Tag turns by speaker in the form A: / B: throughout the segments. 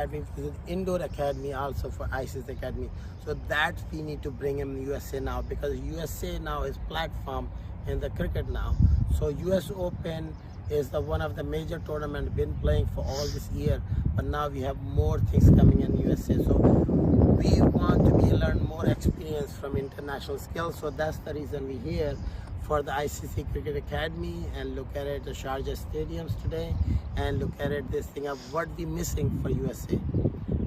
A: Academy, which is indoor academy also for ISIS Academy. So that we need to bring in USA now, because USA now is platform in the cricket now. So US Open is one of the major tournament been playing for all this year, but now we have more things coming in USA. So we want to learn more experience from international skills. So that's the reason we're here for the ICC Cricket Academy and look at it, the Sharjah stadiums today, and look at it, this thing of what we're missing for USA.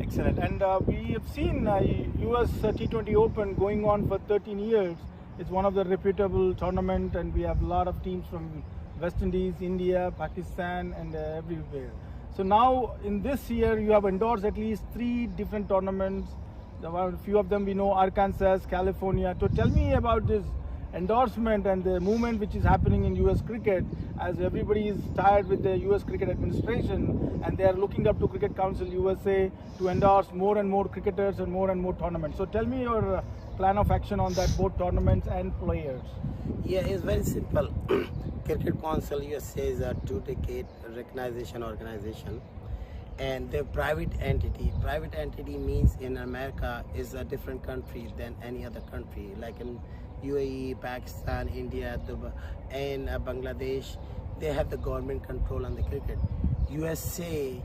B: Excellent. And we have seen US T20 Open going on for 13 years. It's one of the reputable tournament, and we have a lot of teams from West Indies, India, Pakistan, and everywhere. So now in this year, you have endorsed at least 3 different tournaments. A few of them we know, Arkansas, California. So tell me about this endorsement and the movement which is happening in US cricket, as everybody is tired with the US cricket administration and they are looking up to Cricket Council USA to endorse more and more cricketers and more tournaments. So tell me your plan of action on that, both tournaments and players.
A: Yeah, it's very simple. Cricket Council USA is a 2-decade recognition organization, and they're private entity. Private entity means in America is a different country than any other country, like in UAE, Pakistan, India, Dubai, and Bangladesh. They have the government control on the cricket. USA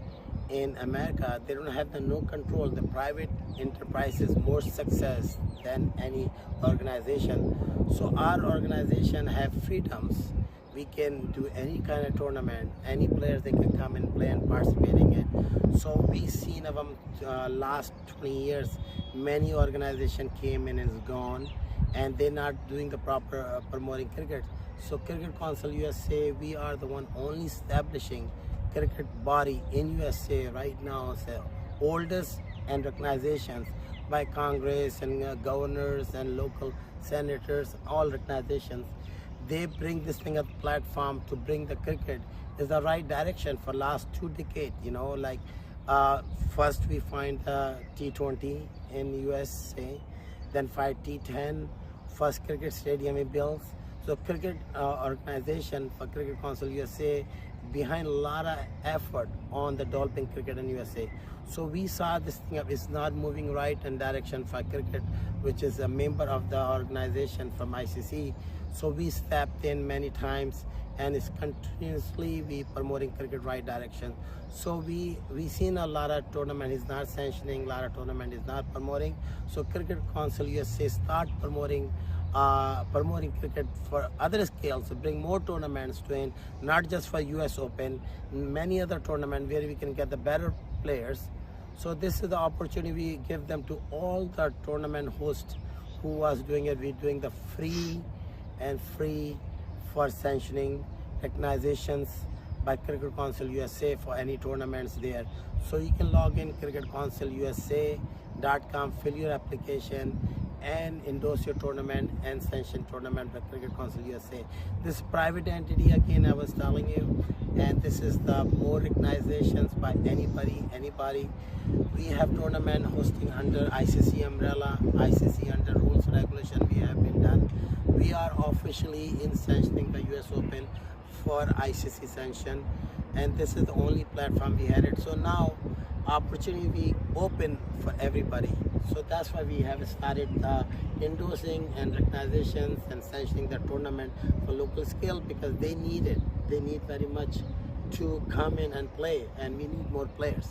A: in America, they don't have no control. The private enterprises more success than any organization. So our organization have freedoms. We can do any kind of tournament. Any players, they can come and play and participate in it. So we seen of them last 20 years, many organization came in and is gone, and they're not doing the proper promoting cricket. So Cricket Council USA, we are the one only establishing cricket body in USA right now. It's the oldest and recognitions by Congress and governors and local senators, all recognitions. They bring this thing at the platform to bring the cricket is the right direction for last 2 decades. You know, like first we find T20 in USA, then find T10, first cricket stadium he builds. So cricket organization for Cricket Council USA behind a lot of effort on the developing cricket in USA. So we saw this thing is not moving right in direction for cricket, which is a member of the organization from ICC. So we stepped in many times, and it's continuously we promoting cricket right direction. So we seen a lot of tournament is not sanctioning, a lot of tournament is not promoting. So Cricket Council USA start promoting cricket for other scales, to bring more tournaments to in, not just for US Open, many other tournaments where we can get the better players. So this is the opportunity we give them to all the tournament hosts who was doing it. We're doing the free for sanctioning recognitions by Cricket Council USA for any tournaments there. So you can log in cricketcouncilusa.com, fill your application and endorse your tournament and sanction tournament by Cricket Council USA. This private entity, again I was telling you, and this is the more recognitions by anybody. We have tournament hosting under ICC umbrella, ICC under rules regulation we have been done. We are officially in sanctioning the US Open for ICC sanction, and this is the only platform we had it. So now opportunity we open for everybody. So that's why we have started endorsing and recognitions and sanctioning the tournament for local scale, because they need it. They need very much to come in and play, and we need more players.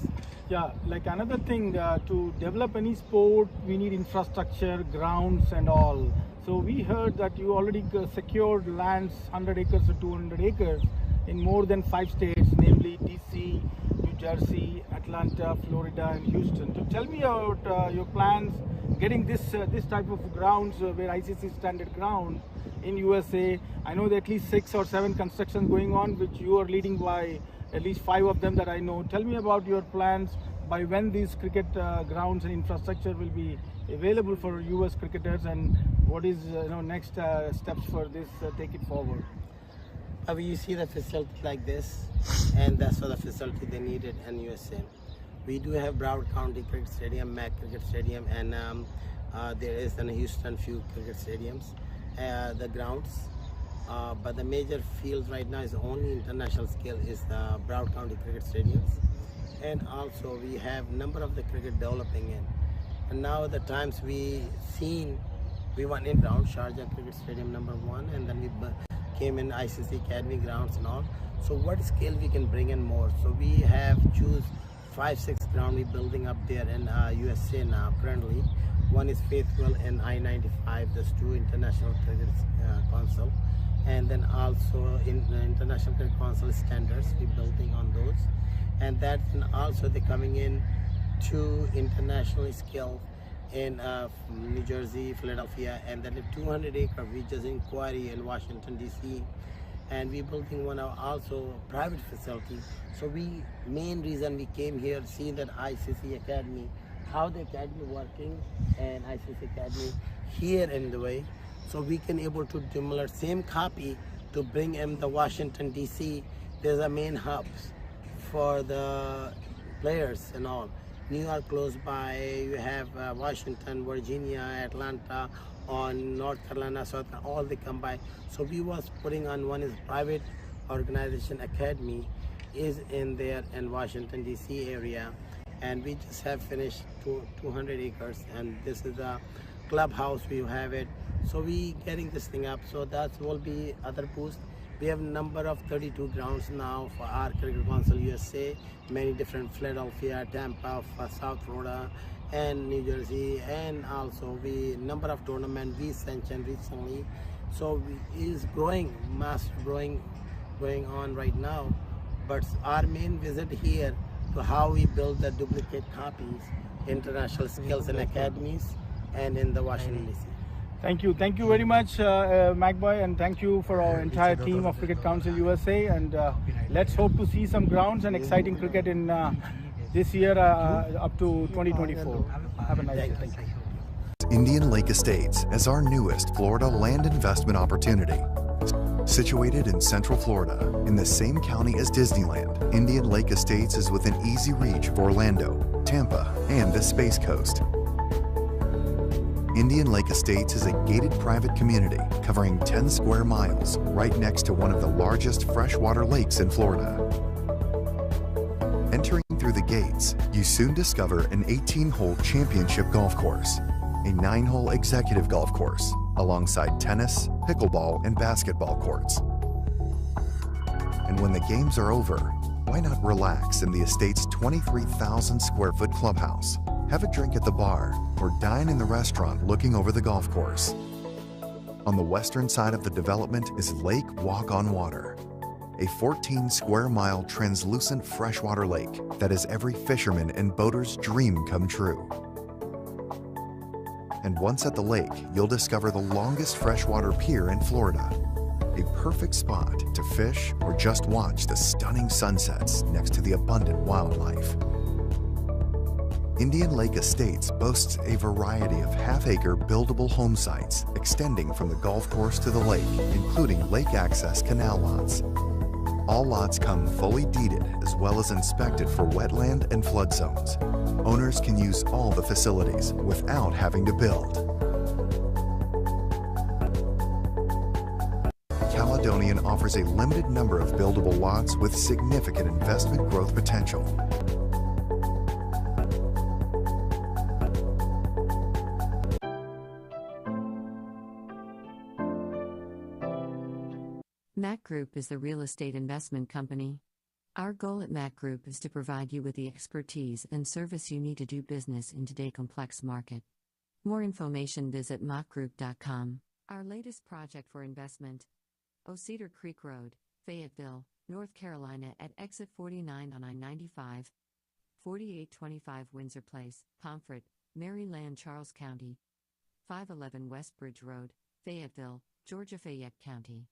B: Yeah, like another thing, to develop any sport, we need infrastructure, grounds and all. So we heard that you already secured lands 100 acres to 200 acres in more than 5 states, namely DC, New Jersey, Atlanta, Florida and Houston. So tell me about your plans getting this type of grounds where ICC standard ground in USA. I know there are at least 6 or 7 constructions going on, which you are leading by at least 5 of them that I know. Tell me about your plans, by when these cricket grounds and infrastructure will be available for US cricketers, and what is next steps for this, take it forward.
A: You see the facility like this, and that's what the facility they needed in USA. We do have Broward County Cricket Stadium, MAQ Cricket Stadium, and there is in Houston few cricket stadiums, the grounds. But the major field right now is only international scale is the Broward County Cricket Stadiums. and also we have number of the cricket developing in. And now the times we seen, we won in round Sharjah Cricket Stadium #1, and then we came in ICC Academy grounds and all. So what scale we can bring in more? So we have choose 5-6 ground we building up there in USA now currently. One is Faithful and I-95. There's 2 international cricket council, and then also in the international cricket council standards we building on those, and that also they coming in 2 international scale in New Jersey, Philadelphia, and then a 200-acre we just inquiry in Washington DC, and we building one also private facility. So we main reason we came here see that ICC Academy, how the academy working, and ICC Academy here in the way, so we can able to similar same copy to bring in the Washington DC. There's a main hubs for the players and all. New York close by, you have Washington, Virginia, Atlanta, on North Carolina, South, all they come by. So we was putting on one is private organization academy is in there in Washington DC area, and we just have finished 200 acres, and this is a clubhouse we have it. So we getting this thing up, so that will be other boost. We have number of 32 grounds now for our Cricket Council USA, many different Philadelphia, Tampa, South Florida, and New Jersey, and also we number of tournament we sanctioned recently. So is growing, mass growing, going on right now. But our main visit here to how we build the duplicate copies, international skills and academies, and in the Washington DC.
B: Thank you very much, MacBoy, and thank you for our entire team of Cricket Council USA. And let's hope to see some grounds and exciting cricket in this year up to 2024. Have a nice day. Thank you.
C: Indian Lake Estates as our newest Florida land investment opportunity. Situated in Central Florida, in the same county as Disneyland, Indian Lake Estates is within easy reach of Orlando, Tampa, and the Space Coast. Indian Lake Estates is a gated private community covering 10 square miles right next to one of the largest freshwater lakes in Florida. Entering through the gates, you soon discover an 18-hole championship golf course, a 9-hole executive golf course, alongside tennis, pickleball, and basketball courts. And when the games are over, why not relax in the estate's 23,000 square foot clubhouse? Have a drink at the bar, or dine in the restaurant looking over the golf course. On the western side of the development is Lake Walk on Water, a 14 square mile translucent freshwater lake that is every fisherman and boater's dream come true. And once at the lake, you'll discover the longest freshwater pier in Florida, a perfect spot to fish or just watch the stunning sunsets next to the abundant wildlife. Indian Lake Estates boasts a variety of half-acre buildable home sites extending from the golf course to the lake, including lake access canal lots. All lots come fully deeded as well as inspected for wetland and flood zones. Owners can use all the facilities without having to build. Caledonian offers a limited number of buildable lots with significant investment growth potential.
D: MAQ Group is the real estate investment company. Our goal at MAQ Group is to provide you with the expertise and service you need to do business in today's complex market. More information visit maqtv.com. Our latest project for investment: Cedar Creek Road, Fayetteville, North Carolina at exit 49 on I-95, 4825 Windsor Place, Pomfret, Maryland, Charles County, 511 West Bridge Road, Fayetteville, Georgia, Fayette County.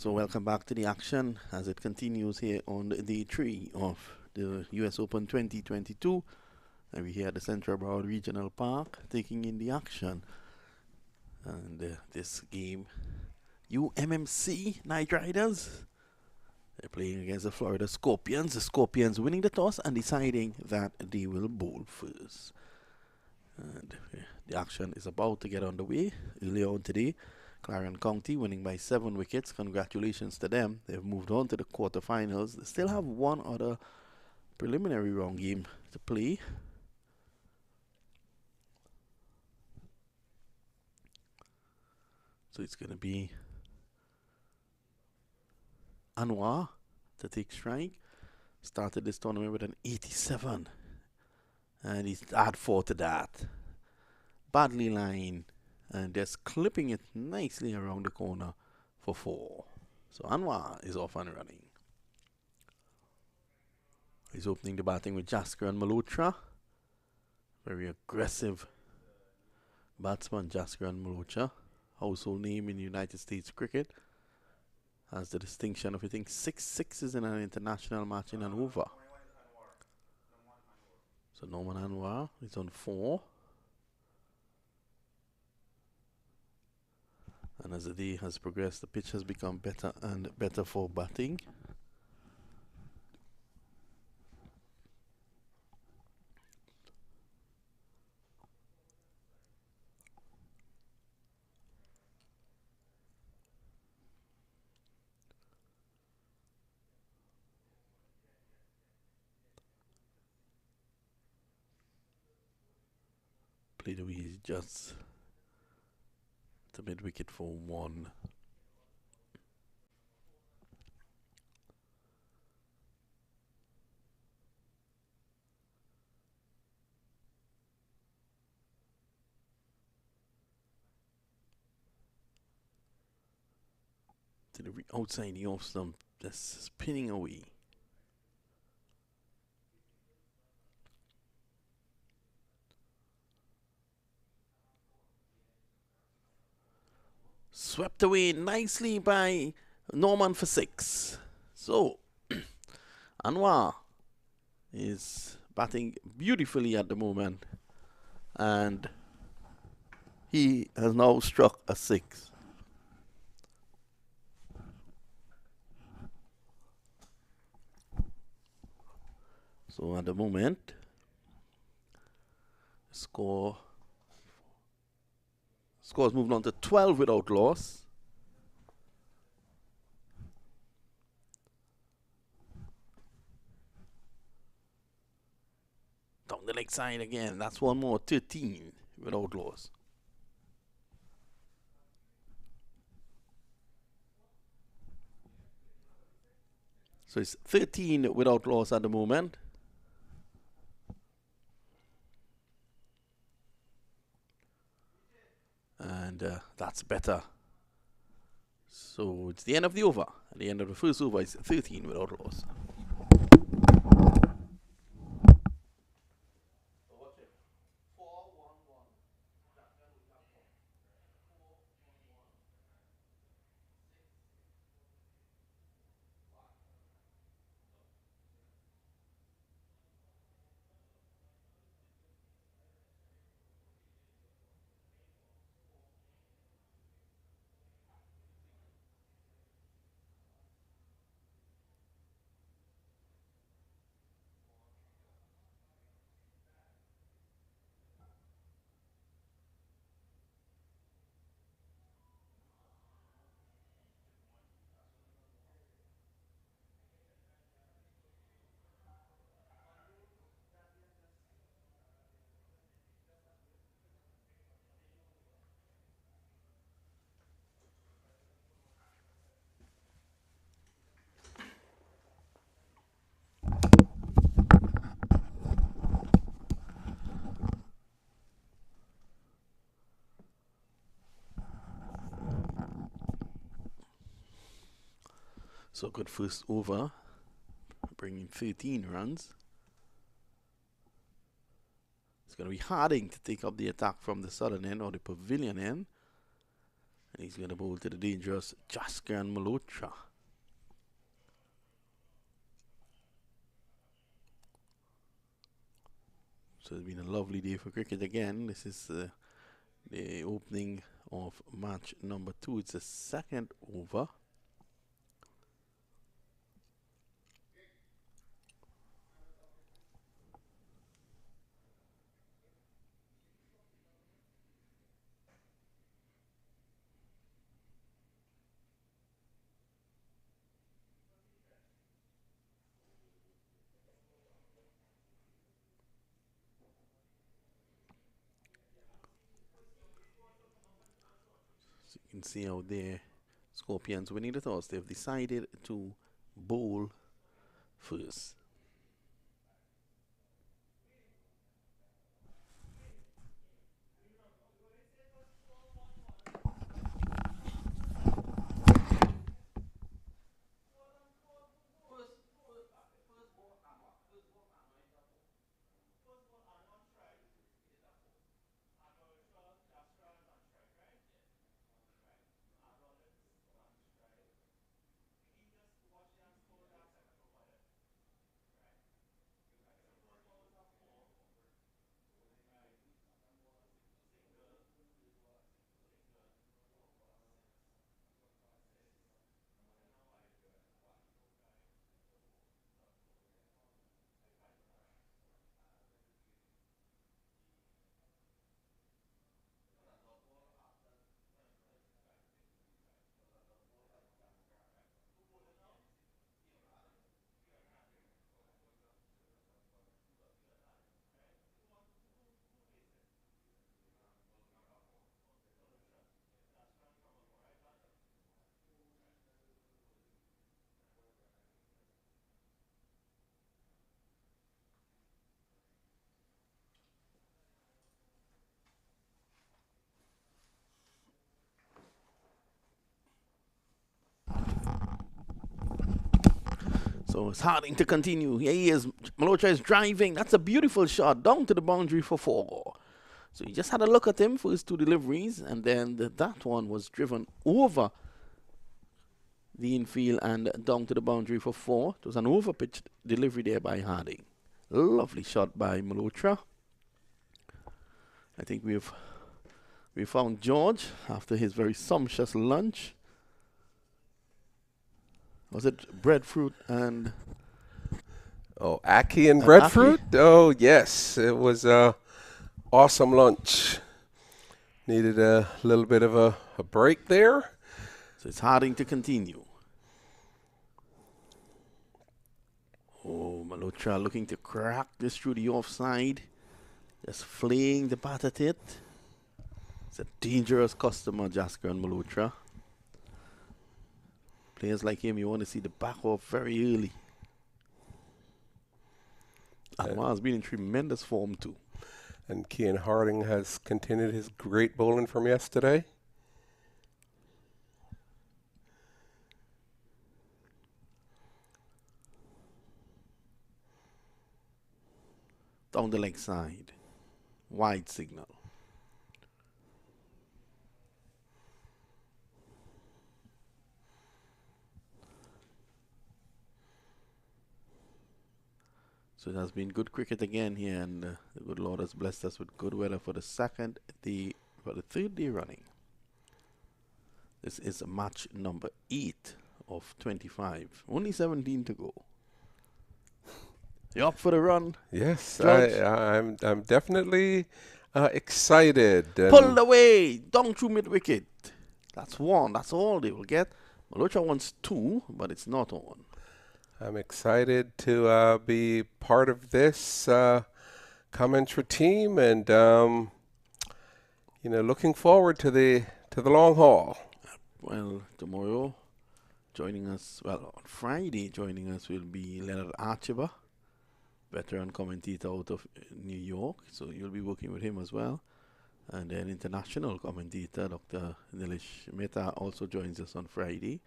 E: So welcome back to the action as it continues here on day 3 of the US Open 2022. And we're here at the Central Broward Regional Park taking in the action. And this game, UMMC Night Riders, they're playing against the Florida Scorpions. The Scorpions winning the toss and deciding that they will bowl first. And the action is about to get underway. Earlier on today, Clarion County winning by 7 wickets. Congratulations to them. They've moved on to the quarterfinals. They still have one other preliminary round game to play. So it's going to be Anwar to take strike. Started this tournament with an 87. And he's add 4 to that. Badly line. And just clipping it nicely around the corner for 4. So Anwar is off and running. He's opening the batting with Jaskaran Malhotra. Very aggressive batsman, Jaskaran Malhotra. Household name in United States cricket. Has the distinction of hitting 6 sixes in an international match in an over. So Norman Anwar is on 4. And as the day has progressed, the pitch has become better and better for batting. Played away just the mid wicket for 1. To the outside the off stump, just spinning away. Swept away nicely by Norman for 6. So, Anwar is batting beautifully at the moment. And he has now struck a 6. So at the moment, score's moved on to 12 without loss. Down the leg side again. That's one more. 13 without loss. So it's 13 without loss at the moment. And that's better. So it's the end of the over. At the end of the first over, it's 13 without loss. So good first over, bringing 13 runs. It's going to be Harding to take up the attack from the southern end or the pavilion end. And he's going to bowl to the dangerous Jaskran Malhotra. So it's been a lovely day for cricket again. This is the opening of match number 2. It's the second over. So you can see out there, Scorpions winning the toss. They've decided to bowl first. So it's Harding to continue. Here he is. Malhotra is driving. That's a beautiful shot down to the boundary for 4. So you just had a look at him for his 2 deliveries, and then that one was driven over the infield and down to the boundary for 4. It was an overpitched delivery there by Harding. Lovely shot by Malhotra. I think we found George after his very sumptuous lunch. Was it breadfruit and...
F: Oh, ackee and breadfruit? Oh, yes. It was awesome lunch. Needed a little bit of a break there.
E: So it's Harding to continue. Oh, Malhotra looking to crack this through the offside. Just flaying the bat at it. It's a dangerous customer, Jaskran Malhotra. Players like him, you want to see the back off very early. Anwar has been in tremendous form too.
F: And Kean Harding has continued his great bowling from yesterday.
E: Down the leg side. Wide signal. So it has been good cricket again here, and the good Lord has blessed us with good weather for the third day running. This is match number 8 of 25. Only 17 to go. You up for the run?
F: Yes,
E: George?
F: I'm definitely excited.
E: Pulled away, down through mid wicket. That's 1. That's all they will get. Malhotra wants 2, but it's not on.
F: I'm excited to be part of this commentary team, and looking forward to the long haul.
E: Well, tomorrow, on Friday, joining us will be Leonard Archiver, veteran commentator out of New York. So you'll be working with him as well. And then international commentator, Dr. Nilesh Mehta, also joins us on Friday.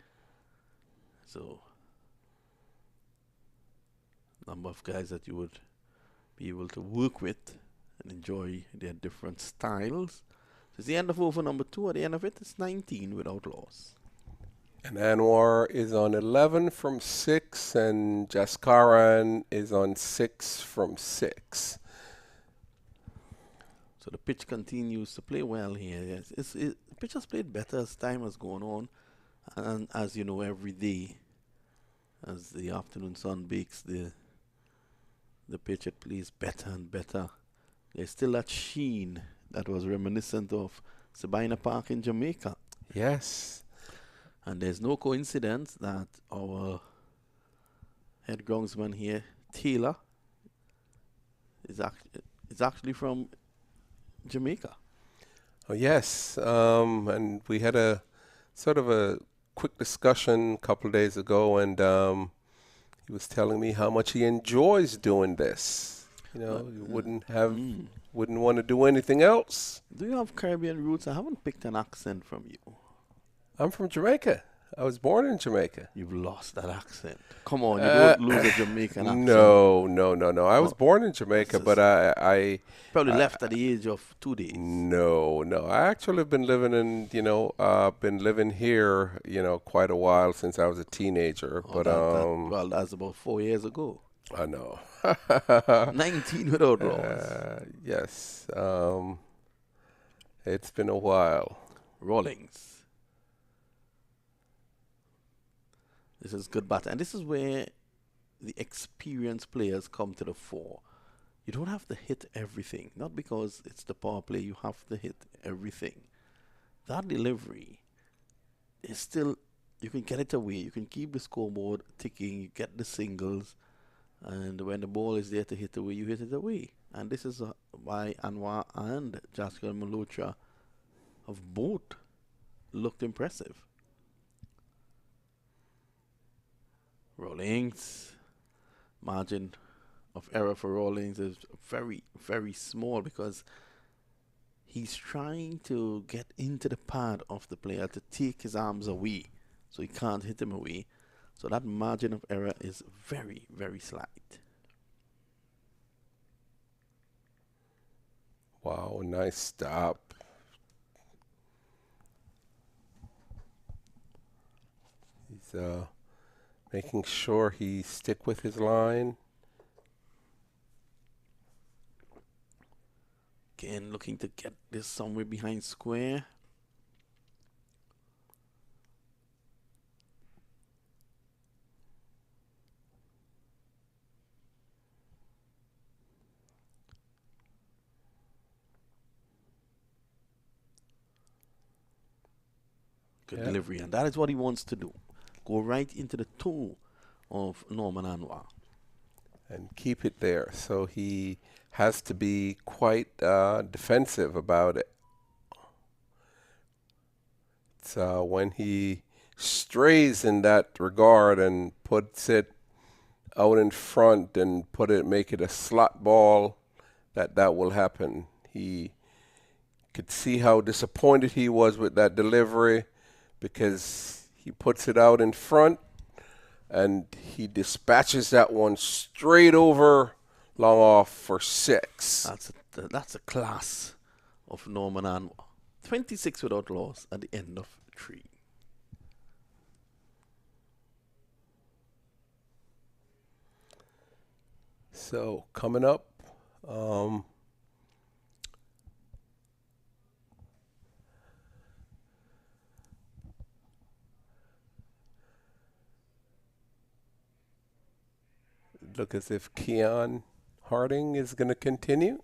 E: So number of guys that you would be able to work with and enjoy their different styles. It's the end of over number 2. At the end of it, it's 19 without loss.
F: And Anwar is on 11 from 6, and Jaskaran is on 6 from 6.
E: So the pitch continues to play well here. Yes, the pitch has played better as time has gone on. And as you know, every day, as the afternoon sun bakes the pitch, it plays better and better. There's still that sheen that was reminiscent of Sabina Park in Jamaica.
F: Yes.
E: And there's no coincidence that our head groundsman here, Taylor, is actually from Jamaica.
F: Oh, yes. And we had a sort of a quick discussion a couple of days ago, and he was telling me how much he enjoys doing this. You know, you wouldn't want to do anything else.
E: Do you have Caribbean roots? I haven't picked an accent from you.
F: I'm from Jamaica. I was born in Jamaica.
E: You've lost that accent. Come on, you don't lose a Jamaican accent.
F: No. I was born in Jamaica, but I
E: probably left at the age of 2 days.
F: No. I actually have been living in, been living here, quite a while since I was a teenager.
E: Oh,
F: but
E: well, that's about 4 years ago.
F: I know.
E: 19 without loss.
F: Yes. It's been a while.
E: Rawlings. This is good batter. And this is where the experienced players come to the fore. You don't have to hit everything. Not because it's the power play. You have to hit everything. That delivery is still, you can get it away. You can keep the scoreboard ticking. You get the singles. And when the ball is there to hit away, you hit it away. And this is why Anwar and Jaskar Malotra have both looked impressive. Rawlings. Margin of error for Rawlings is very, very small because he's trying to get into the pad of the player to take his arms away so he can't hit him away. So that margin of error is very, very slight.
F: Wow, nice stop. He's making sure he stick with his line.
E: Again, looking to get this somewhere behind square. Good delivery, and that is what he wants to do. Go right into the toe of Norman Anwar.
F: And keep it there. So he has to be quite defensive about it. So when he strays in that regard and puts it out in front and make it a slot ball, that will happen. He could see how disappointed he was with that delivery because he puts it out in front and he dispatches that one straight over long off for 6.
E: That's a class of Norman Anwar. 26 without loss at the end of 3.
F: So coming up, look as if Keon Harding is going to continue.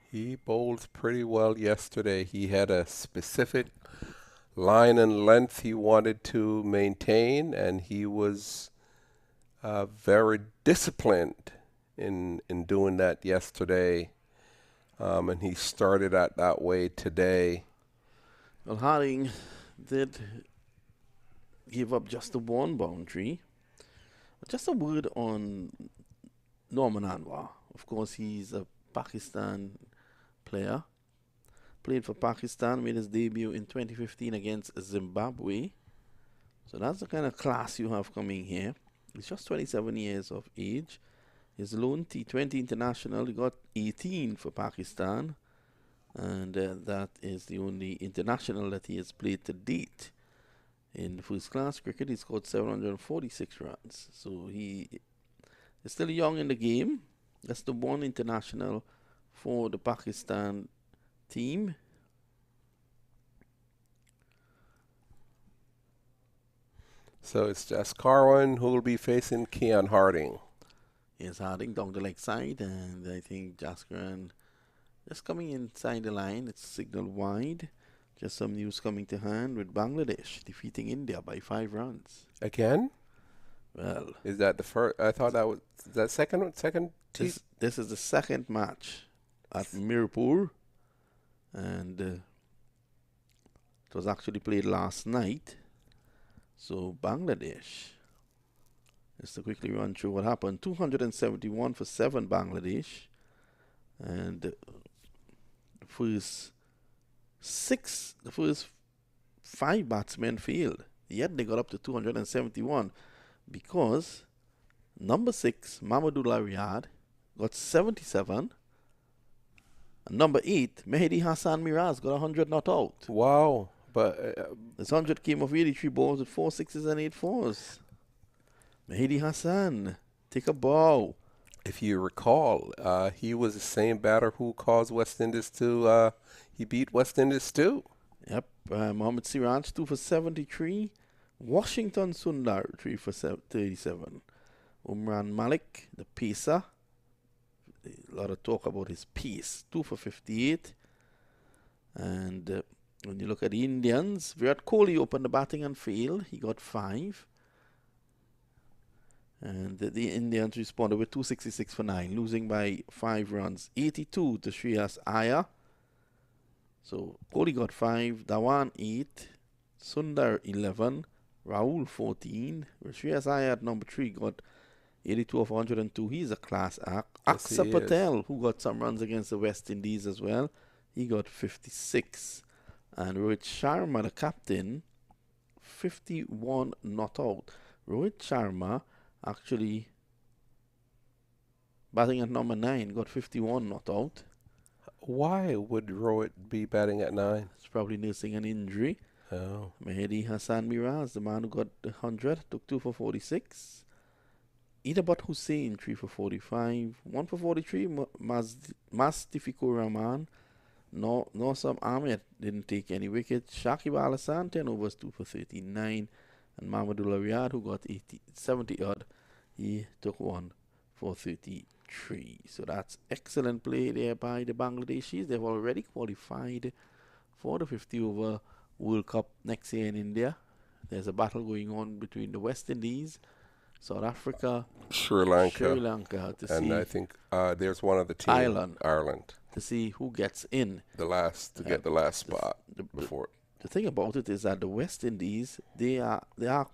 F: He bowled pretty well yesterday. He had a specific line and length he wanted to maintain, and he was very disciplined in doing that yesterday. And he started out that way today.
E: Well, Harding did give up just the one boundary. Just a word on Norman Anwar. Of course, he's a Pakistan player. Played for Pakistan, made his debut in 2015 against Zimbabwe. So that's the kind of class you have coming here. He's just 27 years of age. his lone T20 international. He got 18 for Pakistan, and that is the only international that he has played to date. In first class cricket, he scored 746 runs. So he is still young in the game. That's the one international for the Pakistan team.
F: So it's just Carwin who will be facing Keon Harding.
E: Yes, Harding down the leg side, and I think Jaskaran just coming inside the line. It's signaled wide. Just some news coming to hand with Bangladesh defeating India by 5 runs.
F: Again?
E: Well,
F: Is that the first? I thought that was that second.
E: this is the second match at Mirpur, and it was actually played last night. So Bangladesh, just to quickly run through what happened: 271 for 7 Bangladesh, and the first 5 batsmen failed. Yet they got up to 271 because number 6 Mahmudullah Riyad got 77, and number 8 Mehdi Hassan Miraz got 100 not out.
F: Wow! But
E: This 100 came off 83 balls with 4 sixes and 8 fours. Mehdi Hassan, take a bow.
F: if you recall, he was the same batter who caused West Indies to. He beat West Indies too.
E: Yep, Mohammad Siraj 2 for 73. Washington Sundar 3 for 37. Umran Malik, the pacer. A lot of talk about his pace. 2 for 58. And when you look at the Indians, Virat Kohli opened the batting and failed. He got 5. And the Indians responded with 266 for 9, losing by 5 runs. 82 to Shreyas Iyer. So Kohli got 5, Dhawan 8, Sundar 11, Rahul 14. Shreyas Iyer at number 3 got 82 of 102. He's a class act.
F: Yes, he
E: Aksa
F: is.
E: Patel, who got some runs against the West Indies as well, he got 56. And Rohit Sharma, the captain, 51 not out. Rohit Sharma actually batting at number 9 got 51 not out.
F: Why would Rohit be batting at 9?
E: He's probably nursing an injury.
F: Oh,
E: Mehdi Hassan Miraz, the man who got 100, took 2 for 46. Idabat Hussain, 3 for 45. 1 for 43, Mastifikur Rahman. Nosam Ahmed didn't take any wickets. Shakib Al Hassan, 10 overs, 2 for 39. And Mahmudullah Riyad, who got 70 odd, he took 1 for 33. So that's excellent play there by the Bangladeshis. They've already qualified for the 50 over World Cup next year in India. There's a battle going on between the West Indies, South Africa,
F: Sri Lanka,
E: to
F: and
E: see
F: I think there's one of the teams, Ireland,
E: to see who gets in.
F: the last to get the last spot
E: the-
F: before.
E: The thing about it is that the West Indies, they can't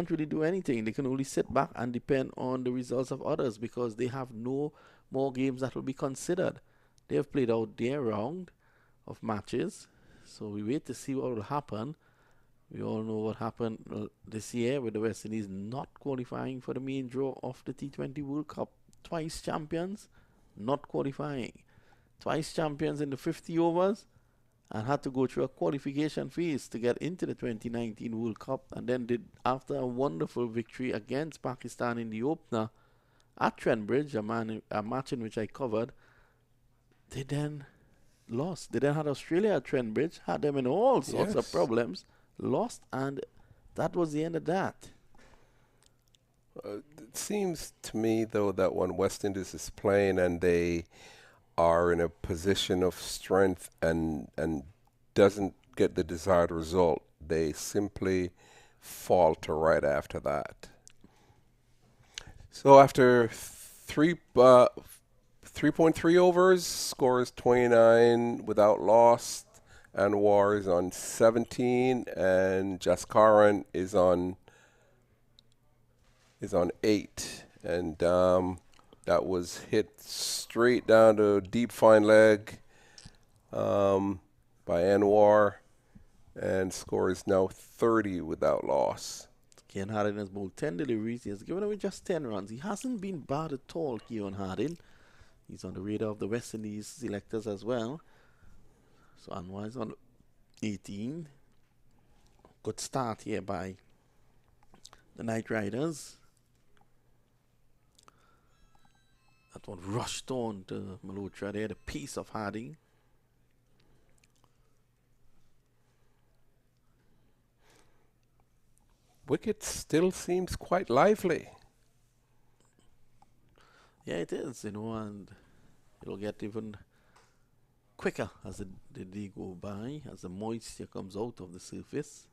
E: really do anything. They can only sit back and depend on the results of others because they have no more games that will be considered. They have played out their round of matches, so we wait to see what will happen. We all know what happened this year with the West Indies not qualifying for the main draw of the T20 World Cup. Twice champions, not qualifying. Twice champions in the 50 overs, and had to go through a qualification phase to get into the 2019 World Cup, and then after a wonderful victory against Pakistan in the opener at Trent Bridge, a match in which I covered, they then lost. They then had Australia at Trent Bridge, had them in all sorts of
F: Yes.
E: problems, lost, and that was the end of that.
F: It seems to me, though, that when West Indies is playing and they are in a position of strength and doesn't get the desired result, they simply falter right after that. So after 3.3 overs, score is 29 without loss. Anwar is on 17, and Jaskaran is on 8, and that was hit straight down to deep fine leg by Anwar, and score is now 30 without loss.
E: Kieran Harding has bowled 10 deliveries. He has given away just 10 runs. He hasn't been bad at all, Kieran Harding. He's on the radar of the West Indies selectors as well. So Anwar is on 18. Good start here by the Knight Riders. That one rushed on to Malhotra there, the pace of Harding.
F: Wicket still seems quite lively.
E: Yeah, it is, you know, and it'll get even quicker as the day go by, as the moisture comes out of the surface.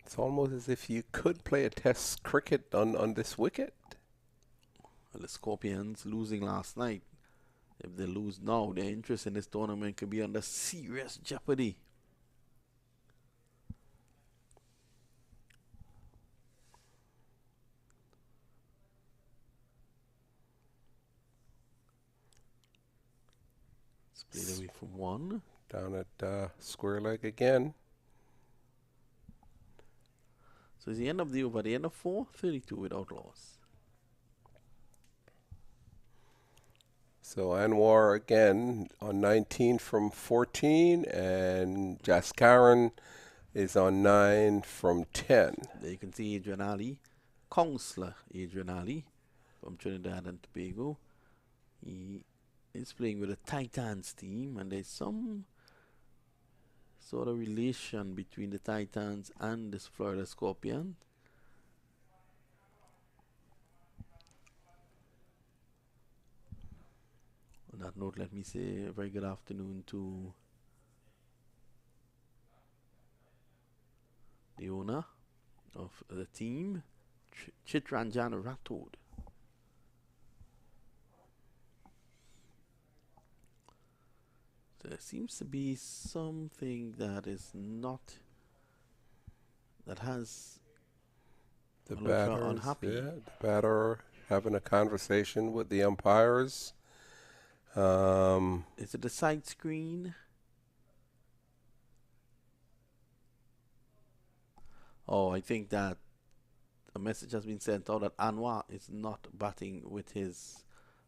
F: It's almost as if you could play a test cricket on this wicket.
E: Well, the Scorpions losing last night. If they lose now, their interest in this tournament could be under serious jeopardy. Played away from one.
F: Down at square leg again.
E: So it's the end of the over, the end of 4, 32 without loss.
F: So Anwar again on 19 from 14, and Jaskaran is on 9 from 10.
E: There you can see Adrian Ali, Counselor Adrian Ali from Trinidad and Tobago. He is playing with a Titans team, and there's some sort of relation between the Titans and this Florida Scorpion. On that note, let me say a very good afternoon to the owner of the team, Chitranjan Rathod. There seems to be something that is not, that has
F: The
E: Malhotra
F: batter,
E: unhappy.
F: yeah, the batter having a conversation with the umpires.
E: Is it the side screen? Oh, I think that a message has been sent out that Anwar is not batting with his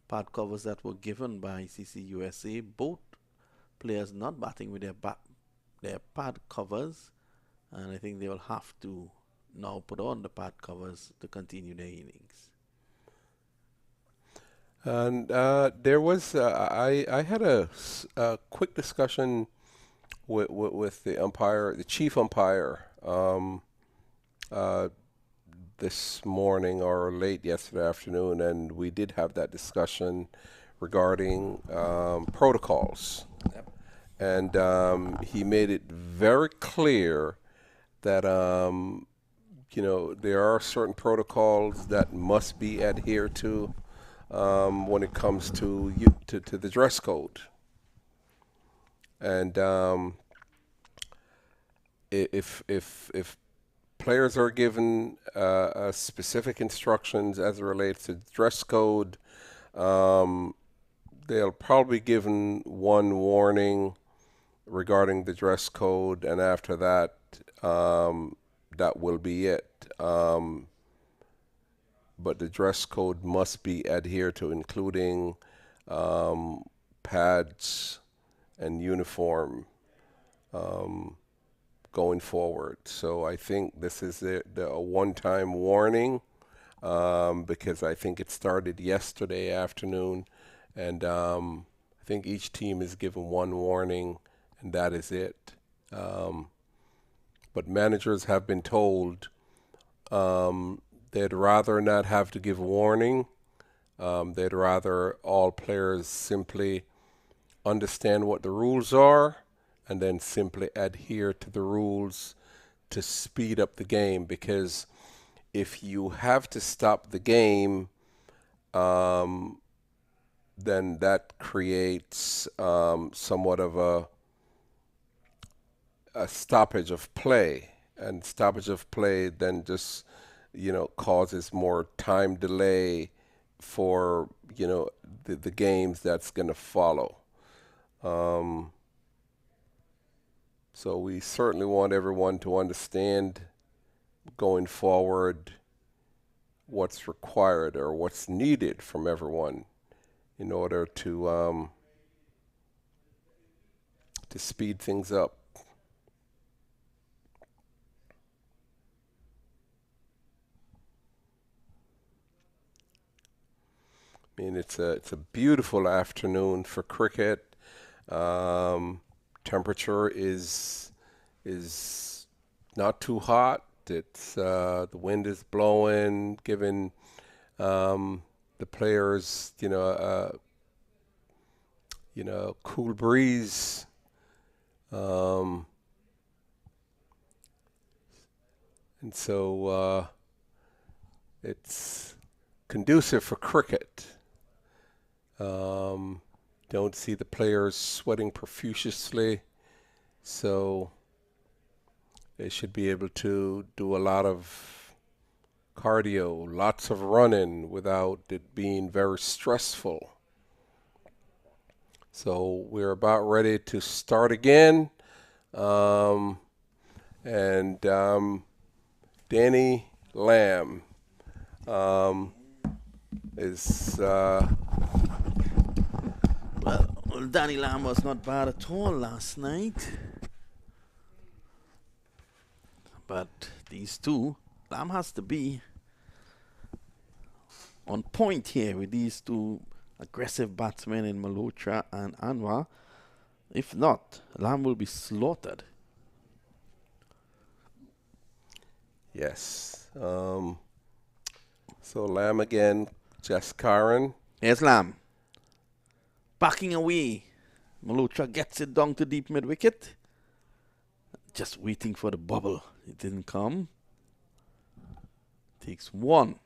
E: pad covers that were given by CCUSA. Both players not batting with their pad covers, and I think they will have to now put on the pad covers to continue their innings.
F: And there was, I had a quick discussion with the umpire, the chief umpire, this morning or late yesterday afternoon, and we did have that discussion regarding protocols.
E: Yep.
F: And he made it very clear that you know, there are certain protocols that must be adhered to when it comes to the dress code. And if players are given specific instructions as it relates to dress code, they'll probably be given one warning regarding the dress code, and after that, that will be it. But the dress code must be adhered to, including pads and uniform going forward. So I think this is a one-time warning, because I think it started yesterday afternoon, and I think each team is given one warning, and that is it. But managers have been told they'd rather not have to give a warning. They'd rather all players simply understand what the rules are and then simply adhere to the rules to speed up the game. Because if you have to stop the game, then that creates somewhat of a stoppage of play, and stoppage of play then just, you know, causes more time delay for, you know, the games that's going to follow. So we certainly want everyone to understand going forward what's required or what's needed from everyone in order to speed things up. I mean, it's a beautiful afternoon for cricket. Temperature is not too hot. It's the wind is blowing, giving the players, cool breeze. And so it's conducive for cricket. Don't see the players sweating profusely, so they should be able to do a lot of cardio, lots of running without it being very stressful. So we're about ready to start again. Danny Lamb is...
E: Well, Danny Lamb was not bad at all last night. But these two, Lamb has to be on point here with these two aggressive batsmen in Malhotra and Anwar. If not, Lamb will be slaughtered.
F: Yes. So Lamb again, Jess Karen.
E: Here's Lamb. Backing away. Malhotra gets it down to deep mid-wicket. Just waiting for the bubble. It didn't come. Takes one.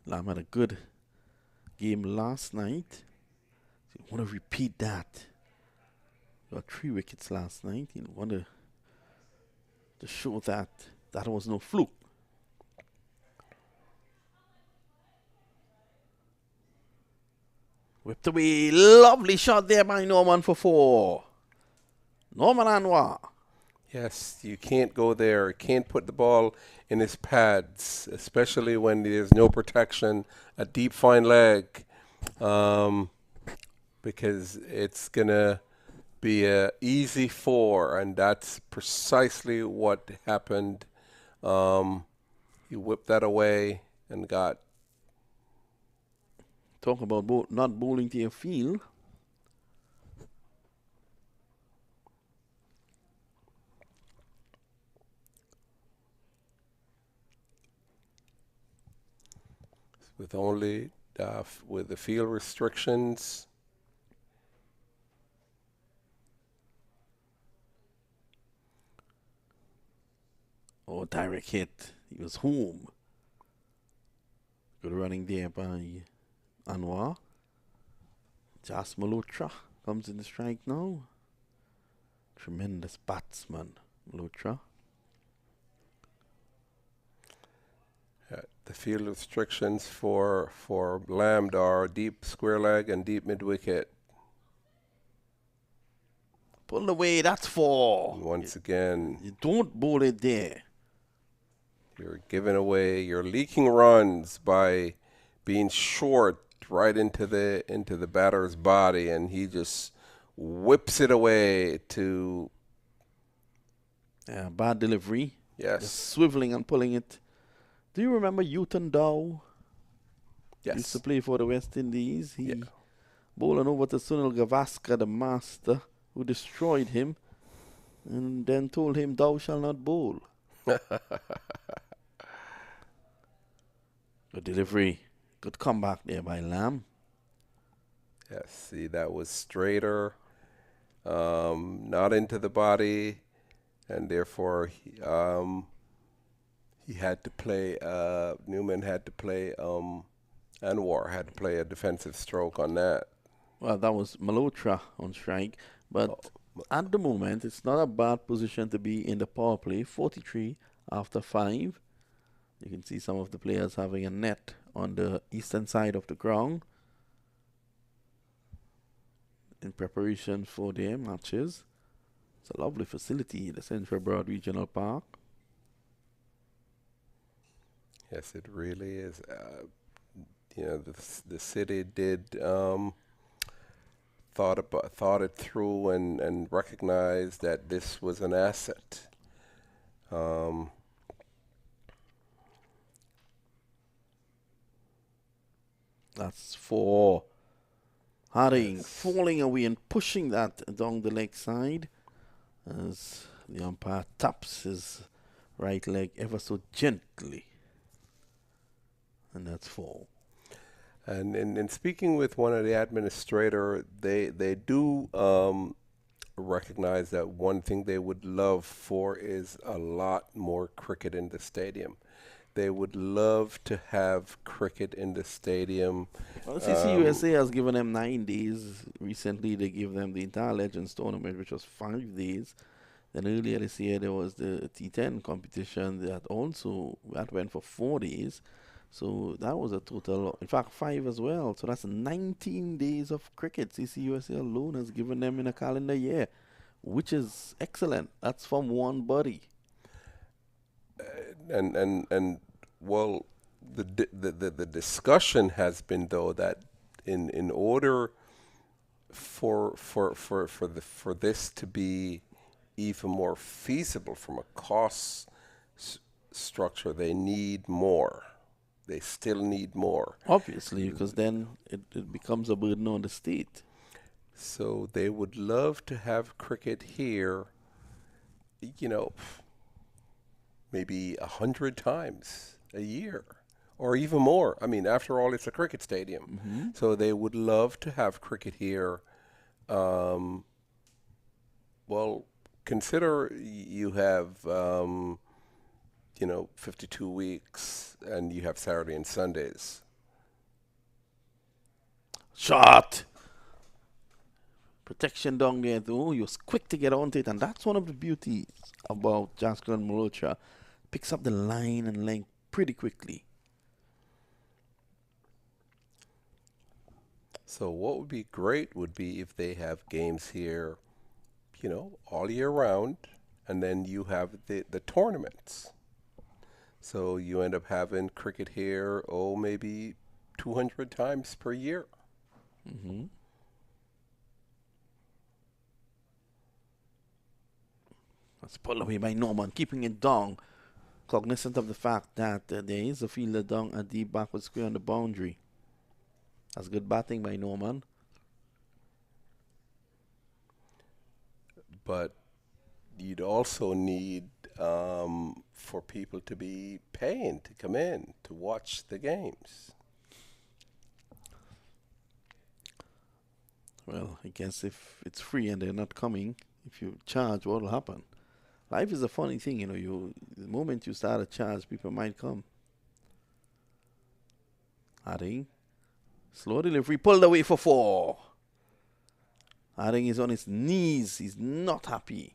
E: Lamb had a good game last night. You want to repeat that. You got 3 wickets last night. You want to show that that was no fluke. Whipped away. Lovely shot there by Norman for 4. Norman Anwar.
F: Yes, you can't go there. Can't put the ball in his pads, especially when there's no protection, a deep fine leg, because it's going to be a easy 4, and that's precisely what happened. He whipped that away and got...
E: Talk about not bowling to your field.
F: With only with the field restrictions.
E: Oh, direct hit. He was home. Good running there by Anwar. Jas Malhotra comes in the strike now. Tremendous batsman, Malhotra.
F: The field restrictions for Lamb are deep square leg and deep mid wicket.
E: Pull away, that's 4.
F: And once again,
E: You don't bowl it there.
F: you're giving away, you're leaking runs by being short right into the batter's body, and he just whips it away to...
E: Bad delivery.
F: Yes.
E: Just swiveling and pulling it. Do you remember Uton Dow?
F: Yes.
E: Used to play for the West Indies. He
F: Yeah.
E: bowling over to Sunil Gavaskar, the master, who destroyed him, and then told him, "Thou shall not bowl." Good delivery. Good comeback there by Lamb.
F: Yes, see, that was straighter, not into the body, and therefore he had to play, Newman had to play, Anwar had to play a defensive stroke on that.
E: Well, that was Malhotra on strike, but at the moment, it's not a bad position to be in the power play. 43 after 5. You can see some of the players having a net on the eastern side of the ground. in preparation for their matches. It's a lovely facility, the Central Broad Regional Park.
F: Yes, it really is. You know, the city did thought it through and recognized that this was an asset.
E: That's for Harding
F: Yes.
E: falling away and pushing that down the leg side as the umpire taps his right leg ever so gently. And that's 4.
F: And in speaking with one of the administrator, they do recognize that one thing they would love for is a lot more cricket in the stadium. They would love to have cricket in the stadium.
E: Well, CCUSA has given them 9 days. Recently, they gave them the entire Legends tournament, which was 5 days. Then earlier this year, there was the T10 competition that went for 4 days. So that was a total, in fact, 5 as well. So that's 19 days of cricket CCUSA alone has given them in a calendar year, which is excellent. That's from one body.
F: And well, the discussion has been though that in order for this to be even more feasible from a cost structure, they need more. They still need more.
E: Obviously, because then it becomes a burden on the state.
F: So they would love to have cricket here, you know, maybe 100 times a year or even more. I mean, after all, it's a cricket stadium.
E: Mm-hmm.
F: So they would love to have cricket here. Well, consider you have, 52 weeks and you have Saturday and Sundays.
E: Shot! Protection down there, though. He was quick to get onto it, and that's one of the beauties about Jaskin Malocha. Picks up the line and length pretty quickly.
F: So what would be great would be if they have games here, all year round, and then you have the tournaments. So you end up having cricket here, maybe 200 times per year.
E: Mm-hmm. That's pulled away by Norman, keeping it down, cognizant of the fact that there is a fielder down at the backward square on the boundary. That's good batting by Norman.
F: But you'd also need for people to be paying to come in to watch the games.
E: Well, I guess if it's free and they're not coming, if you charge, what will happen? Life is a funny thing, the moment you start a charge, people might come. Harding, slow delivery, pulled away for 4. Harding is on his knees, he's not happy.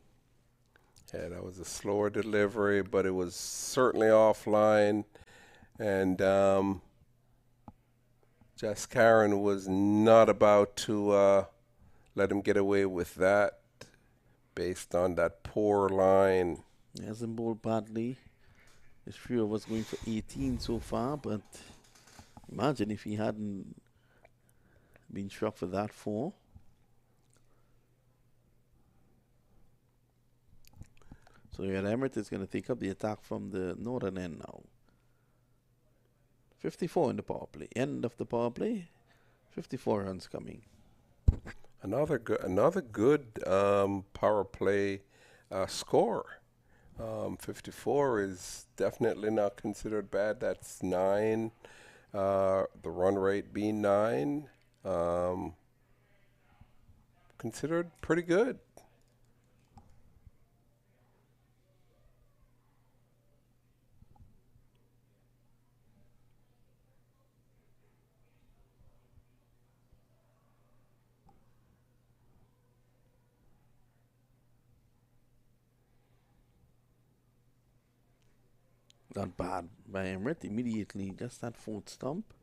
F: Yeah, that was a slower delivery, but it was certainly offline. And Jess Karen was not about to let him get away with that based on that poor line.
E: He hasn't bowled badly. There's 3 of us going for 18 so far, but imagine if he hadn't been struck for that 4. So your Emirates is going to take up the attack from the northern end now. 54 in the power play. End of the power play. 54 runs coming.
F: Another good power play score. 54 is definitely not considered bad. That's 9. The run rate being 9. Considered pretty good.
E: Not bad by Emirates. Immediately, just that 4th stump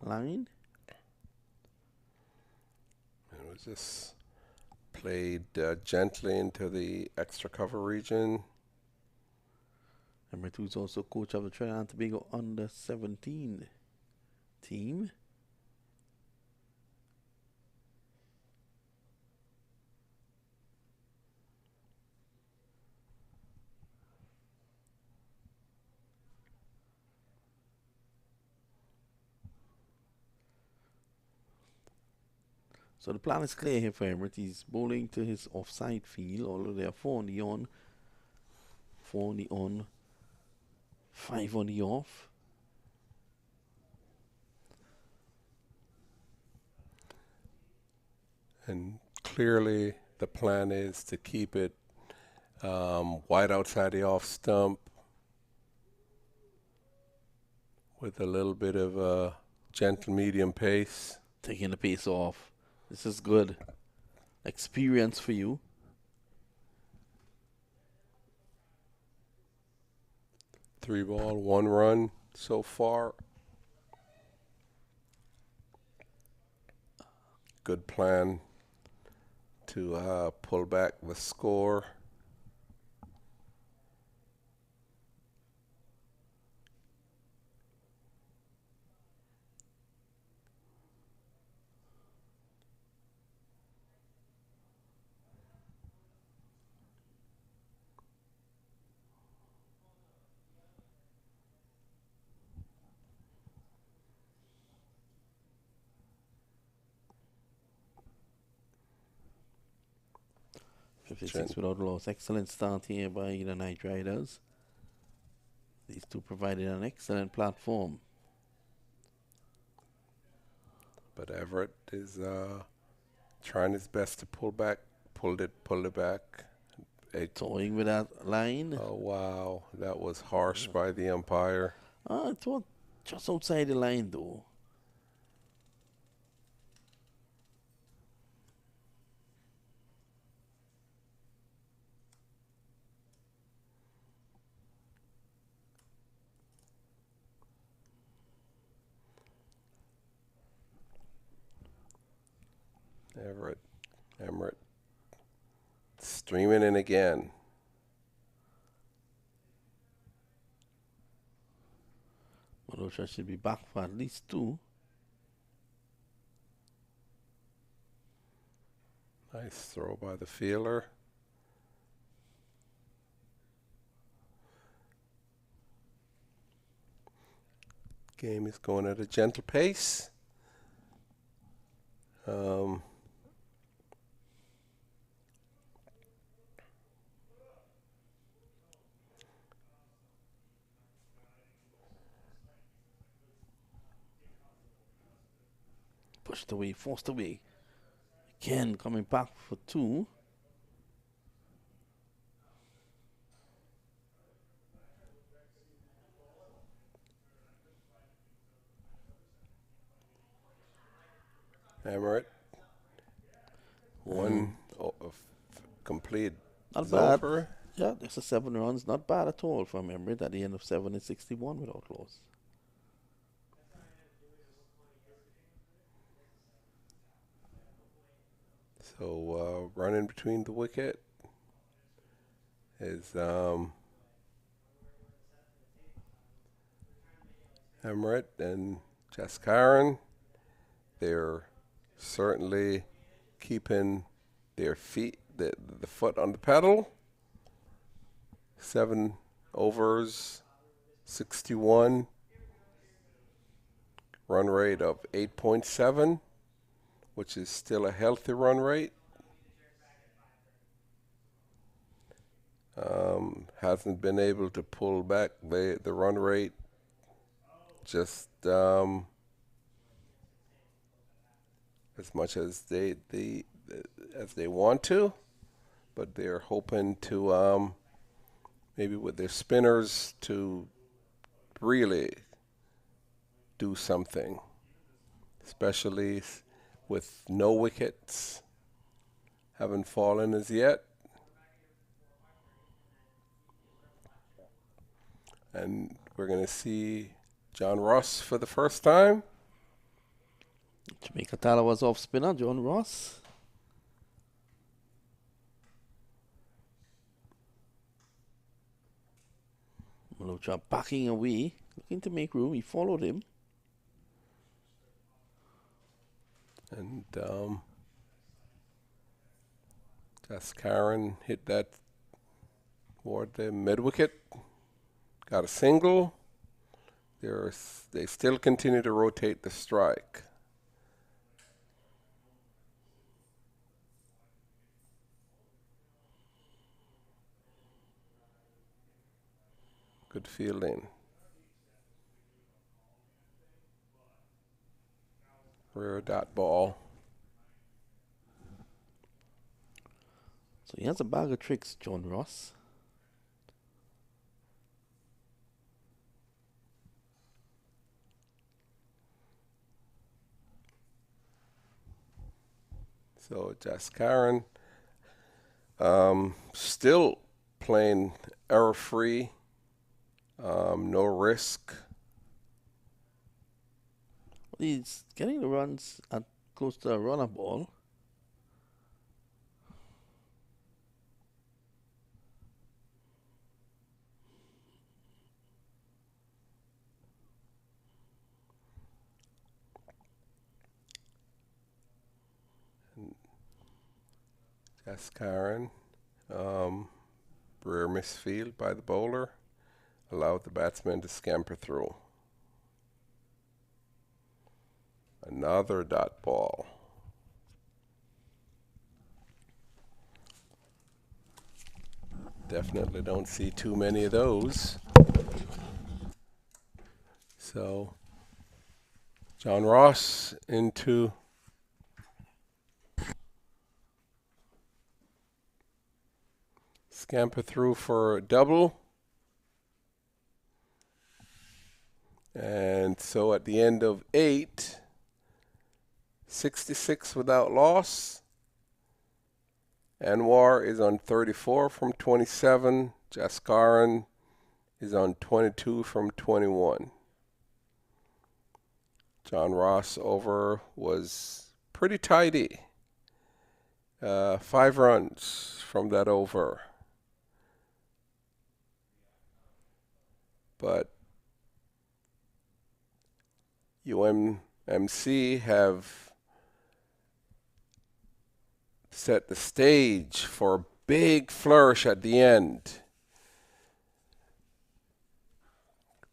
E: line.
F: It was just Played gently into the extra cover region.
E: Number 2 is also coach of the Trinidad and Tobago under 17 team. So the plan is clear here for Emirates. He's bowling to his offside field, although they are 4 on the on, 4 on the on, 5 on the off.
F: And clearly the plan is to keep it wide outside the off stump with a little bit of a gentle medium pace.
E: Taking the pace off. This is good experience for you.
F: Three ball, 1 run so far. Good plan to pull back the score.
E: Six without loss. Excellent start here by the Knight Riders. These two provided an excellent platform.
F: But Everett is trying his best to pull back. Pulled it back.
E: Toying with that line.
F: Oh, wow. That was harsh by the umpire.
E: I thought just outside the line, though.
F: Everett streaming in again.
E: Malosha should be back for at least 2.
F: Nice throw by the fielder. Game is going at a gentle pace.
E: Pushed away, forced away. Again, coming back for 2.
F: Everett. 1 complete.
E: Not bad.
F: Over.
E: Yeah, there's a 7 runs. Not bad at all from Emirates at the end of 7 and 61 without loss.
F: So running between the wicket is Emirates and Jaskaran. They're certainly keeping their feet, the foot on the pedal. 7 overs, 61. Run rate of 8.7, which is still a healthy run rate. Hasn't been able to pull back the run rate just as much as they want to, but they're hoping to maybe with their spinners to really do something, especially with no wickets haven't fallen as yet. And we're going to see John Ross for the first time.
E: Jamaica Tala was off spinner, John Ross. Rocha backing away, looking to make room. He followed him.
F: And Karen hit that toward the mid wicket. Got a single. They still continue to rotate the strike. Good fielding. Rear dot ball.
E: So he has a bag of tricks, John Ross.
F: So Karen still playing error-free, no risk.
E: He's getting the runs at close to a runner ball.
F: Karen, rare misfield by the bowler, allowed the batsman to scamper through. Another dot ball. Definitely don't see too many of those. So John Ross into scamper through for a double. And so at the end of 8, 66 without loss. Anwar is on 34 from 27. Jaskaran is on 22 from 21. John Ross over was pretty tidy. 5 runs from that over. But UMMC have set the stage for a big flourish at the end.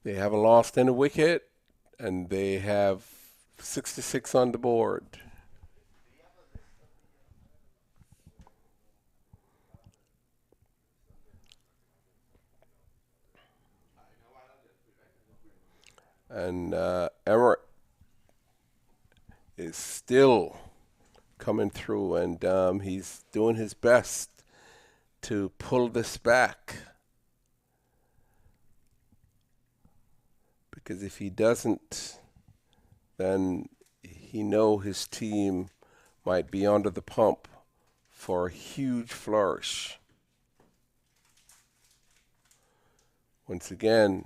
F: They haven't lost any wicket, and they have 66 on the board. And Emirates is still coming through, and he's doing his best to pull this back. Because if he doesn't, then he know his team might be under the pump for a huge flourish. Once again,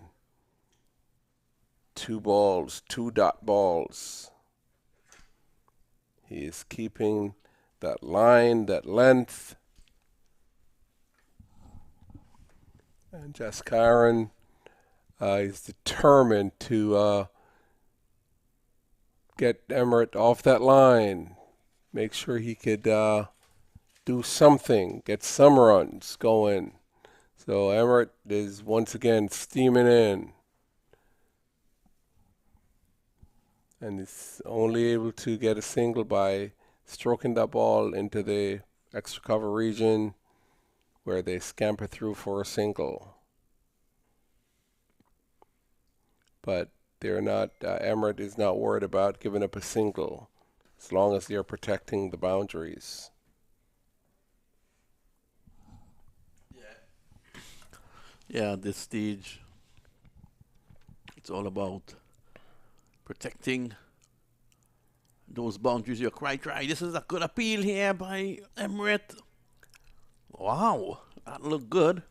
F: 2 balls, 2 dot balls. He is keeping that line, that length. And Jaskaran is determined to get Emirates off that line. Make sure he could do something, get some runs going. So Emirates is once again steaming in. And is only able to get a single by stroking that ball into the extra cover region where they scamper through for a single. But they're not, Emirates is not worried about giving up a single as long as they're protecting the boundaries.
E: Yeah, at this stage, it's all about protecting those boundaries. You're quite right. This is a good appeal here by Emirates. Wow, that looked good.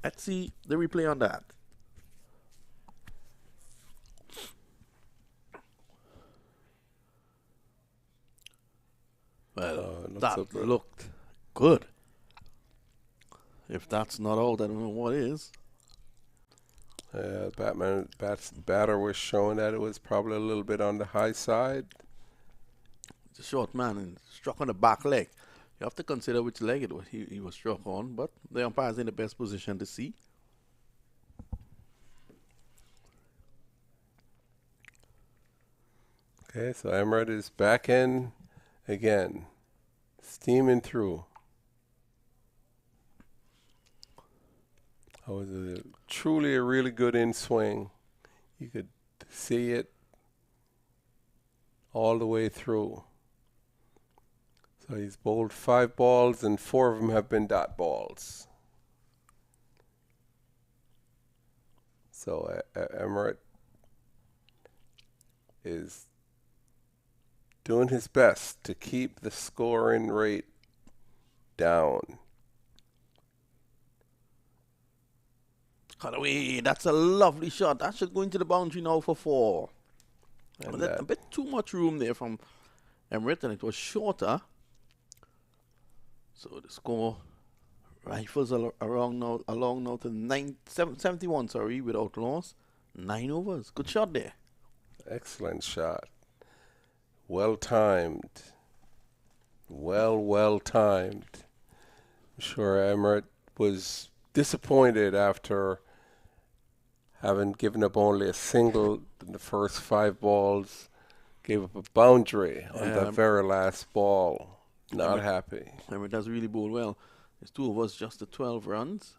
E: Let's see the replay on that. Well, that looked good. If that's not out, I don't know what is.
F: Batter was showing that it was probably a little bit on the high side.
E: It's a short man and struck on the back leg. You have to consider which leg it was he was struck on, but the umpire's in the best position to see.
F: Okay, so Emirates is back in again, steaming through. That was truly a really good in swing. You could see it all the way through. So he's bowled 5 balls and 4 of them have been dot balls. So Emirates is doing his best to keep the scoring rate down.
E: Cut away. That's a lovely shot. That should go into the boundary now for 4. And a bit too much room there from Emirates, and it was shorter. So the score rifles along now to 71, without loss. 9 overs. Good shot there.
F: Excellent shot. Well timed. Well timed. I'm sure Emirates was disappointed after having given up only a single in the first 5 balls. Gave up a boundary on the very last ball. Not happy.
E: Emirates does really bowl well. There's 2 overs, just the 12 runs.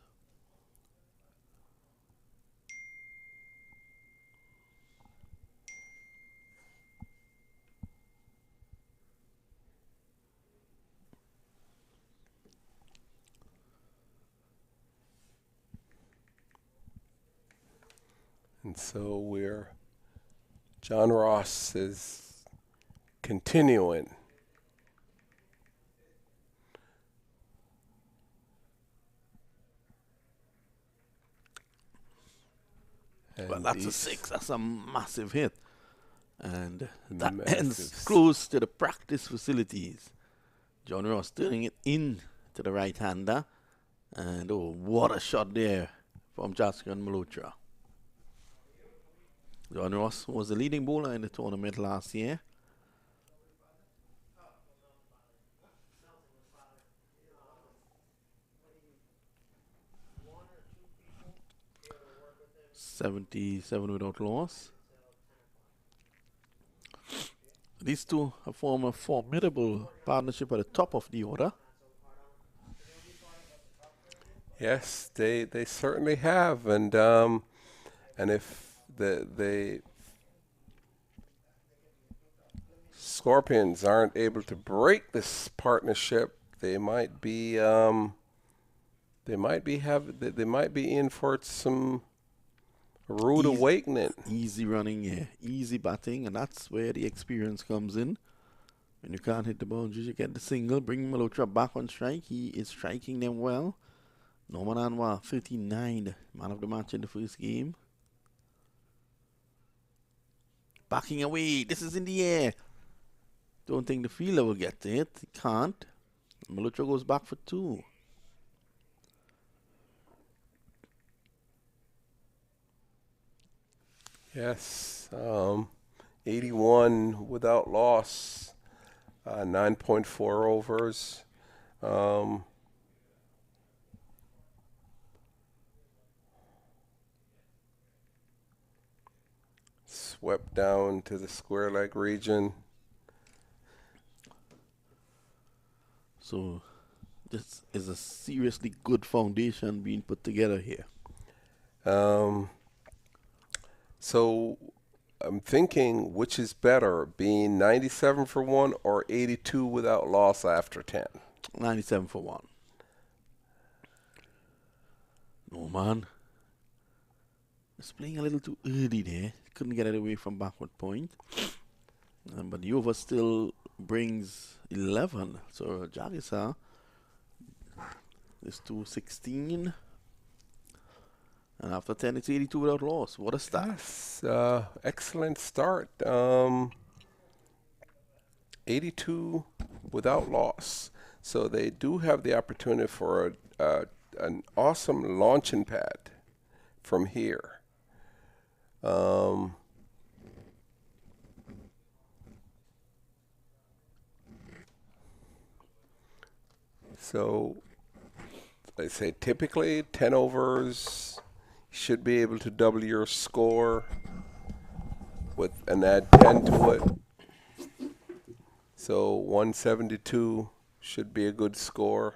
F: And so John Ross is continuing.
E: Well, that's a 6. That's a massive hit. And that ends close to the practice facilities. John Ross turning it in to the right-hander. And oh, what a shot there from Jaskiran Malhotra. John Ross was the leading bowler in the tournament last year. .77 without loss. These two have formed a formidable partnership at the top of the order.
F: Yes, they certainly have, and if the Scorpions aren't able to break this partnership, they might be in for some rude awakening.
E: Easy running, yeah. Easy batting, and that's where the experience comes in. When you can't hit the boundaries, you get the single. Bring Malhotra back on strike. He is striking them well. Norman Anwar, 39, man of the match in the first game. Backing away. This is in the air. Don't think the fielder will get to it. He can't. Malhotra goes back for 2.
F: Yes, 81 without loss, 9.4 overs. Swept down to the square leg region.
E: So this is a seriously good foundation being put together here.
F: So I'm thinking, which is better, being 97 for 1 or 82 without loss after 10?
E: 97 for 1. No, man. It's playing a little too early there. Couldn't get it away from backward point. But the over still brings 11. So Jalisa is to 16. And after 10, it's 82 without loss. What a start.
F: Yes, excellent start. 82 without loss. So they do have the opportunity for an awesome launching pad from here. So I say typically 10 overs, should be able to double your score with and add 10 to it. So 172 should be a good score.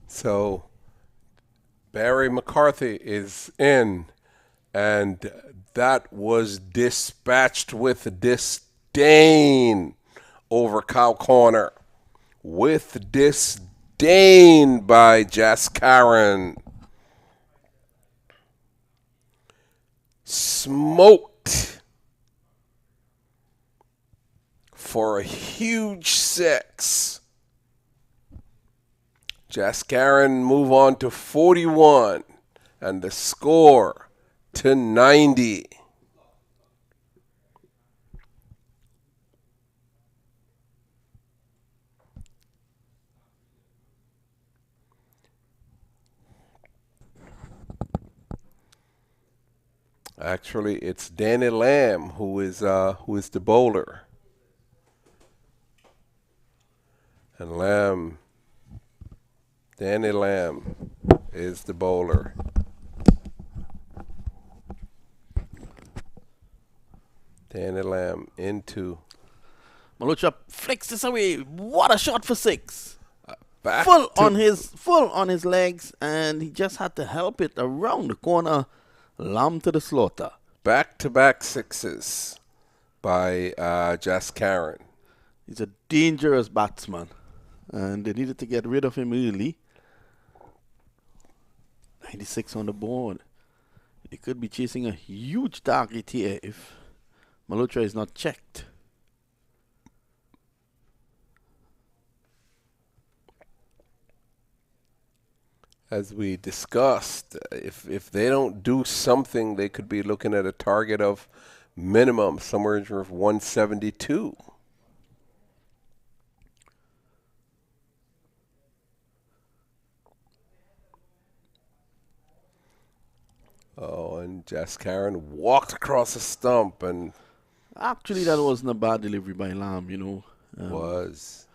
F: So Barry McCarthy is in, and that was dispatched with disdain over cow corner. With disdain by Jaskaran. Smoked for a huge six. Jaskaran move on to 41 and the score to 90. Actually, it's Danny Lamb who is the bowler. And Danny Lamb is the bowler. Danny Lamb into.
E: Malhotra flicks this away. What a shot for six.
F: Back
E: Full on his legs, and he just had to help it around the corner. Lamb to the slaughter.
F: Back-to-back sixes by Jaskaran.
E: He's a dangerous batsman, and they needed to get rid of him early. 96 on the board. They could be chasing a huge target here if Malhotra is not checked.
F: As we discussed, if they don't do something, they could be looking at a target of minimum somewhere in of 172. Oh, and Jaskaran walked across the stump and
E: Actually, that wasn't a bad delivery by Lamb,
F: was.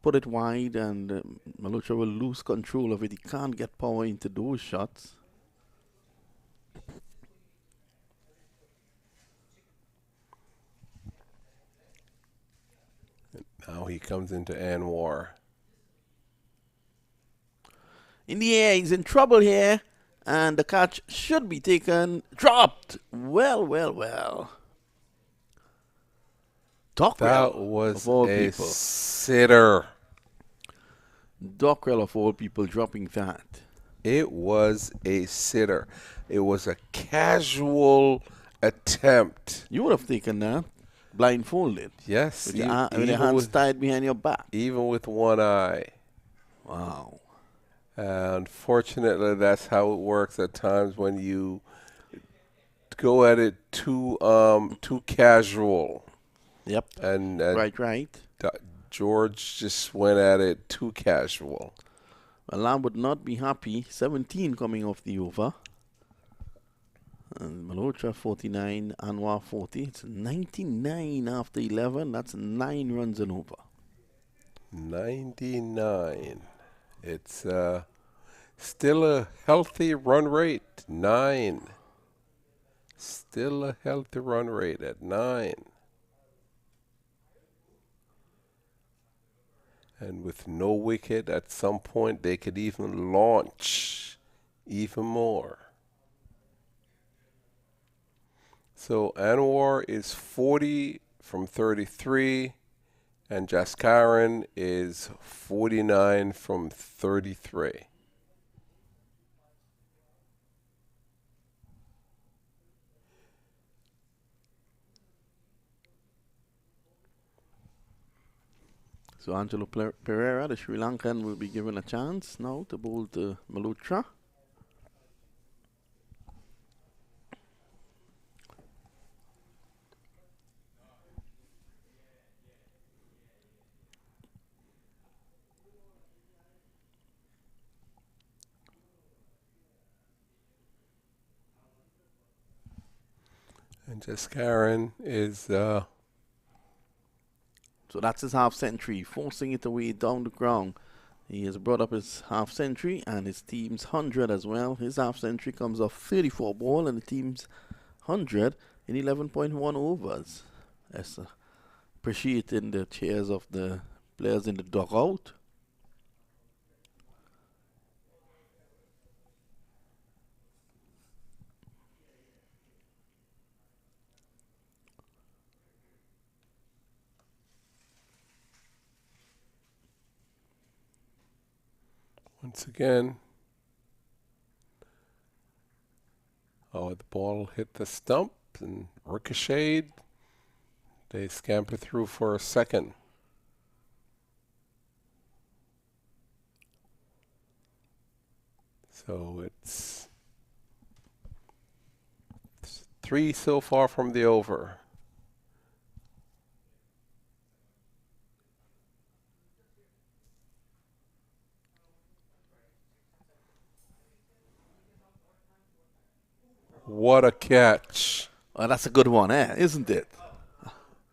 E: Put it wide, and Malhotra will lose control of it. He can't get power into those shots.
F: Now he comes into Anwar.
E: In the air, he's in trouble here, and the catch should be taken. Dropped. Well. Dockrell,
F: That was
E: of all
F: a
E: people.
F: sitter.
E: Dockrell, of all people, dropping that.
F: It was a sitter. It was a casual attempt.
E: You would have taken that blindfolded.
F: Yes.
E: With your hands tied behind your back.
F: Even with one eye.
E: Wow.
F: Unfortunately, that's how it works at times when you go at it too casual.
E: Yep.
F: And
E: Right.
F: George just went at it too casual.
E: Well, Lamb would not be happy. 17 coming off the over. And Malhotra 49, Anwar 40. It's 99 after 11. That's 9 runs and over.
F: 99. It's still a healthy run rate. 9. Still a healthy run rate at 9. And with no wicket, at some point they could even launch even more. So Anwar is 40 from 33, and Jaskaran is 49 from 33.
E: So Angelo Pereira, the Sri Lankan, will be given a chance now to bowl to Malhotra.
F: And Jaskaran is
E: So that's his half century, forcing it away down the ground. He has brought up his half century and his team's 100 as well. His half century comes off 34 ball and the team's 100 in 11.1 overs. That's appreciating the cheers of the players in the dugout.
F: once again. Oh, the ball hit the stump and ricocheted. They scamper through for a second. So it's 3 so far from the over. What a catch.
E: Oh, that's a good one, isn't it?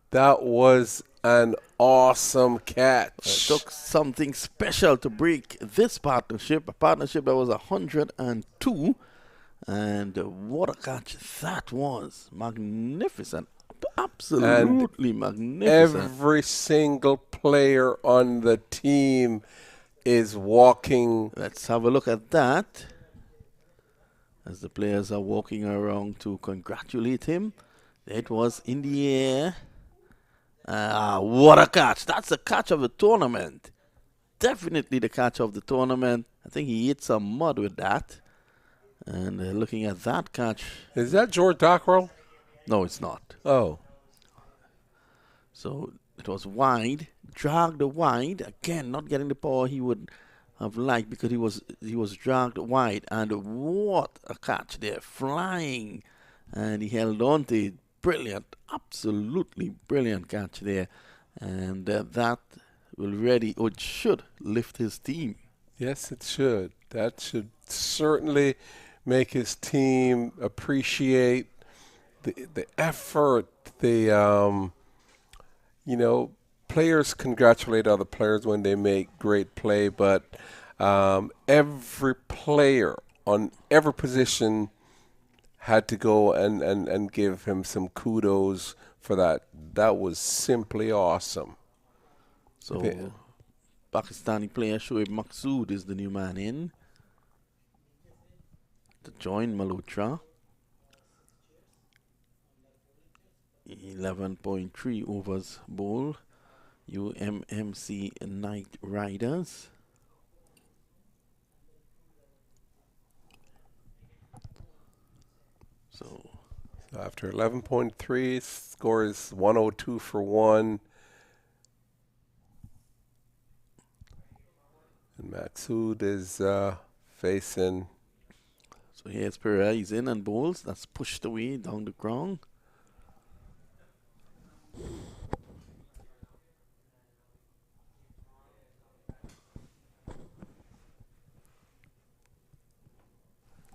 F: That was an awesome catch.
E: It took something special to break this partnership, a partnership that was 102. And what a catch that was. Magnificent. Absolutely magnificent.
F: Every single player on the team is walking.
E: Let's have a look at that. As the players are walking around to congratulate him. It was in the air. What a catch. That's the catch of the tournament. Definitely the catch of the tournament. I think he hit some mud with that. And looking at that catch.
F: Is that George Dockrell?
E: No, it's not.
F: Oh.
E: So it was wide, dragged wide. Again, not getting the power he would have liked because he was dragged wide. And what a catch there, flying. And he held on to it. Brilliant, absolutely brilliant catch there. And that will ready, or it should lift his team.
F: Yes, it should. That should certainly make his team appreciate the effort. Players congratulate other players when they make great play, but every player on every position had to go and give him some kudos for that. That was simply awesome.
E: So, Pakistani player Shoaib Maqsood is the new man in to join Malhotra. 11.3 overs bowl. UMMC Knight Riders. So
F: after 11.3, score is 102 for 1. And Maqsood is facing.
E: So here's Pereira. He's in and bowls. That's pushed away down the ground.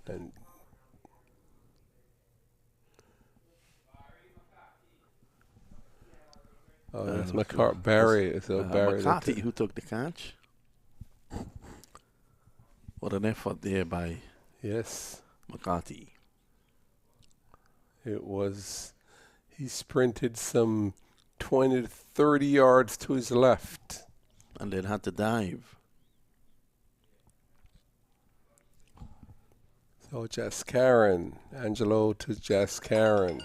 F: And that's Barry. So Barry
E: McCarthy who took the catch. What an effort there by
F: McCarthy. It was, he sprinted some 20 to 30 yards to his left.
E: And then had to dive.
F: So Jaskaran, Angelo to Jaskaran.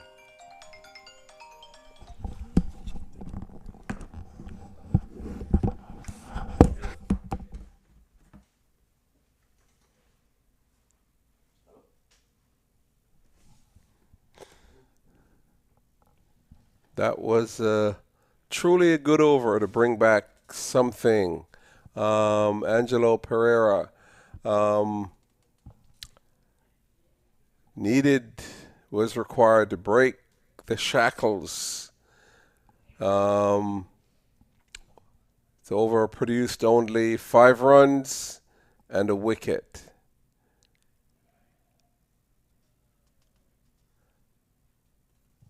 F: That was truly a good over to bring back something. Angelo Pereira was required to break the shackles. It's over, produced only 5 runs and a wicket.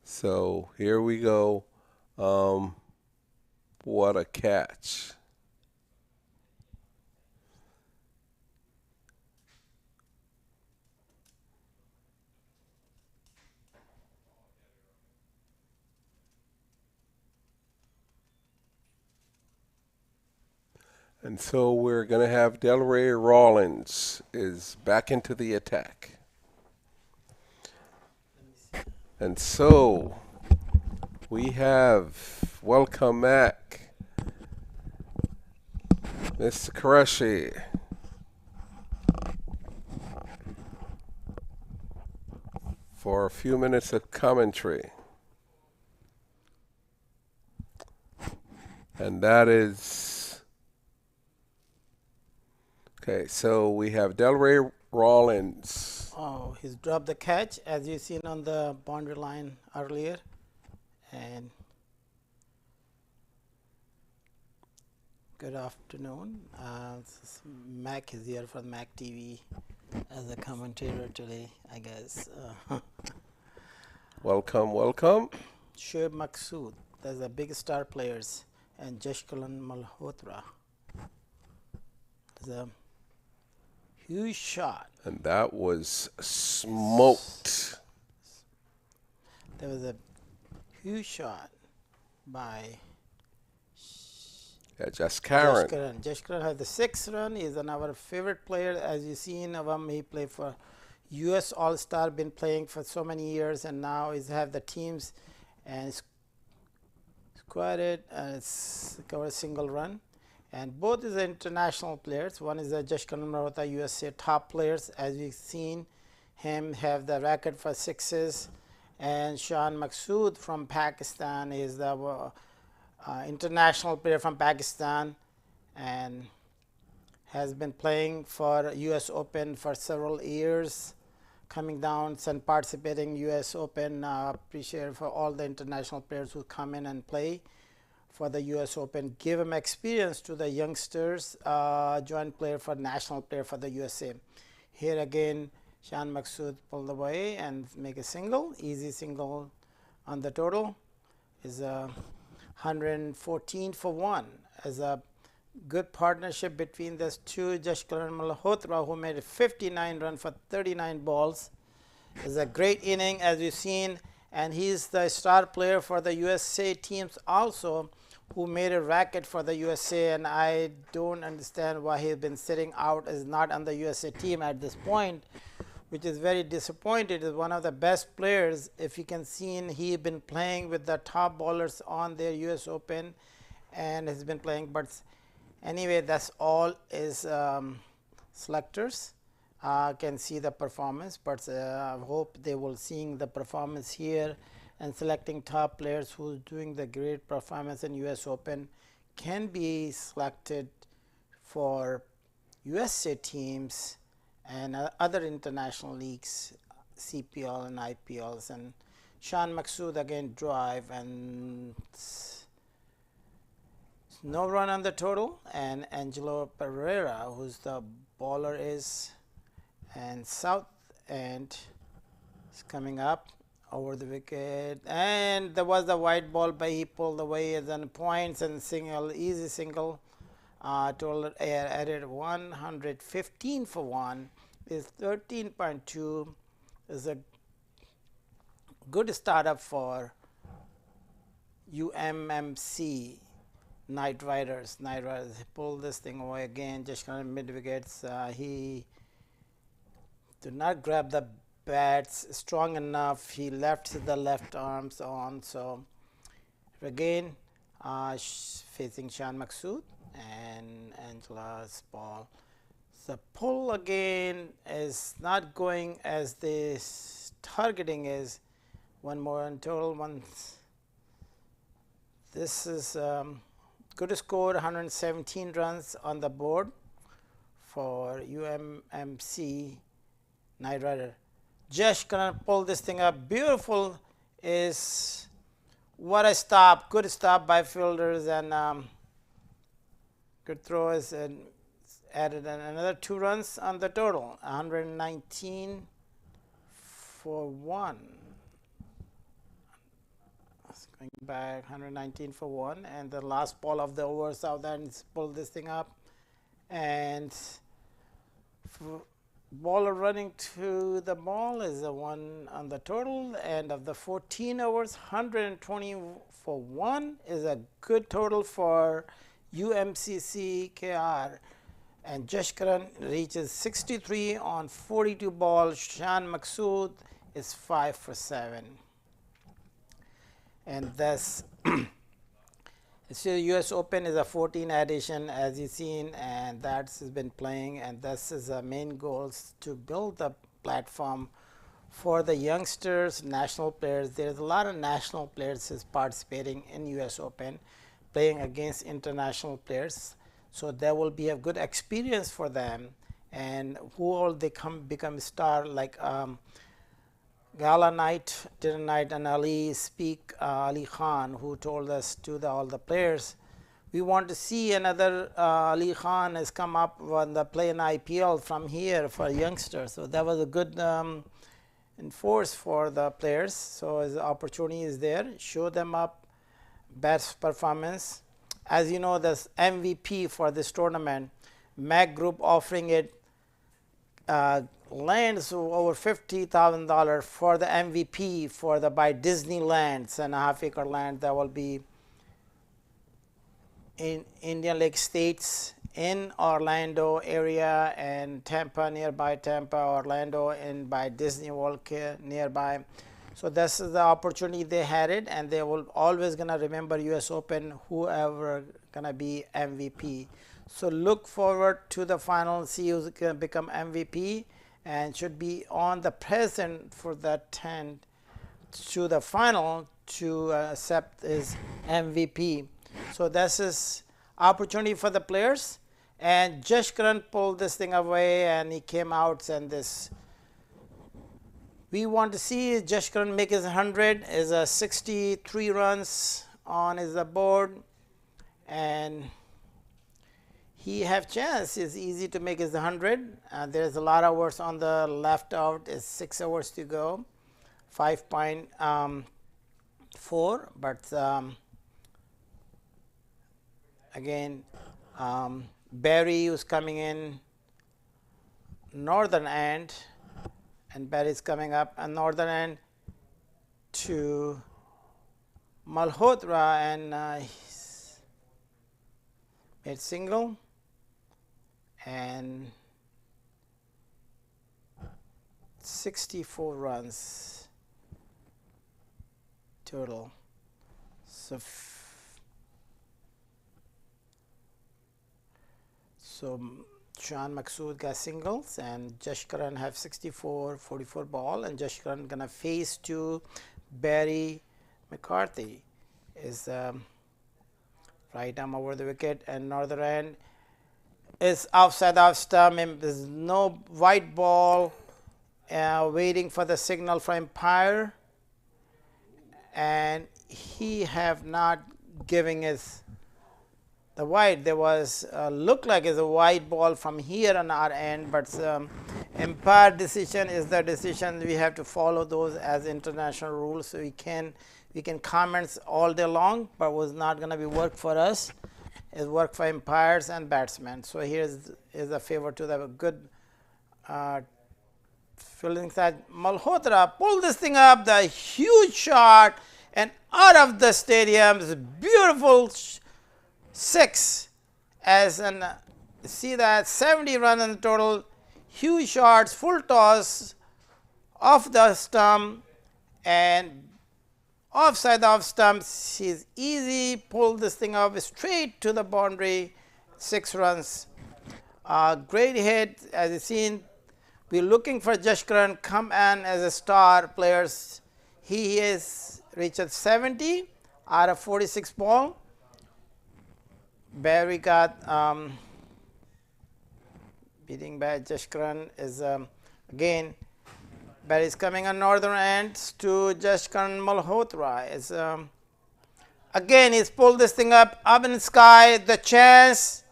F: So here we go. What a catch. And so we're going to have Delray Rawlins is back into the attack. And so we have, welcome MAQ, Mr. Qureshi. For a few minutes of commentary. And that is, okay, so we have Delray Rawlins.
A: Oh, he's dropped the catch as you seen on the boundary line earlier. And good afternoon. MAQ is here for MAQ TV as a commentator today, I guess.
F: Welcome, welcome.
A: Shoaib Maqsood, that's the big star players, and Jashkalan Malhotra. There's a huge shot.
F: And that was smoked.
A: There was a huge shot by
F: Jaskaran.
A: Jaskaran has the 6th run. He's our favorite player. As you seen of him, he played for US All-Star, been playing for so many years, and now he's have the teams and squatted and it's covered a single run. And both is international players. One is the Jashkaran Malhotra, USA top players. As we've seen him have the record for 6s. And Shahan Maqsood from Pakistan is the international player from Pakistan and has been playing for US Open for several years, coming down and participating US Open. Appreciate for all the international players who come in and play for the US Open, give them experience to the youngsters, joint player for national player for the USA. Here again, Shahan Maqsood pulled away and make a single, easy single on the total. Is 114 for 1 as a good partnership between these two. Jashkaran Malhotra, who made a 59 run for 39 balls, is a great inning as we've seen, and he's the star player for the USA teams also, who made a racket for the USA, and I don't understand why he's been sitting out, is not on the USA team at this point, which is very disappointed. Is one of the best players. If you can see, he's been playing with the top bowlers on their US Open and has been playing. But anyway, that's all is selectors can see the performance, but I hope they will seeing the performance here and selecting top players who's doing the great performance in US Open can be selected for USA teams and other international leagues, CPL and IPLs. And Shahan Maqsood again drive, and no run on the total. And Angelo Pereira, who's the bowler, is and South End is coming up over the wicket, and there was the white ball, but he pulled away as on points and single, easy single. Total added 115 for 1 is 13.2 is a good startup for UMMC Night Riders. He pulled this thing away again. Just kind of mid wickets. He did not grab the bats strong enough. He left the left arms on. So again, facing Shan Maqsood and Angela's ball. The pull again is not going as this targeting is. One more in total. This is good score, 117 runs on the board for UMMC Night Rider. Just gonna pull this thing up. Beautiful is what a stop. Good stop by fielders and good throws and added another 2 runs on the total. 119 for 1. Going back 119 for 1, and the last ball of the over, Southend pulled this thing up, and bowler running to the ball is the 1 on the total, and of the 14 overs, 120 for 1 is a good total for UMCC KR. And Jashkaran reaches 63 on 42 balls. Shan Maqsood is 5 for 7. And thus, so US Open is a 14 edition, as you've seen, and that's has been playing, and this is the main goals to build the platform for the youngsters, national players. There's a lot of national players is participating in US Open, playing against international players. So there will be a good experience for them, and who all they become star like Gala night, dinner night, and Ali Khan, who told us to all the players, we want to see another Ali Khan has come up when they play in IPL from here for youngsters. So that was a good enforce for the players. So the opportunity is there. Show them up best performance. As you know, this MVP for this tournament, MAQ Group offering it lands over $50,000 for the MVP for the by Disneylands and a half-acre land that will be in Indian Lake States, in Orlando area, and Tampa, nearby Tampa, Orlando, and by Disney World nearby. So this is the opportunity they had it, and they will always gonna remember US Open, whoever gonna be MVP. So look forward to the final, see who's gonna become MVP, and should be on the present for that 10 to the final to accept his MVP. So this is opportunity for the players, and Jashkaran pulled this thing away, and he came out, and this we want to see Jashkaran make his 100, is a 63 runs on his board, and he have chance. It's easy to make his 100. There's a lot of overs on the left out. Is 6 overs to go, 5.4. But again, Barry is coming in northern end, and Barry is coming up a northern end to Malhotra, and made single. And 64 runs total. So Shan Maqsood got singles, and Jashkaran have 64, 44 ball, and Jashkaran gonna face to Barry McCarthy is right arm over the wicket, and northern end is outside off stump. There's no white ball, waiting for the signal from umpire, and he have not giving his the white. There was look like it's a white ball from here on our end, but umpire decision is the decision. We have to follow those as international rules. So we can comment all day long, but was not going to be work for us. Is work for umpires and batsmen. So here is a favor to the good fielding side. Malhotra pulled this thing up, the huge shot, and out of the stadium, this beautiful 6. As an see that 70 runs in the total, huge shots, full toss off the stump and offside the off stump. He's easy, pulled this thing up straight to the boundary, 6 runs. Great hit, as you've seen. We're looking for Jashkaran come in as a star players. He is reached 70 out of 46 ball. Barry got beating by Jashkaran is again. Barry is coming on northern ends to Jashkaran Malhotra. Is again he's pulled this thing up in the sky. The chance.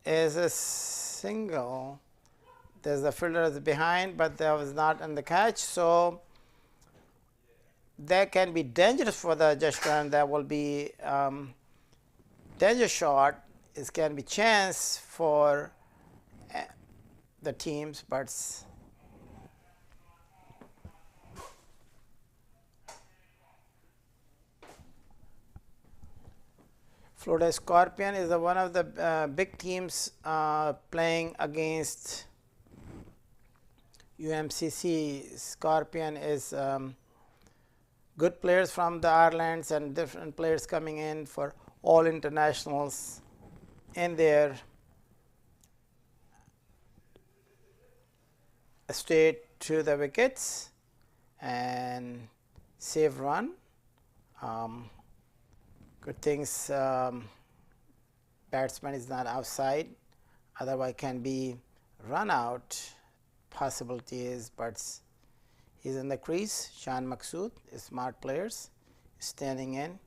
A: Is a single. There's the fielder is behind, but there was not in the catch. So that can be dangerous for the Jashkaran. That will be danger shot. It can be chance for the teams, but Florida Scorpion is one of the big teams playing against UMMC. Scorpion is good players from the Irelands and different players coming in for all internationals in their straight to the wickets and save run. Good things batsman is not outside, otherwise can be run out possibility is, but he's in the crease. Shan Maqsood is smart players standing in.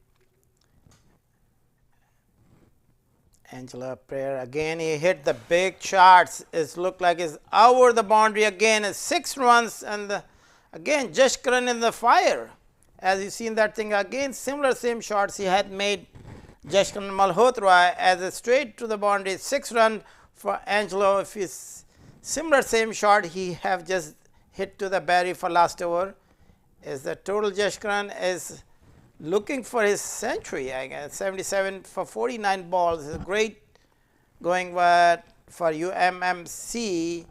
A: Angela Prayer again, he hit the big shots. It looked like it's over the boundary again. It's 6 runs, and again Jashkaran in the fire. As you seen that thing again, similar same shots he had made Jashkaran Malhotra as a straight to the boundary. 6 runs for Angelo. If he's similar same shot he have just hit to the Barry for last over. Is the total Jashkaran is looking for his century, I guess. 77 for 49 balls is great going for UMMC.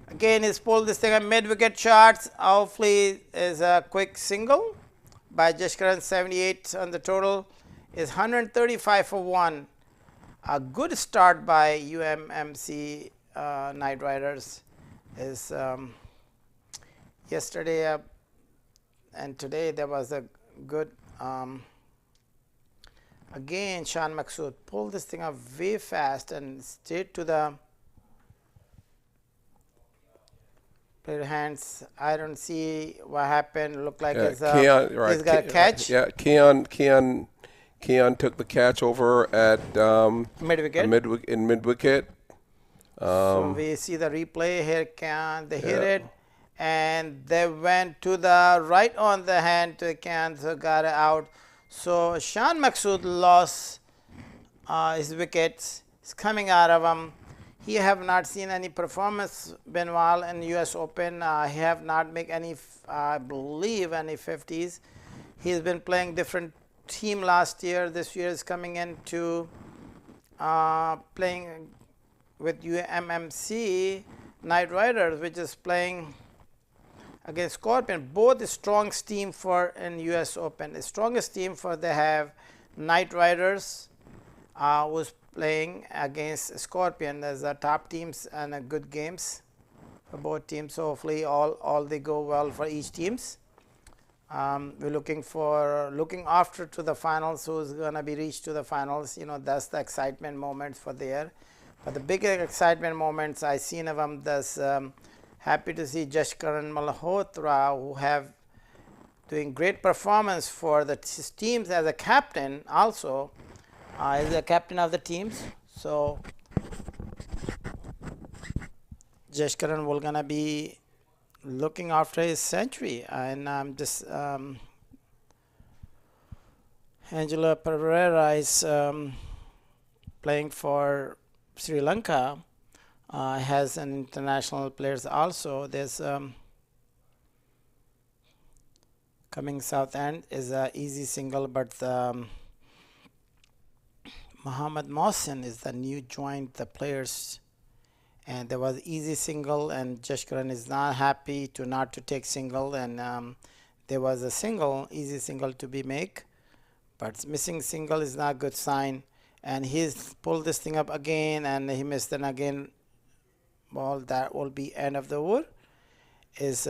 A: Again, he's pulled this thing up mid wicket shots. Hopefully, is a quick single by Jashkaran. 78 on the total is 135 for 1. A good start by UMMC Knight Riders is yesterday and today there was a good again Shan Maqsood pulled this thing up way fast and straight to the player hands. I don't see what happened. Look like it's
F: right.
A: He's got a catch.
F: Yeah, Keon took the catch over at
A: Mid wicket.
F: Mid wicket.
A: So we see the replay here. They hit it, and they went to the right on the hand to Keon, so got it out. So Shan Maqsood lost his wickets. It's coming out of him. He have not seen any performance Benwal in US Open. He have not make any, I believe, any 50s. He's been playing different team last year. This year is coming into playing with UMMC Knight Riders, which is playing against Scorpion. Both strong team for in US Open. The strongest team for they have Knight Riders was playing against Scorpion. There's the top teams and good games for both teams. So hopefully all they go well for each teams. We're looking after to the finals. Who's gonna be reached to the finals? You know, that's the excitement moments for there. But the bigger excitement moments I seen of them. That's happy to see Jashkaran Malhotra, who have doing great performance for the teams as a captain. Also, is the captain of the teams. So Jashkaran will gonna be looking after his century, and I'm just Angela Pereira is playing for Sri Lanka, has an international players also. There's coming south end is a easy single, but Mohammad Mohsin is the new joined the players, and there was easy single, and Jashkaran is not happy to not to take single, and there was a single, easy single to be make, but missing single is not a good sign, and he's pulled this thing up again, and he missed an again ball. That will be end of the over. Is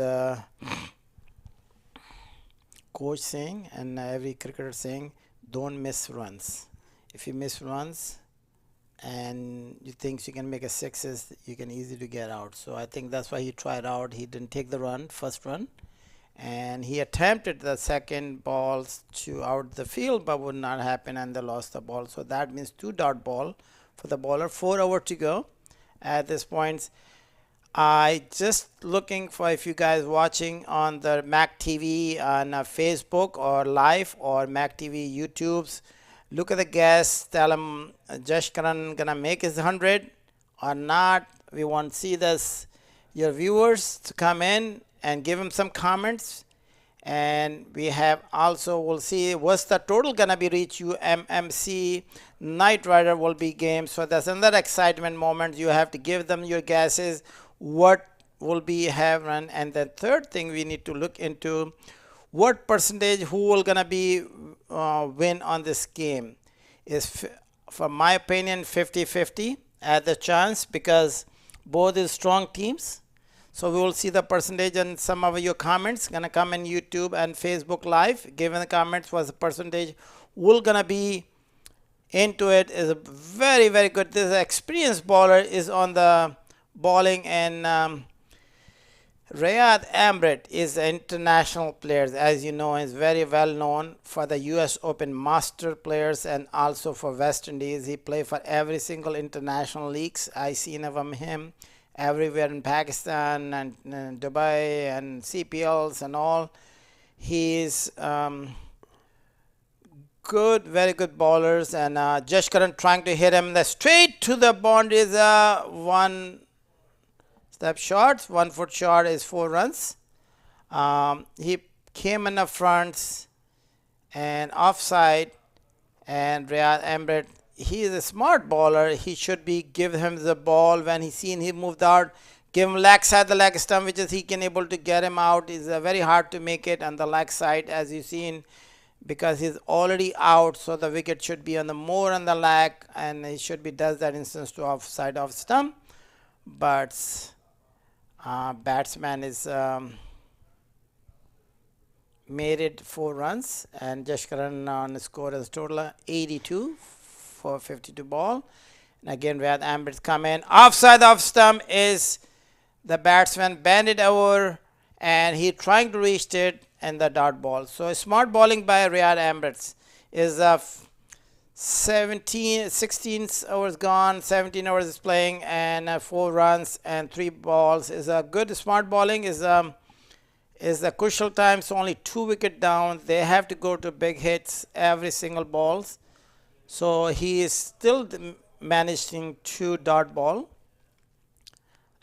A: coach saying, and every cricketer saying, don't miss runs. If you miss runs and you think you can make a sixes, you can easily get out. So I think that's why he tried out. He didn't take the run, first run, and he attempted the second balls to out the field, but would not happen, and they lost the ball. So that means 2 dot ball for the bowler. 4 over to go at this point. I just looking for, if you guys watching on the MAQ TV on Facebook or live or MAQ TV YouTubes, look at the guests, tell them Jashkaran gonna make his 100 or not. We want to see this, your viewers to come in and give him some comments. And we have also, we'll see what's the total gonna be reach. UMMC Night Rider will be game. So that's another excitement moment. You have to give them your guesses, what will be have run. And the third thing we need to look into, what percentage who will gonna be win on this game. Is for my opinion 50-50 at the chance, because both is strong teams. So we will see the percentage, and some of your comments gonna come in YouTube and Facebook live. Given the comments was the percentage will gonna be into it. Is a very, very good. This experienced bowler is on the bowling, and Riyad Amrit is an international player, as you know, is very well known for the US Open Master players and also for West Indies. He played for every single international leagues. I seen of him everywhere in Pakistan and Dubai and CPLs and all. He's good, very good bowlers, and Jashkaran trying to hit him the straight to the boundary is 1 step short, 1 foot short is 4 runs. He came in the front and offside, and Riyad Amrit, he is a smart bowler. He should be give him the ball when he seen he moved out, give him leg side, the leg stump, which is he can able to get him out. Is very hard to make it on the leg side, as you seen, because he's already out. So the wicket should be on the more on the leg, and he should be does that instance to offside off stump. But batsman is made it 4 runs, and Jashkaran on score as total 82 for 52 ball. And again Riyad Amrit come in offside off stump, is the batsman bend it over, and he trying to reach it, and the dot ball. So smart bowling by Riyad Amrit is 16 hours gone, 17 hours is playing, and 4 runs and 3 balls is a good smart bowling. Is the crucial time, so only 2 wicket down. They have to go to big hits every single balls. So he is still managing 2 dot ball.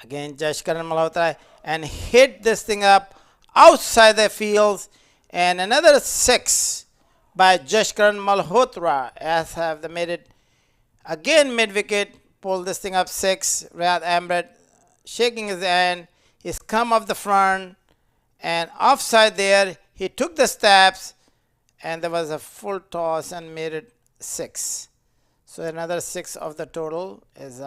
A: Again Jashkaran Malhotra and hit this thing up outside the fields, and another 6 by Jashkaran Malhotra, as have they made it again mid wicket, pull this thing up 6. Riyad Amrit shaking his hand, he's come off the front and offside there. He took the steps, and there was a full toss and made it 6. So another 6 of the total is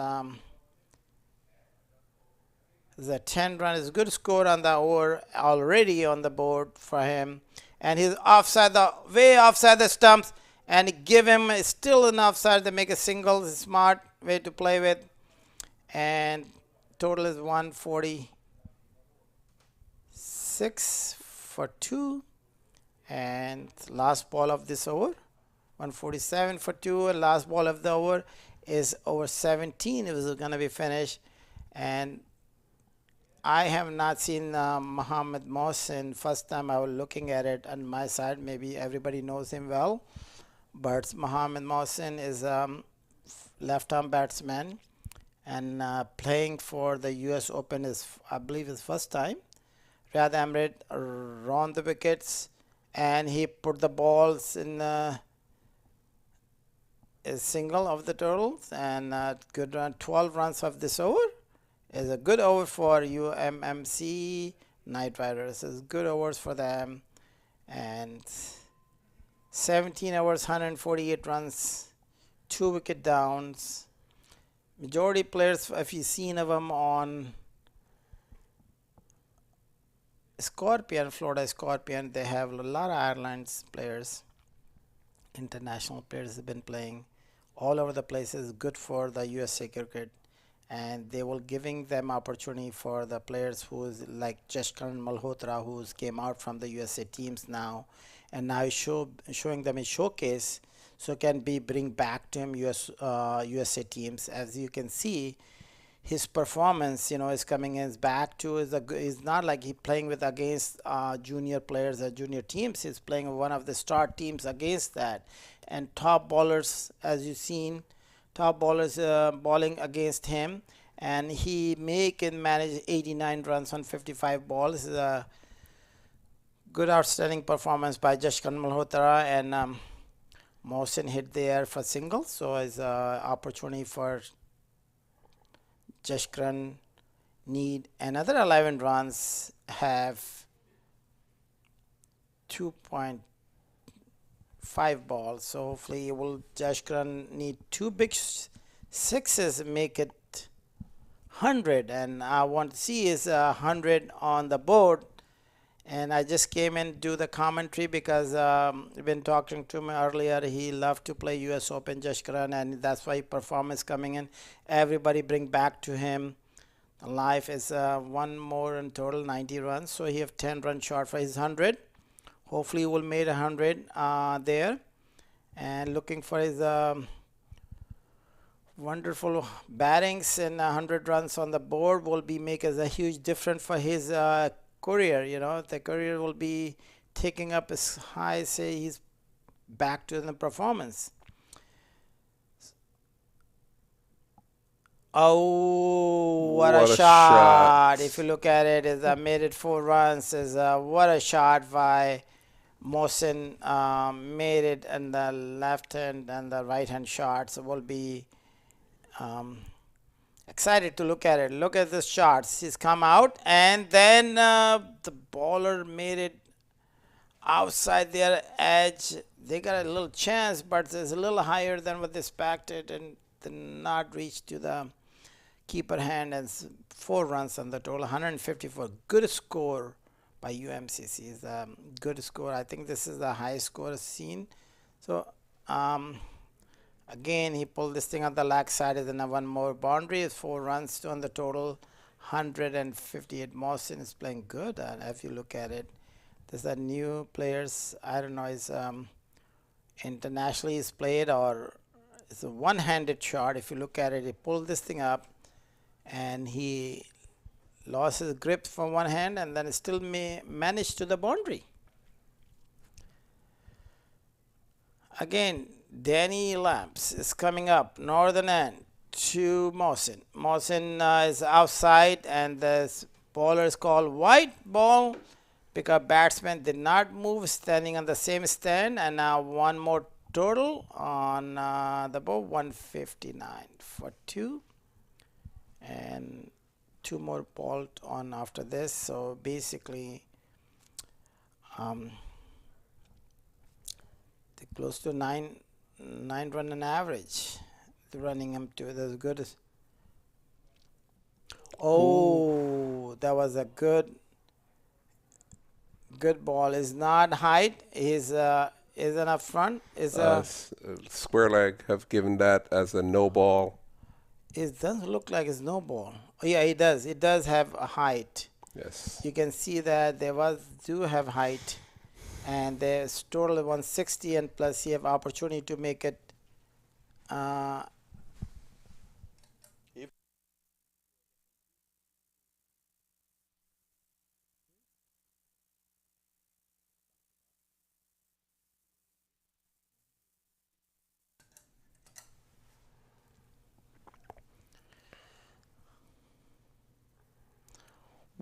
A: the 10 run is good score on the over already on the board for him. And he's offside, the way offside the stumps, and give him still an offside to make a single. Smart way to play with, and total is 146 for 2, and last ball of this over 147 for 2, and last ball of the over is over 17. It was going to be finished, and I have not seen Mohammad Mohsin. First time I was looking at it on my side. Maybe everybody knows him well, but Mohammad Mohsin is left-arm batsman, and playing for the US Open is, I believe, his first time. Riyad Emirates round the wickets, and he put the balls in a single of the totals, and good run. 12 runs of this over is a good over for UMMC Knight Riders. It's good overs for them, and 17 overs, 148 runs, 2 wicket downs. Majority players, if you've seen of them on Scorpion, Florida Scorpion, they have a lot of Ireland's players, international players have been playing all over the places. Good for the USAcricket, and they will giving them opportunity for the players who's like Jashkaran Malhotra, who's came out from the USA teams now, and now showing them a showcase, so can be bring back to him USA teams. As you can see, his performance, is coming in back to is not like he playing with against junior players or junior teams. He's playing one of the star teams against that, and top bowlers, as you've seen, top bowlers bowling against him, and he can manage 89 runs on 55 balls. Is a good outstanding performance by Jashkan Malhotra, and Mohsin hit there for singles, so it's an opportunity for Jashkran need another 11 runs, have 2.5 balls. So hopefully Jashkran need 2 big sixes, make it 100. And I want to see is 100 on the board. And I just came in to do the commentary because I've been talking to him earlier. He loved to play US Open, Jashkaran, and that's why performance coming in. Everybody bring back to him. Life is one more in total, 90 runs. So he have 10 run short for his 100. Hopefully he will make 100 there. And looking for his wonderful battings, and 100 runs on the board will be make as a huge difference for his career. The career will be taking up as high, say he's back to the performance. Oh, what a shot. If you look at it, is made it 4 runs. Is what a shot by Mohsin. Made it in the left hand and the right hand shots will be excited to look at it. Look at this shots. He's come out, and then the bowler made it outside their edge. They got a little chance, but it's a little higher than what they expected, and did not reach to the keeper hand. And 4 runs on the total, 154. Good score by UMCC. Is a good score. I think this is the highest score seen. So again, he pulled this thing on the leg side, is another one more boundary. Is 4 runs on the total, 158. Mohsin is playing good, and if you look at it, there's a new players. I don't know, is internationally is played, or it's a one-handed shot. If you look at it, he pulled this thing up, and he lost his grip from one hand, and then still managed to the boundary. Again, Danny Lamps is coming up, northern end to Mohsin. Mohsin is outside, and the bowler is called white ball because batsman did not move, standing on the same stand. And now one more total on the board, 159 for 2, and 2 more balled on after this. So basically they're close to 9 run an average. They're running him to as good as. Oh, that was a good ball. Is not height. Is an up front. Is
F: square leg have given that as a no ball.
A: It doesn't look like it's no ball. Oh, yeah, it does. It does have a height.
F: Yes.
A: You can see that do have height, and there's total 160, and plus you have opportunity to make it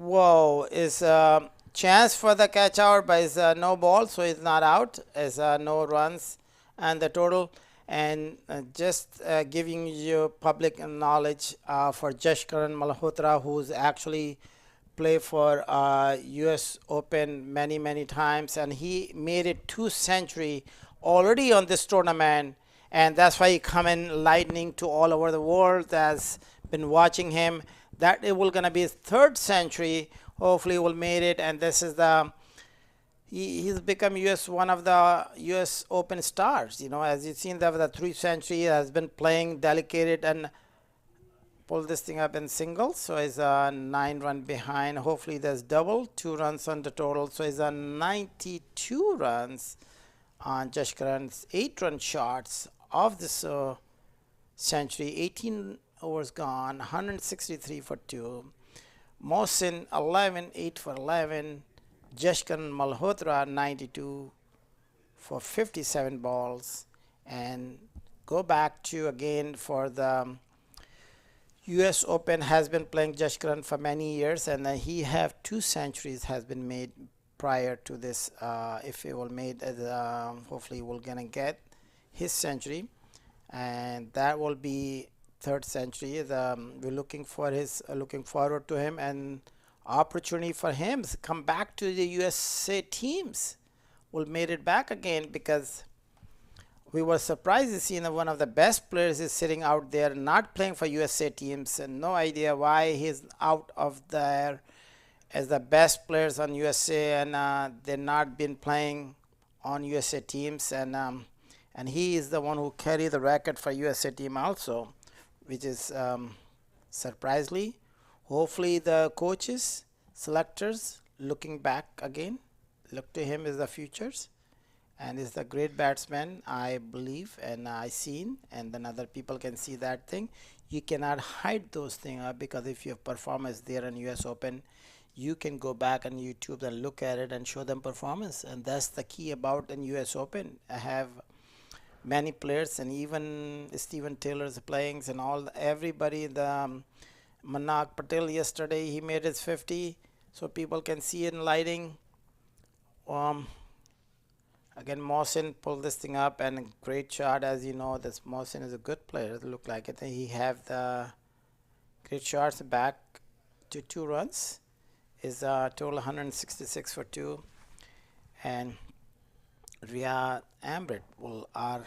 A: Whoa, is a chance for the catch out, but it's no ball, so it's not out. It's no runs and the total. And just giving you public knowledge for Jashkaran Malhotra, who's actually played for US Open many times, and he made it 2 century already on this tournament, and that's why he come in lightning to all over the world that's been watching him. That it will gonna be his 3rd century. Hopefully he will made it, and this is the he's become one of the US Open stars. You know, as you've seen, the 3 century has been playing delicate and pull this thing up in singles. So he's a 9-run behind. Hopefully there's double, 2 runs on the total. So he's a 92 runs on Jashkaran's 8-run shots of this century. 18 overs gone, 163 for 2. Mohsin 11, 8 for 11. Jashkaran Malhotra 92 for 57 balls. And go back to again for the US Open has been playing Jashkaran for many years, and he have 2 centuries has been made prior to this. If he will made, hopefully we're gonna get his century, and that will be 3rd century. We're looking for his, looking forward to him, and opportunity for him to come back to the USA teams. Will made it back again, because we were surprised to see one of the best players is sitting out there not playing for USA teams, and no idea why he's out of there as the best players on USA, and they're not been playing on USA teams, and he is the one who carry the record for USA team also, which is surprisingly. Hopefully the coaches, selectors looking back again, look to him as the futures, and is the great batsman, I believe, and I seen, and then other people can see that thing. You cannot hide those things because if your performance there in US Open, you can go back on YouTube and look at it and show them performance, and that's the key about in US Open. I have many players, and even Stephen Taylor's playing, and everybody. The Manak Patel yesterday, he made his 50, so people can see it in lighting. Again, Mohsin pulled this thing up, and a great shot. As you know, this Mohsin is a good player. It look like it. He have the great shots back to 2 runs. Is total 166 for 2, and Riyad Amrit will our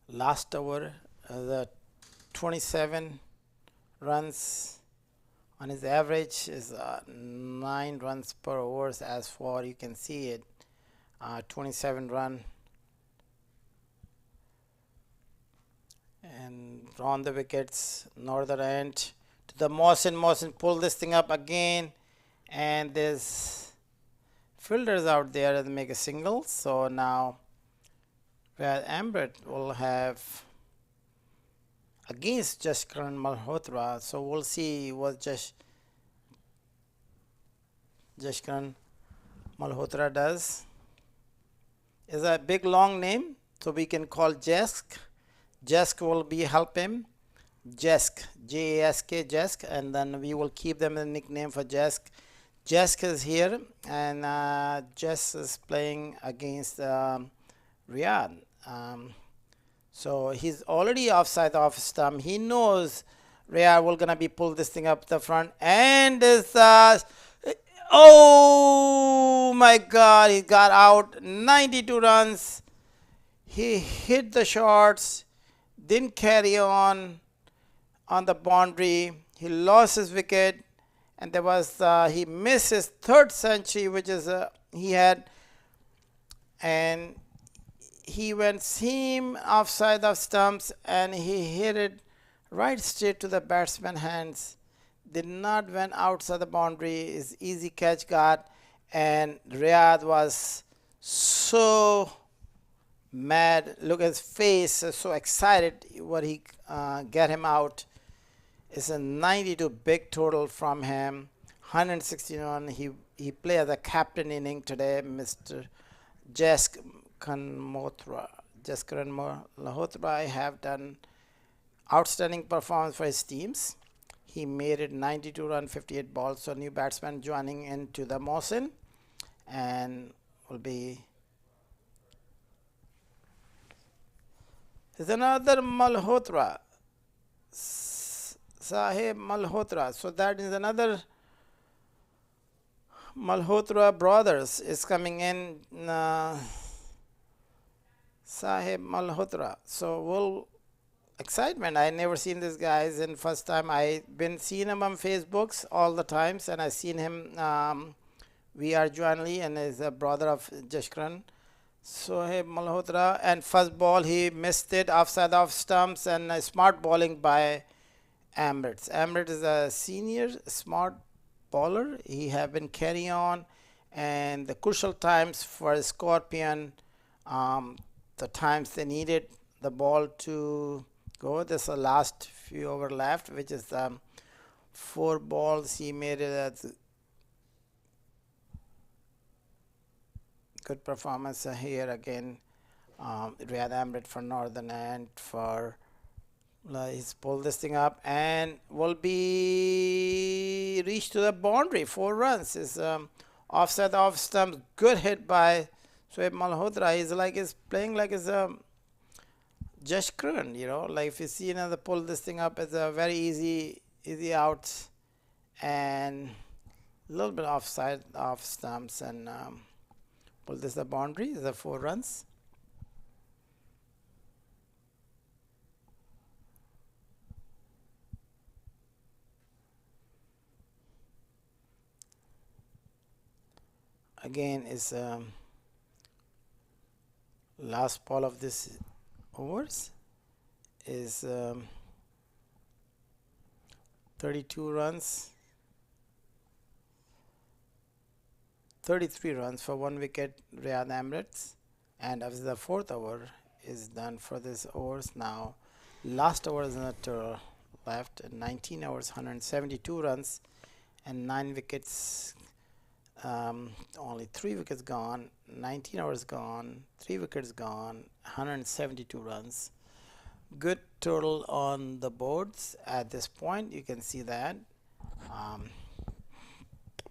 A: last over the 27 runs on his average is 9 runs per overs. As for you can see it, 27 run, and on the wickets northern end to the Mohsin pull this thing up again, and there's fielders out there that make a single. So now Amrit will have against Jashkaran Malhotra. So we'll see what Jashkaran Malhotra does. Is a big long name, so we can call Jask. Jask will be help him. Jask, J-A-S-K, Jask, and then we will keep them the nickname for Jask. Jask is here, and Jask is playing against Riyad. So he's already offside the off stump. He knows Riyad will gonna be pull this thing up the front, and is oh my God, he got out. 92 runs. He hit the shots, didn't carry on the boundary. He lost his wicket, and there was he missed his 3rd century, which is he had, and he went seam offside of stumps, and he hit it right straight to the batsman's hands. Did not went outside the boundary. His easy catch got, and Riyad was so mad. Look at his face, so excited what he get him out. It's a 92 big total from him. 161. He played as a captain inning today, Mr. Jashkaran Malhotra have done outstanding performance for his teams. He made it 92 run, 58 balls. So new batsman joining into the Mohsin, and will be. There's another Malhotra, Sahib Malhotra. So that is another Malhotra brothers is coming in. Sahib Malhotra. So we'll excitement. I never seen these guys, and first time I been seeing him on Facebooks all the times, and I seen him. We are jointly, and is a brother of Jashkran. Sohaib Malhotra, and first ball he missed it offside off stumps, and smart bowling by Amrit. Amrit is a senior smart bowler. He have been carry on, and the crucial times for Scorpion, the times they needed the ball to go. This is the last few over left, which is 4 balls. He made it as good performance here again. Riyad Amrit for Northern, and for he's pulled this thing up and will be reached to the boundary. 4 runs is offside off stumps. Good hit by Sohaib Malhotra. He's playing like it's a Jashkran, like if you see another pull this thing up, it's a very easy out, and a little bit offside off stumps, and pull this the boundary. Is the 4 runs. Again is last ball of this overs is 32 runs, 33 runs for 1 wicket Riyad Amrit, and after the 4th over is done for this overs. Now last over is not left, 19 overs, 172 runs and 9 wickets. Only 3 wickets gone, 19 overs gone, 3 wickets gone, 172 runs. Good total on the boards at this point. You can see that.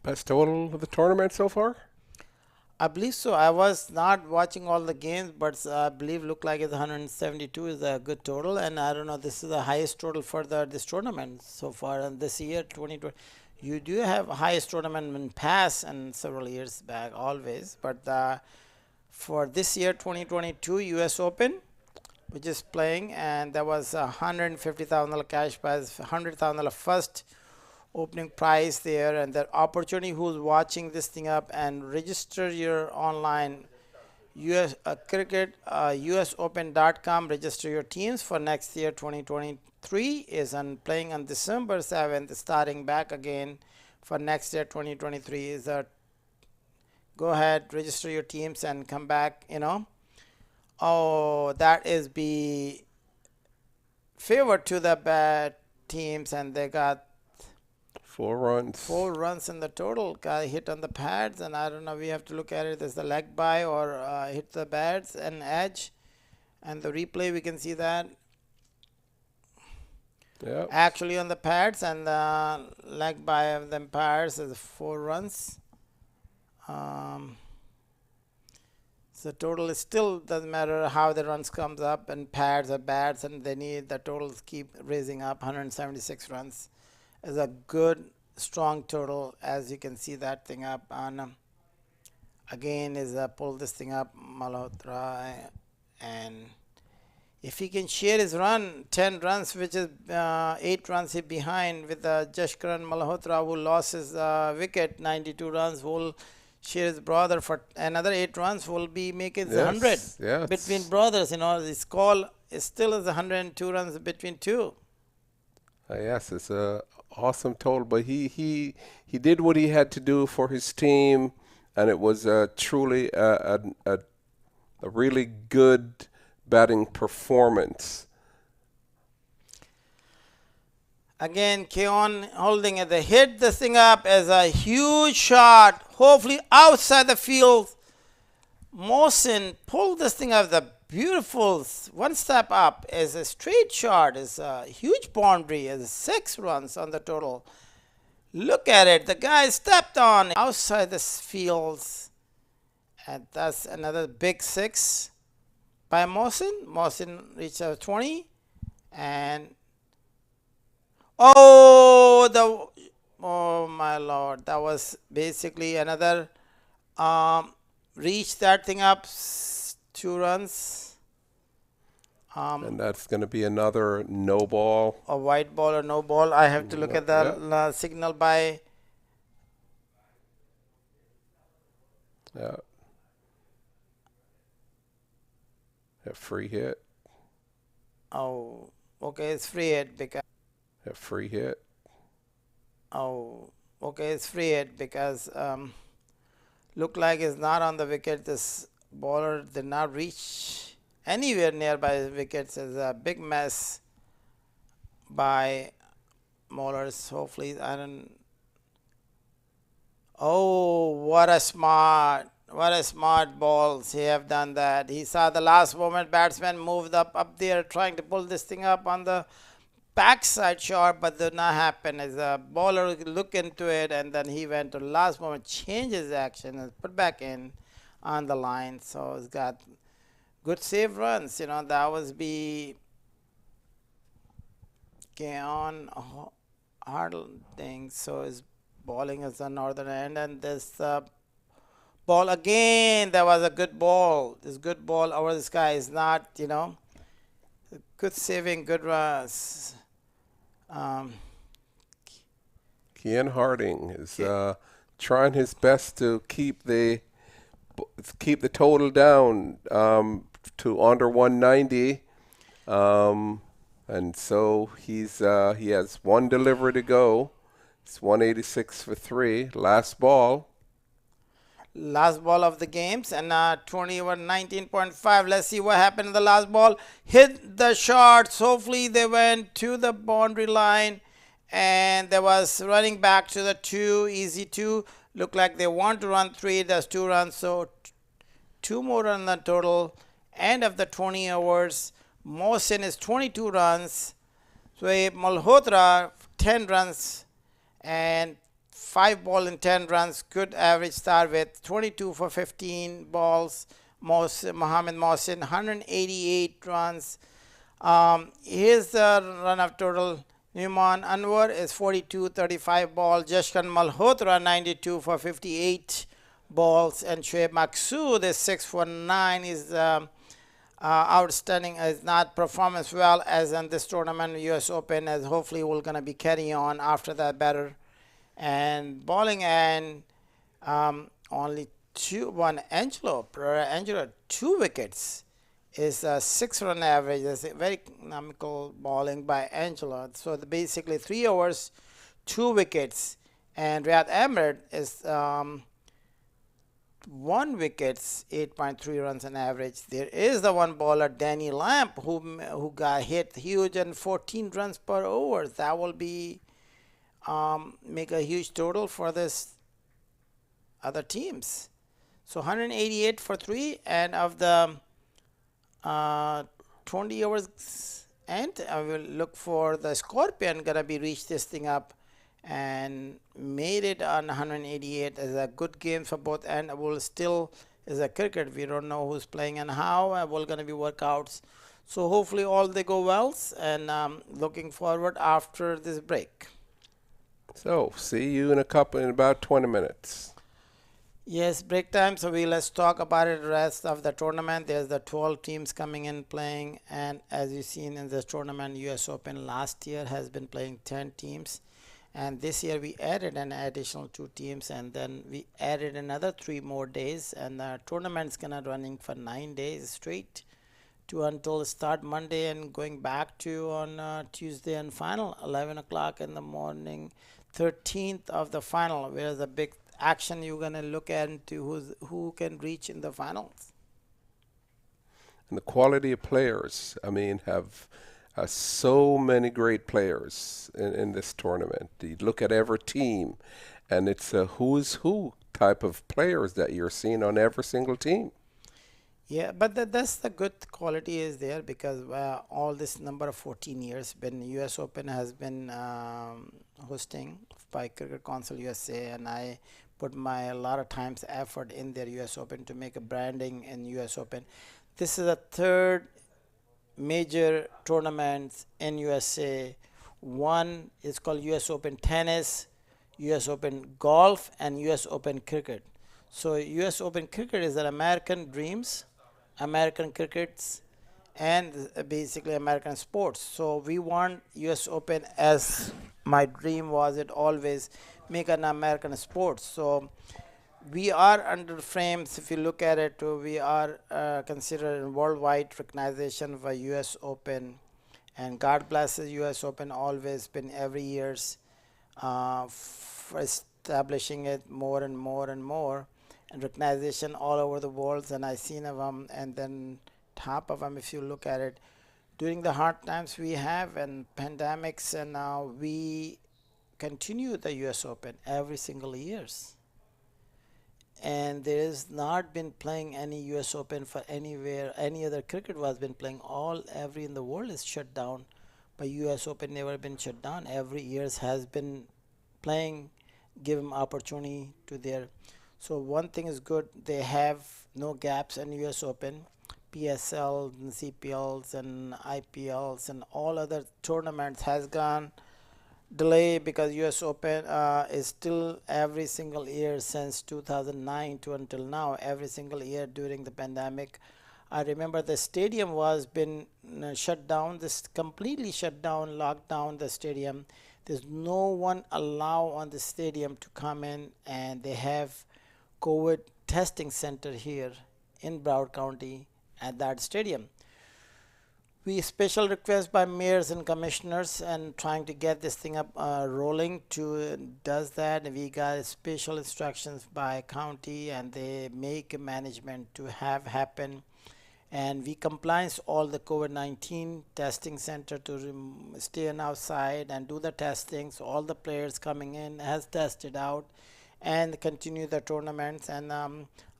F: Best total of the tournament so far?
A: I believe so. I was not watching all the games, but I believe look like it's 172 is a good total, and I don't know. This is the highest total for this tournament so far, and this year 2020. You do have highest tournament in past and several years back always, but for this year 2022 US Open, which is playing, and there was $150,000 cash prize, $100,000 first opening prize there, and the opportunity who's watching this thing up and register your online USAcricket usopen.com, register your teams for next year 2023 is playing on December 7th, starting back again for next year 2023 is go ahead, register your teams and come back. That is be favored to the bad teams, and they got
F: 4 runs.
A: 4 runs in the total. Got hit on the pads, and I don't know. We have to look at it as the leg by or hit the pads and edge. And the replay, we can see that.
F: Yeah.
A: Actually on the pads, and the leg by of the umpires is 4 runs. So total is still doesn't matter how the runs comes up, and pads or bats, and they need the totals keep raising up. 176 runs is a good strong total, as you can see that thing up on. Again is pull this thing up Malhotra, and if he can share his run 10 runs, which is 8 runs he behind with Jashkran Malhotra, who lost his wicket 92 runs, will share his brother for another 8 runs, will be making 100 between brothers. His call is still is 102 runs between two.
F: Yes, it's a awesome total, but he did what he had to do for his team, and it was truly a really good batting performance.
A: Again, Keon holding it. They hit this thing up as a huge shot, hopefully outside the field. Mohsin pulled this thing up. The beautiful one step up is a straight shot, is a huge boundary, is 6 runs on the total. Look at it, the guy stepped on outside the fields, and that's another big 6 by Mohsin. Mohsin reached 20, and oh my lord, that was basically another reach that thing up, 2 runs.
F: And that's going to be another no ball.
A: A white ball or no ball. I have to look at the signal by.
F: Yeah. A free hit.
A: Oh, okay, it's free hit because.
F: A free hit.
A: Oh, okay, it's free hit because look like it's not on the wicket. This bowler did not reach anywhere nearby his wickets. It's a big mess by bowlers. Hopefully, I don't. Oh, what a smart balls. He have done that. He saw the last moment batsman moved up there trying to pull this thing up on the backside shot, but did not happen. As a bowler look into it, and then he went to the last moment, change his action and put back in on the line. So it's got good save runs. You know, that was be on hard thing. So his bowling is the northern end, and this ball again. That was a good ball. This good ball over this guy is not, you know, good saving, good runs.
F: Kian Harding is trying his best to keep the total down to under 190, and so he has one delivery to go. It's 186 for 3. Last ball
A: of the games, and 19.5. Let's see what happened in the last ball. Hit the shots. Hopefully they went to the boundary line, and there was running back to the 2, easy 2. Look like they want to run 3. There's 2 runs, so 2 more on the total. End of the 20 overs. Mohsin is 22 runs. So Malhotra 10 runs and 5 ball in 10 runs. Good average start with 22 for 15 balls. Mohammed Mohsin 188 runs. Here's the run of total. Numan Anwar is 42, 35 balls. Jashkan Malhotra 92 for 58 balls. And Shoaib Maqsood is 6 for 9. Is outstanding. Is not performance well as in this tournament, US Open, as hopefully we're going to be carrying on after that better. And bowling and only 1 Angelo 2 wickets is a 6-run average. That's a very economical bowling by Angelo. So basically 3 overs, 2 wickets, and Riyad Ahmed is 1 wickets, 8.3 runs on average. There is the one bowler Danny Lamp who got hit huge and 14 runs per over. That will be make a huge total for this other teams. So 188 for 3, and of the 20 overs, and I will look for the Scorpion gonna be reached this thing up and made it on 188 as a good game for both, and will still is a cricket. We don't know who's playing and how. Will gonna be workouts. So hopefully all they go well, and looking forward after this break.
F: So, see you in about 20 minutes.
A: Yes, break time. So let's talk about it. The rest of the tournament. There's the 12 teams coming in playing, and as you've seen in this tournament, US Open last year has been playing 10 teams, and this year we added an additional 2 teams, and then we added another 3 more days, and the tournament's gonna running for 9 days straight to until start Monday and going back to on Tuesday and final 11 o'clock in the morning. 13th of the final, where the big action you're going to look at into who can reach in the finals.
F: And the quality of players, I mean, have so many great players in this tournament. You look at every team, and it's a who's who type of players that you're seeing on every single team.
A: Yeah, but that's the good quality is there because all this number of 14 years been US Open has been hosting by Cricket Council USA, and I put my a lot of times effort in their US Open to make a branding in US Open. This is the third major tournament in USA. One is called US Open Tennis, US Open Golf, and US Open Cricket. So US Open Cricket is an American dreams, American crickets, and basically American sports. So we want US Open, as my dream was it always, make an American sports. So we are under frames. If you look at it, we are considered worldwide recognition for US Open, and God bless the US Open, always been every year's for establishing it more and more and more, and recognition all over the world. And I seen of them, and then top of them, if you look at it, during the hard times we have and pandemics, and now we continue the US Open every single years. And there has not been playing any US Open for anywhere, any other cricket was been playing, all every in the world is shut down, but US Open never been shut down. Every years has been playing, give them opportunity to their. So one thing is good, they have no gaps in US Open. PSL and CPLs and IPLs and all other tournaments has gone delay because US Open is still every single year since 2009 to until now, every single year during the pandemic. I remember the stadium was been shut down, this completely shut down, locked down the stadium. There's no one allowed on the stadium to come in, and they have COVID testing center here in Broward County at that stadium. We special request by mayors and commissioners and trying to get this thing up rolling to does that. We got special instructions by county, and they make management to have happen, and we compliance all the COVID-19 testing center to stay on outside and do the testing. So all the players coming in has tested out and continue the tournaments. And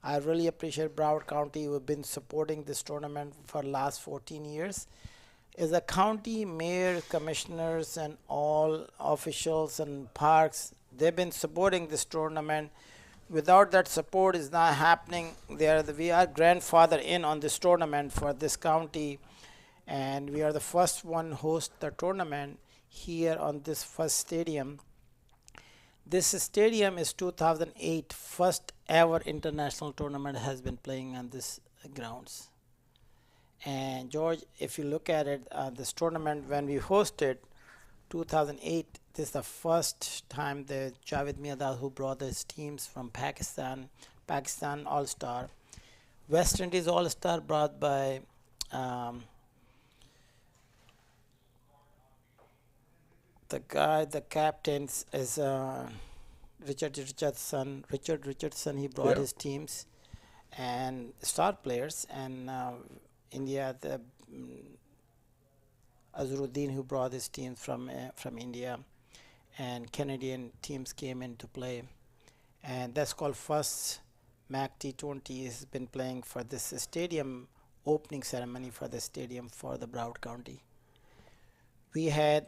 A: I really appreciate Broward County who have been supporting this tournament for last 14 years. Is the county mayor, commissioners, and all officials and parks, they've been supporting this tournament. Without that support is not happening. We are grandfather in on this tournament for this county, and we are the first one host the tournament here on this first stadium. This stadium is 2008 first ever international tournament has been playing on this grounds. And George, if you look at it, this tournament when we hosted 2008, this is the first time the Javed Mirdad who brought his teams from Pakistan All-Star, West Indies All-Star brought by the captains is Richard Richardson. He brought his teams and star players, and India, the Azharuddin who brought his teams from India, and Canadian teams came into play, and that's called first MAQ T20 has been playing for this stadium opening ceremony for the stadium for the Broward County. We had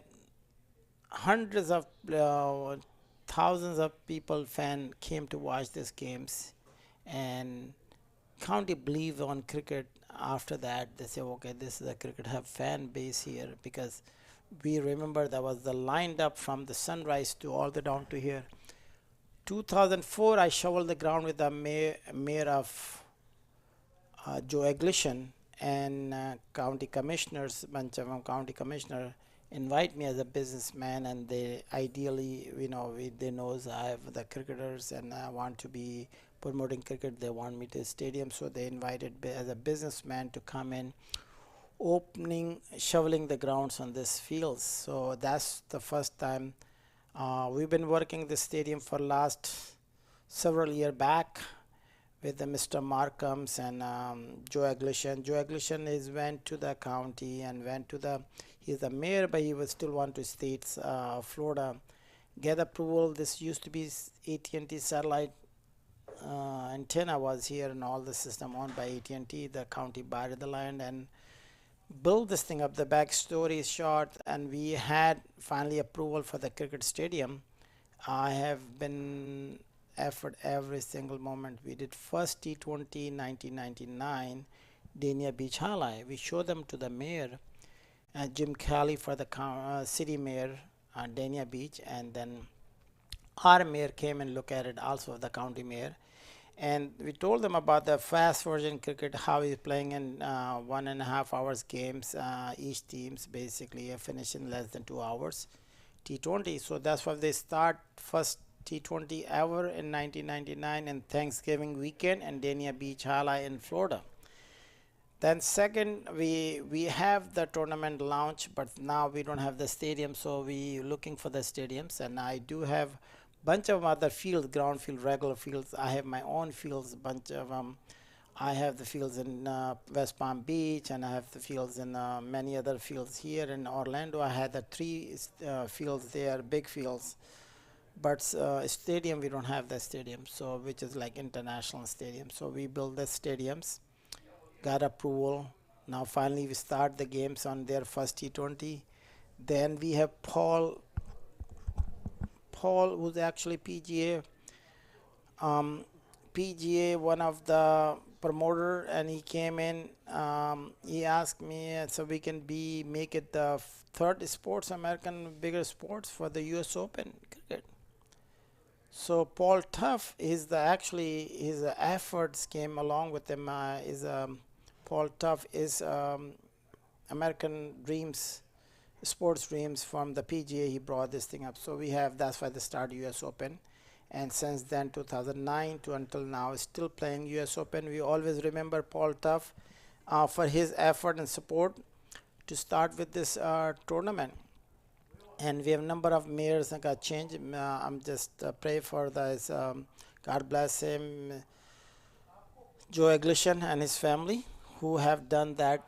A: hundreds of thousands of people fan came to watch these games, and county believe on cricket. After that they say, okay, this is a cricket have fan base here, because we remember that was the lined up from the sunrise to all the down to here. 2004 I shoveled the ground with the mayor of Joe Eglishan, and county commissioners, bunch of county commissioner invite me as a businessman, and they ideally, they knows I have the cricketers and I want to be promoting cricket. They want me to stadium, so they invited as a businessman to come in, shoveling the grounds on this fields. So that's the first time. We've been working the stadium for last several years back with Mr. Markhams and Joe Eglishan. Joe Eglishan went to the county and he's the mayor, but he was still want to states Florida get approval. This used to be AT&T satellite antenna was here and all the system owned by AT&T. The county bought the land and built this thing up. The backstory is short, and we had finally approval for the cricket stadium. I have been effort every single moment. We did first T20 1999, Dania Beach Highlight. We showed them to the mayor, Jim Kelly for the city mayor, Dania Beach, and then our mayor came and looked at it, also the county mayor. And we told them about the fast version cricket, how he's playing in 1.5 hours games. Each team's basically finish in less than 2 hours. T20. So that's why they start first T20 ever in 1999 in Thanksgiving weekend in Dania Beach Highlight in Florida. Then second, we have the tournament launch, but now we don't have the stadium, so we looking for the stadiums. And I do have bunch of other fields, ground field, regular fields. I have my own fields, bunch of them. I have the fields in West Palm Beach, and I have the fields in many other fields here in Orlando. I had the 3 fields there, big fields. But stadium, we don't have the stadium, so which is like international stadium. So we built the stadiums, got approval. Now finally we start the games on their first T20. Then we have Paul, who's actually PGA, one of the promoter, and he came in. He asked me so we can make it the third sports, American bigger sports for the US Open cricket. So Paul Tuff is his efforts came along with him. Paul Tuff is American Dreams. Sports Dreams from the PGA. He brought this thing up, so we have, that's why they started US Open, and since then 2009 to until now still playing US Open. We always remember Paul Tuff for his effort and support to start with this tournament. And we have a number of mayors that got changed. I'm just pray for this, God bless him, Joe Eglishan and his family, who have done that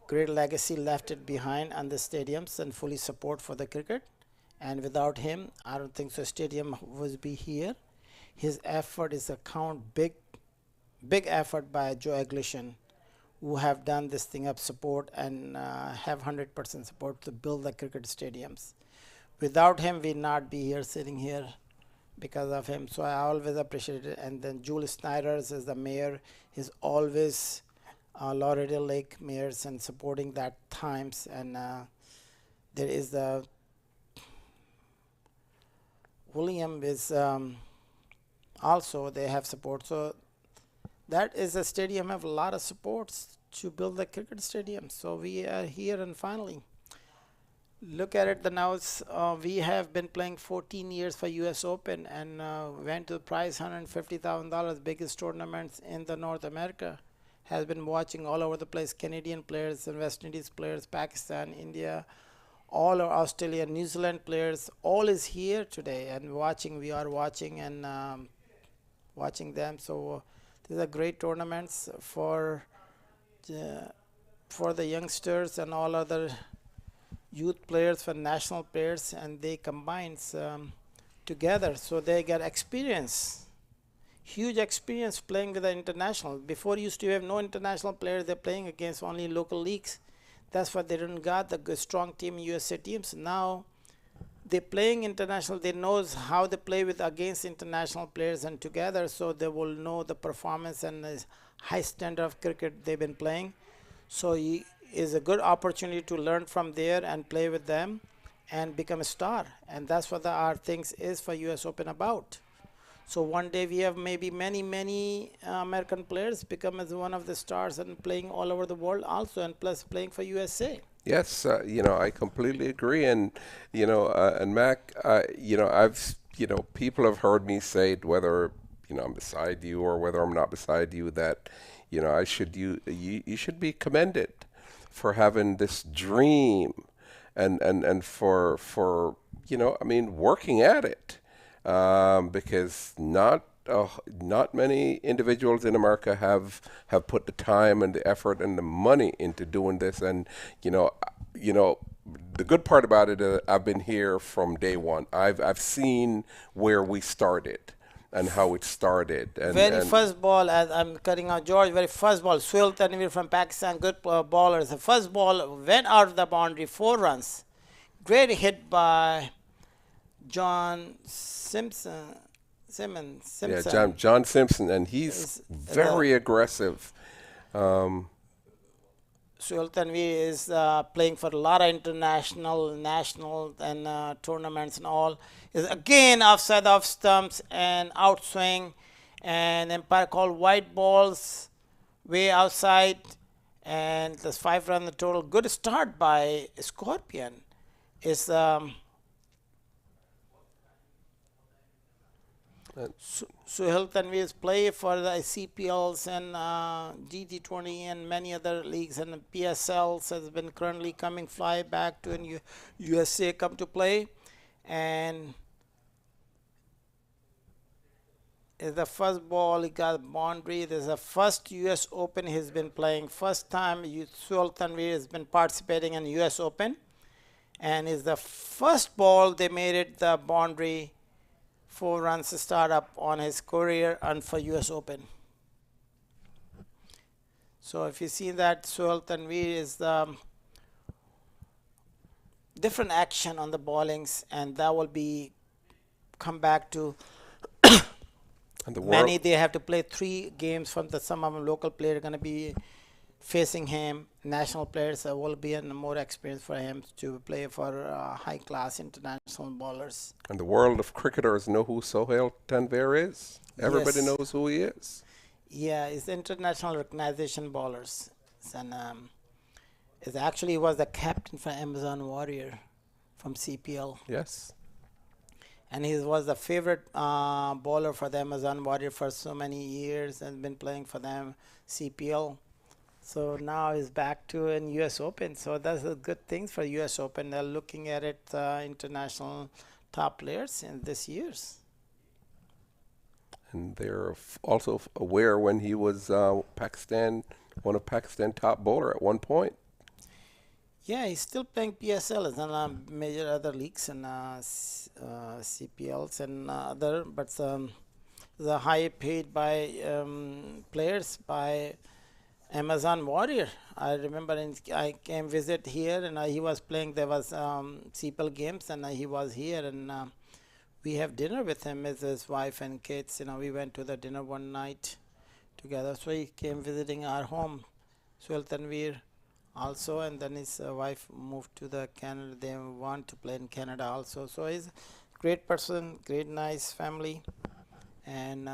A: great legacy, left it behind on the stadiums and fully support for the cricket. And without him, I don't think so stadium would be here. His effort is a big effort by Joe Eglishan, who have done this thing up support and have 100% support to build the cricket stadiums. Without him, we'd not be here sitting here because of him. So I always appreciate it. And then Julie Snyder is the mayor. He's always Lauderdale Lake mayors and supporting that times, and there is the William is also they have support. So that is a stadium have a lot of supports to build the cricket stadium. So we are here, and finally look at it. The now we have been playing 14 years for US Open and went to the prize $150,000, biggest tournaments in the North America. Has been watching all over the place, Canadian players and West Indies players, Pakistan, India, all of Australia, New Zealand players, all is here today and watching. We are watching and watching them. So these are great tournaments for the youngsters and all other youth players, for national players, and they combine together, so they get experience. Huge experience playing with the international. Before used to have no international players, they're playing against only local leagues. That's why they didn't got the good strong team USA teams. Now they're playing international. They knows how they play with against international players and together, so they will know the performance and the high standard of cricket they've been playing. So it is a good opportunity to learn from there and play with them and become a star. And that's what our things is for US Open about. So one day we have maybe many American players become as one of the stars and playing all over the world also, and plus playing for USA.
F: Yes, I completely agree. And, and Mac, I've, people have heard me say it, whether, I'm beside you or whether I'm not beside you, that, you should be commended for having this dream and for working at it. Because not many individuals in America have put the time and the effort and the money into doing this. And the good part about it, I've been here from day one. I've seen where we started, and how it started.
A: Very first ball, as I'm cutting out George, very first ball, Suhail Tanvir from Pakistan, good bowler. The first ball went out of the boundary, 4 runs. Great hit by John Simpson.
F: Yeah, John Simpson, and he's very aggressive.
A: Suhail Tanvir is playing for a lot of international, national, and tournaments and all. Is again offside off stumps and outswing, and umpire called white balls, way outside, and there's 5 runs total. Good start by Scorpion. Is Suhail Tanvir's play for the CPLs and T20 and many other leagues and PSLs has been currently coming fly back to in USA come to play, and is the first ball he got boundary. This is the first US Open he's been playing. First time Suhail Tanvir has been participating in US Open, and is the first ball they made it the boundary. 4 runs to start up on his career and for US Open. So if you see that Suhail Tanvir is the different action on the bowlings, and that will be come back to many. They have to play 3 games from some of them local players are going to be facing him. National players will be more experience for him to play for high class international bowlers.
F: And the world of cricketers know who Suhail Tanvir is. Everybody
A: Yes.
F: knows who he is.
A: Yeah, it's international recognition bowlers. And it actually was the captain for Amazon Warrior from CPL.
F: Yes.
A: And he was the favorite bowler for the Amazon Warrior for so many years and been playing for them CPL. So now he's back to in US Open. So that's a good thing for US Open. They're looking at it international top players in this year's.
F: And they're also aware when he was one of Pakistan top bowler at one point.
A: Yeah, he's still playing PSL and major other leagues and CPLs and other, but the high paid by players by Amazon Warrior. I remember I came visit here and he was playing. There was CPL games and he was here and we have dinner with him with his wife and kids. We went to the dinner one night together. So he came visiting our home, Suhail Tanvir also, and then his wife moved to the Canada. They want to play in Canada also. So he's a great person, great nice family, and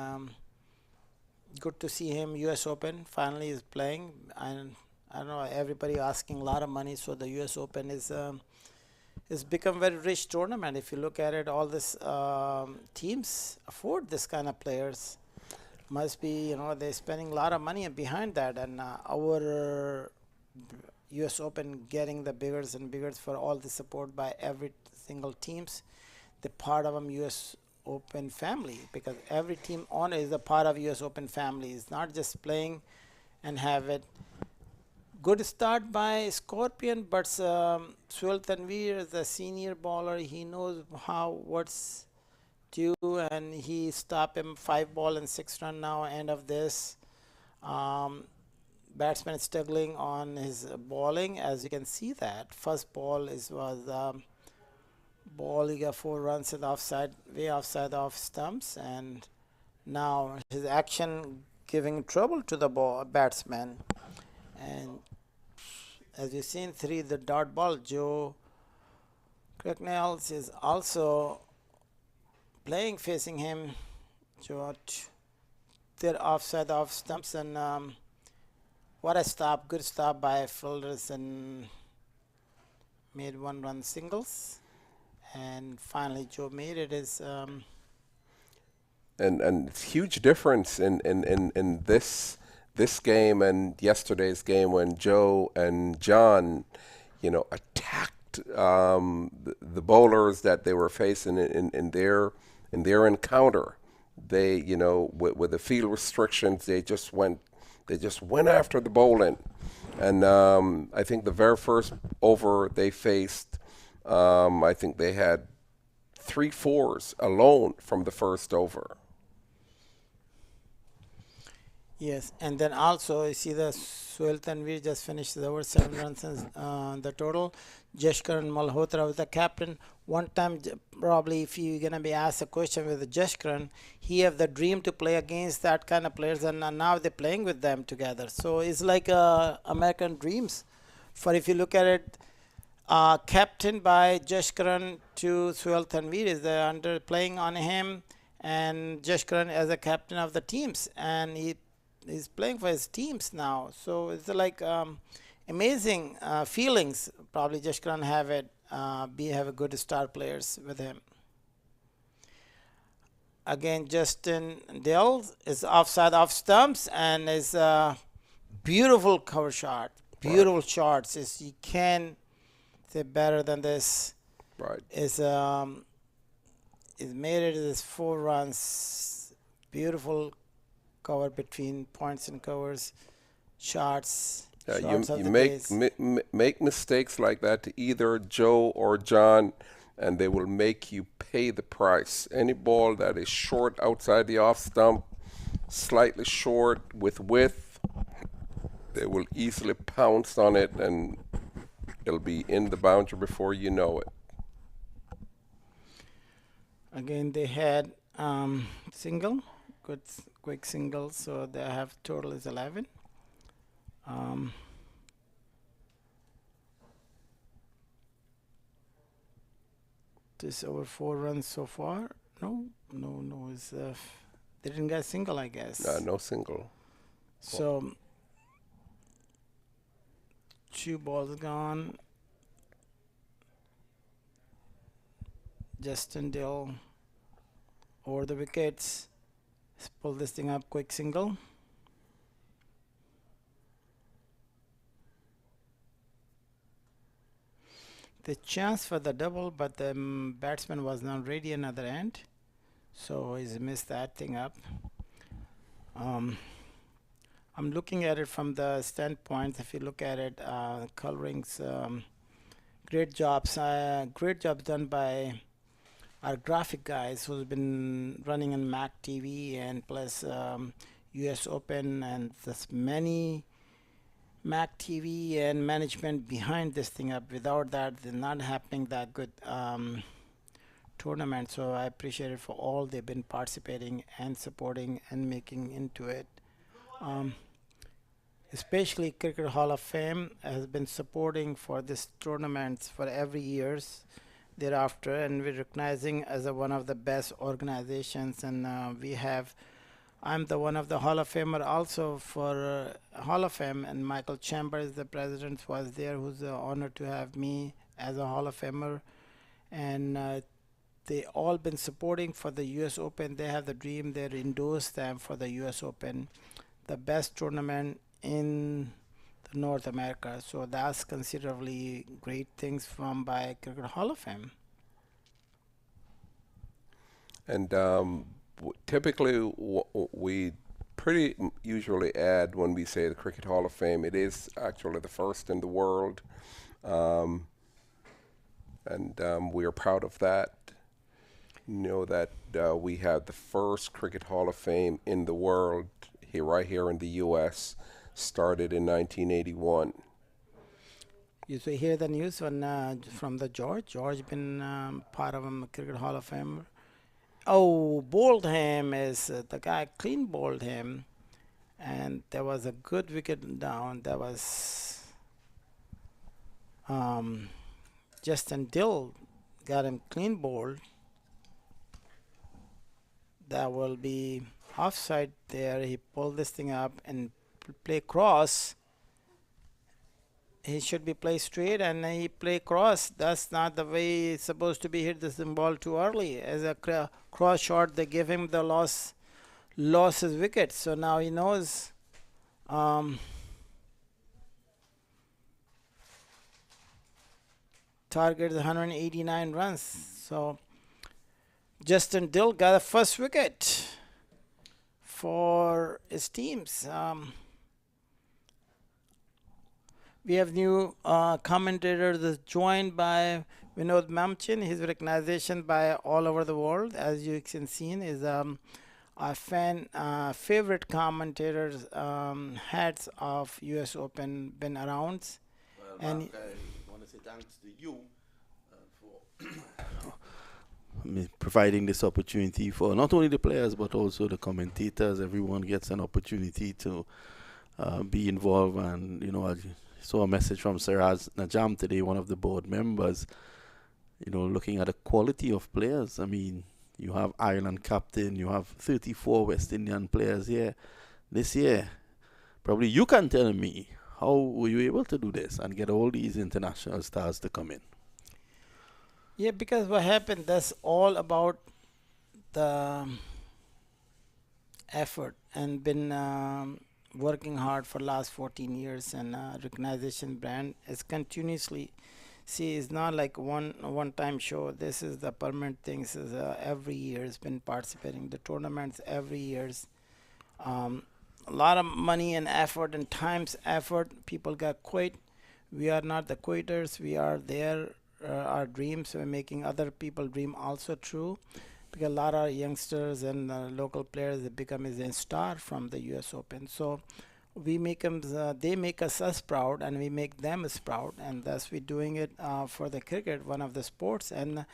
A: good to see him. US Open finally is playing, and I don't know, everybody asking a lot of money, so the US Open is become very rich tournament. If you look at it, all this teams afford this kind of players. Must be, they're spending a lot of money behind that, and our US Open getting the biggers and biggers for all the support by every single teams. The part of US Open family, because every team owner is a part of US Open family. It's not just playing and have it. Good start by Scorpion, but Suhail Tanvir is a senior bowler. He knows what's due, and he stopped him 5 ball and 6 run now. End of this. Batsman is struggling on his bowling, as you can see that. First ball was ball, he got 4 runs at offside, way offside off stumps, and now his action giving trouble to the batsman. And as you've seen, 3 the dot ball. Joe Cricknells is also playing facing him. George, they're offside off stumps, and what a stop, good stop by fielders, and made 1 run singles. And finally Joe made it.
F: And it's huge difference in this game and yesterday's game when Joe and John, attacked the bowlers that they were facing in their encounter. They, with the field restrictions, they just went after the bowling. And I think the very first over they faced, I think they had 3 fours alone from the first over.
A: Yes, and then also you see the Sohail Tanvir just finished the over 7 runs in the total. Jashkaran Malhotra was the captain. One time, probably if you're gonna be asked a question with Jashkaran, he have the dream to play against that kind of players, and now they're playing with them together. So it's like American dreams. For if you look at it, captain by Jashkaran to Sohail Tanvir is under playing on him, and Jashkaran as a captain of the teams, and he's playing for his teams now. So it's like amazing feelings. Probably Jashkaran have it. Have a good star players with him. Again, Justin Dill is offside off stumps and is a beautiful cover shot. Beautiful shots. You can say better than this.
F: Right.
A: Is made it as 4 runs. Beautiful cover between points and covers, shots.
F: You make mistakes like that to either Joe or John, and they will make you pay the price. Any ball that is short outside the off stump, slightly short with width, they will easily pounce on it, and it'll be in the boundary before you know it.
A: Again, they had single, good quick single, so they have total is 11. This over 4 runs so far. No. It's they didn't get single, I guess.
F: No single.
A: So 2 balls gone. Justin Dill over the wickets. Let's pull this thing up, quick single. The chance for the double, but the batsman was not ready another end, so he's missed that thing up. I'm looking at it from the standpoint. If you look at it, colorings, great jobs done by our graphic guys who's been running in MAQ TV and plus US Open, and there's many MAQ TV and management behind this thing up. Without that, they're not happening that good tournament. So I appreciate it for all they've been participating and supporting and making into it. Especially Cricket Hall of Fame has been supporting for this tournaments for every years thereafter, and we're recognizing as one of the best organizations, and I'm the one of the Hall of Famer also for Hall of Fame, and Michael Chambers, the president, was there, who's honored to have me as a Hall of Famer, and they all been supporting for the US Open. They have the dream, they endorsed them for the US Open, the best tournament in the North America. So that's considerably great things from by Cricket Hall of Fame.
F: And typically, we pretty usually add when we say the Cricket Hall of Fame, it is actually the first in the world, and we are proud of that. You know that we have the first Cricket Hall of Fame in the world right here in the U.S. started in 1981.
A: You hear the news from the George been part of a Cricket Hall of Fame. Oh, bowled him is the guy clean bowled him, and there was a good wicket down. There was Justin Dill got him clean bowled. That will be offside there. He pulled this thing up and play cross. He should be play straight, and he play cross. That's not the way it's supposed to be hit this ball too early. As a cross shot, they give him the lost his wicket. So now he knows target is 189 runs. So Justin Dill got a first wicket for his teams. We have new commentators joined by Vinod Mamchin. His recognition by all over the world, as you can see, is favorite commentators, heads of US Open been around.
E: Well,
A: And
E: Mark, I want to say thanks to you for providing this opportunity for not only the players but also the commentators. Everyone gets an opportunity to be involved. And I saw a message from Siraz Najam today, one of the board members, looking at the quality of players. I mean, you have Ireland captain, you have 34 West Indian players here this year. Probably you can tell me, how were you able to do this and get all these international stars to come in?
A: yeah, because what happened, that's all about the effort, and been working hard for last 14 years, and recognition brand is continuously. See, it's not like one time show. This is the permanent thing. This is every year has been participating the tournaments every years. A lot of money and effort and times effort. People got quit. We are not the quitters. We are there. Our dreams. We're making other people dream also true. Because a lot of youngsters and local players have become a star from the US Open. So we make them, they make us proud, and we make them as proud, and thus we're doing it for the cricket, one of the sports, and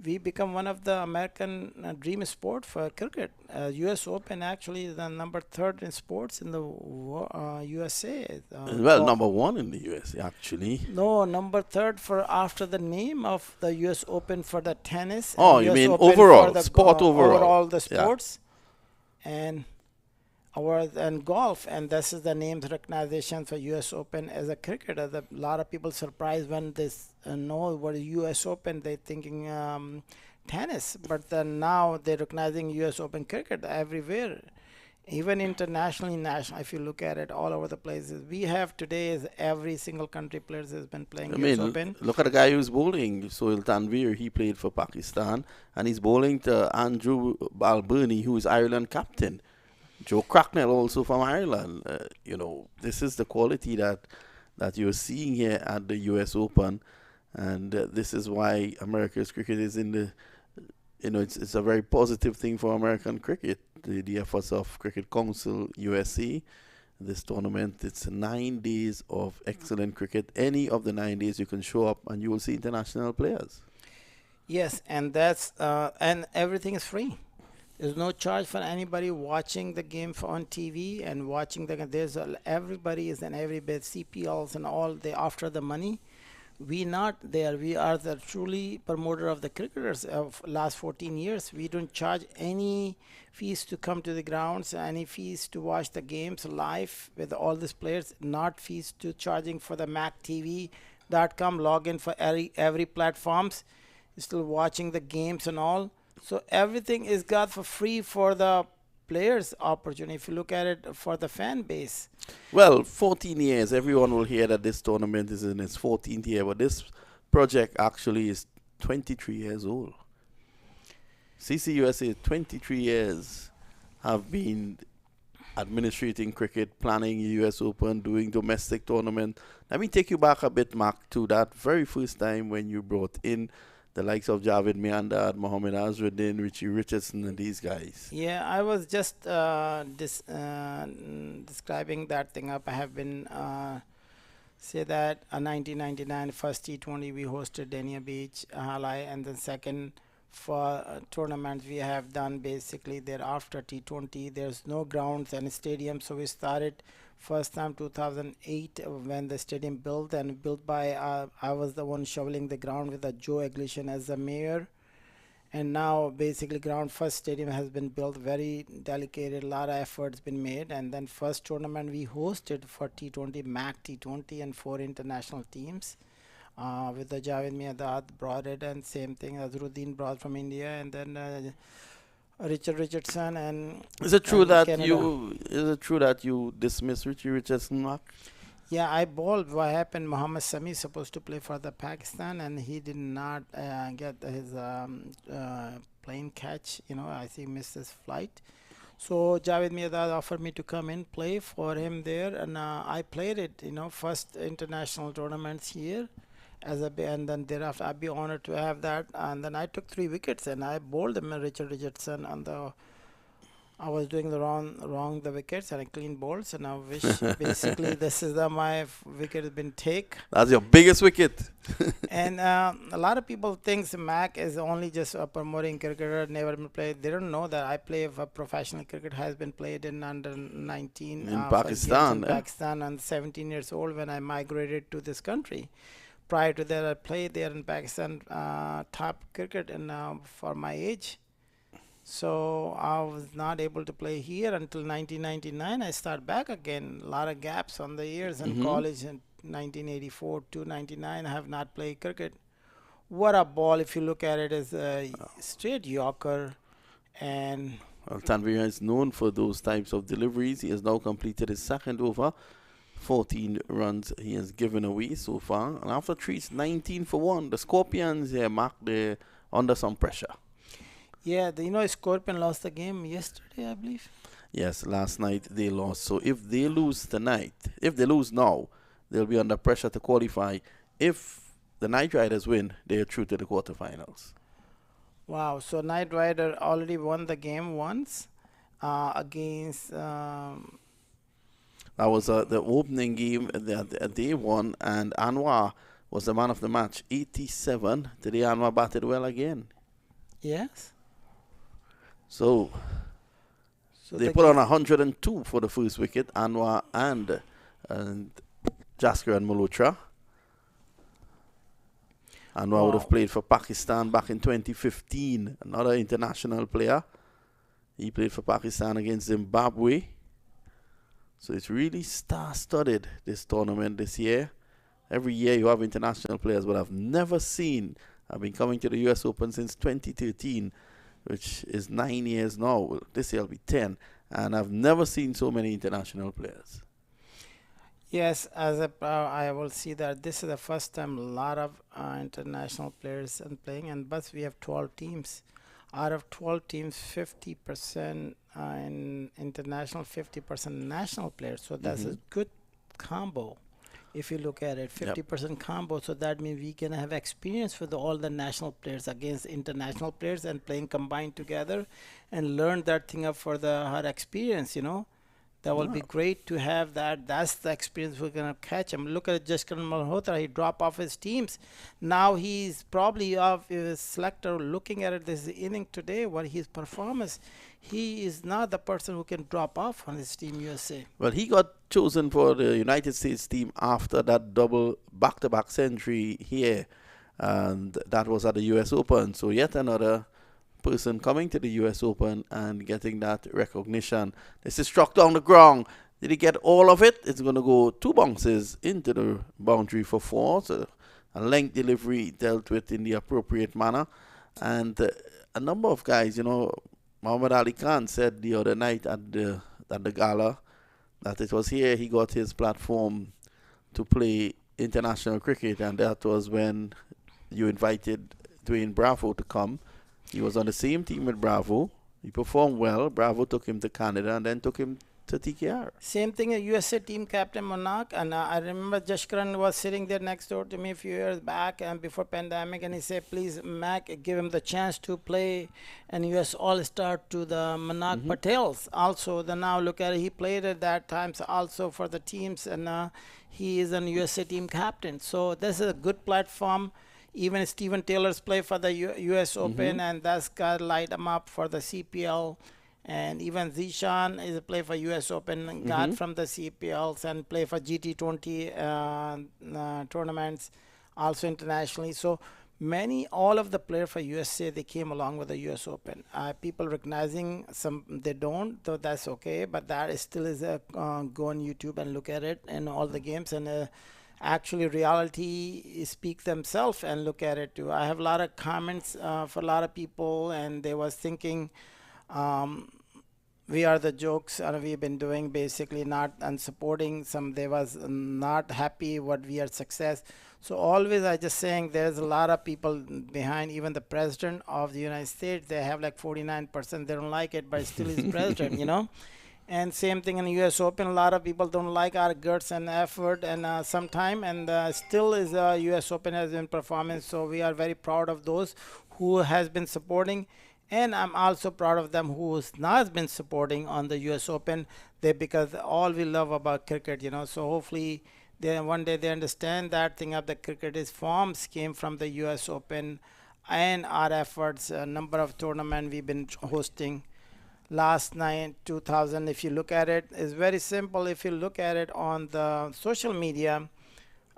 A: we become one of the American dream sport for cricket. US Open actually is the number 3rd in sports in the USA.
E: Well, number 1 in the US actually.
A: No, number 3rd for after the name of the US Open for the tennis.
E: Oh,
A: and
E: you
A: US
E: mean
A: Open
E: overall,
A: for the
E: sport overall.
A: Overall the
E: Yeah.
A: sports. And and golf, and this is the named recognition for US Open as a cricketer. A lot of people surprised when they know what is US Open, they thinking tennis, but then now they're recognizing US Open cricket everywhere, even internationally, national. If you look at it all over the places, we have today is every single country players has been playing US Open.
E: Look at the guy who's bowling, Sohail Tanvir. He played for Pakistan, and he's bowling to Andrew Balbirnie, who is Ireland captain. Joe Cracknell also from Ireland. This is the quality that you're seeing here at the US Open, and this is why America's cricket is in the, it's a very positive thing for American cricket. The efforts of Cricket Council USA, this tournament, it's 9 days of excellent cricket. Any of the 9 days you can show up and you will see international players.
A: Yes, and that's and everything is free. There's no charge for anybody watching the game on TV and watching the. There's everybody is in every bit, CPLs and all. They after the money. We not there. We are the truly promoter of the cricketers of last 14 years. We don't charge any fees to come to the grounds, any fees to watch the games live with all these players. Not fees to charging for the maqtv.com login for every platforms. Still watching the games and all. So everything is got for free for the players' opportunity. If you look at it for the fan base.
E: Well, 14 years. Everyone will hear that this tournament is in its 14th year, but this project actually is 23 years old. CCUSA 23 years have been administrating cricket, planning US Open, doing domestic tournament. Let me take you back a bit, Mark, to that very first time when you brought in the likes of Javed Miandad, Mohammed Azruddin, Richie Richardson, and these guys.
A: Yeah, I was just describing that thing up. I have been say that 1999 first T20 we hosted Dania Beach, Halai, and then second for tournaments we have done basically thereafter T20. There's no grounds and stadium, so we started first time 2008 when the stadium built, and built by I was the one shoveling the ground with Joe Eglishan as the mayor, and now basically ground first stadium has been built, very delicate, a lot of efforts been made, and then first tournament we hosted for T20 MAQ T20 and 4 international teams with the Javed Miandad brought it, and same thing Azruddin brought from India, and then Richard Richardson. And
E: is it true that
A: Canada.
E: you dismissed Richie Richardson, Mark?
A: Yeah, I bowled. What happened? Muhammad Sami supposed to play for the Pakistan, and he did not get his plane catch. I think missed his flight. So Javed Miandad offered me to come in play for him there, and I played it. First international tournaments here. And then thereafter I'd be honored to have that, and then I took 3 wickets and I bowled him Richard Richardson on the I was doing wrong the wickets and I clean bowls, and I wish basically this is my wicket has been take.
E: That's your biggest wicket.
A: And a lot of people think MAQ is only just promoting cricketer, never been played. They don't know that I play for professional cricket, has been played in under 19
E: In Pakistan.
A: in Pakistan, and 17 years old when I migrated to this country. Prior to that, I played there in Pakistan, top cricket, and for my age. So I was not able to play here until 1999. I start back again. A lot of gaps on the years in college in 1984 to 99. I have not played cricket. What a ball! If you look at it, is a straight Yorker, and
E: Well, Tanvir is known for those types of deliveries. He has now completed his second over. 14 runs he has given away so far. And after three, it's 19 for 1. The Scorpions here, Mark, they're under some pressure.
A: yeah, Scorpion lost the game yesterday, I believe.
E: Yes, last night they lost. So if they lose tonight, if they lose now, they'll be under pressure to qualify. If the Knight Riders win, they're through to the quarterfinals.
A: Wow, so Knight Rider already won the game once against.
E: That was the opening game that they won, and Anwar was the man of the match. 87. Today Anwar batted well again.
A: Yes.
E: So they put on 102 for the first wicket, Anwar and Jasker and Malhotra. Anwar would have played for Pakistan back in 2015, another international player. He played for Pakistan against Zimbabwe. So it's really star-studded, this tournament this year. Every year you have international players, but I've never seen, I've been coming to the US Open since 2013, which is 9 years now. Well, this year will be 10. And I've never seen so many international players.
A: Yes, I will see that this is the first time a lot of international players are playing, and but we have 12 teams. Out of 12 teams, 50% in international, 50% national players. So that's a good combo. If you look at it, 50% combo. So that means we can have experience with all the national players against international players and playing combined together and learn that thing up for her experience, That will be great to have that. That's the experience we're going to catch him. Look at Jasker Malhotra. He dropped off his teams. Now he's probably off his selector looking at it this inning today, what his performance. He is not the person who can drop off on his team USA.
E: Well, he got chosen for the United States team after that double back-to-back century here. And that was at the US Open. So yet another person coming to the US Open and getting that recognition. This is struck down the ground. Did he get all of it? It's going to go 2 bounces into the boundary for 4. So a length delivery dealt with in the appropriate manner. And a number of guys, Muhammad Ali Khan said the other night at the gala that it was here he got his platform to play international cricket, and that was when you invited Dwayne Bravo to come. He was on the same team with Bravo. He performed well. Bravo took him to Canada and then took him to TKR.
A: Same thing, a USA team captain Monarch. And I remember Jashkaran was sitting there next door to me a few years back and before pandemic. And he said, please, MAQ, give him the chance to play an US All-Star to the Monarch Patels. Also, now look at it. He played at that times also for the teams. And he is an USA team captain. So this is a good platform. Even Stephen Taylor's play for the U.S. Open, and that's got light him up for the CPL. And even Zishan is a play for U.S. Open, got from the CPLs and play for GT20 tournaments, also internationally. So all of the players for USA, they came along with the U.S. Open. People recognizing some, they don't, though that's okay. But that still is go on YouTube and look at it and all the games and. Actually, reality speak themselves and look at it too. I have a lot of comments for a lot of people, and they was thinking we are the jokes, and we've been doing basically not and supporting some. They was not happy what we are success. So always I just saying there's a lot of people behind. Even the president of the United States, they have like 49%. They don't like it, but still is president, And same thing in the U.S. Open. A lot of people don't like our guts and effort and some time. And still is U.S. Open has been performance. So we are very proud of those who has been supporting. And I'm also proud of them who's not been supporting on the US Open. Because all we love about cricket, so hopefully one day they understand that thing of the cricket is forms came from the US Open and our efforts, a number of tournaments we've been hosting. Last night 2000, if you look at it, is very simple. If you look at it on the social media,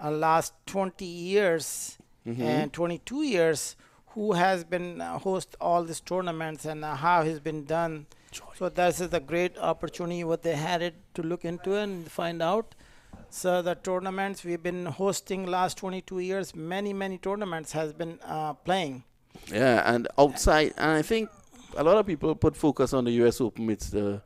A: last 20 years and 22 years, who has been host all these tournaments and how has been done. So this is a great opportunity what they had it to look into and find out. So the tournaments we've been hosting last 22 years, many tournaments has been playing.
E: Yeah, and outside, and I think a lot of people put focus on the US Open. It's the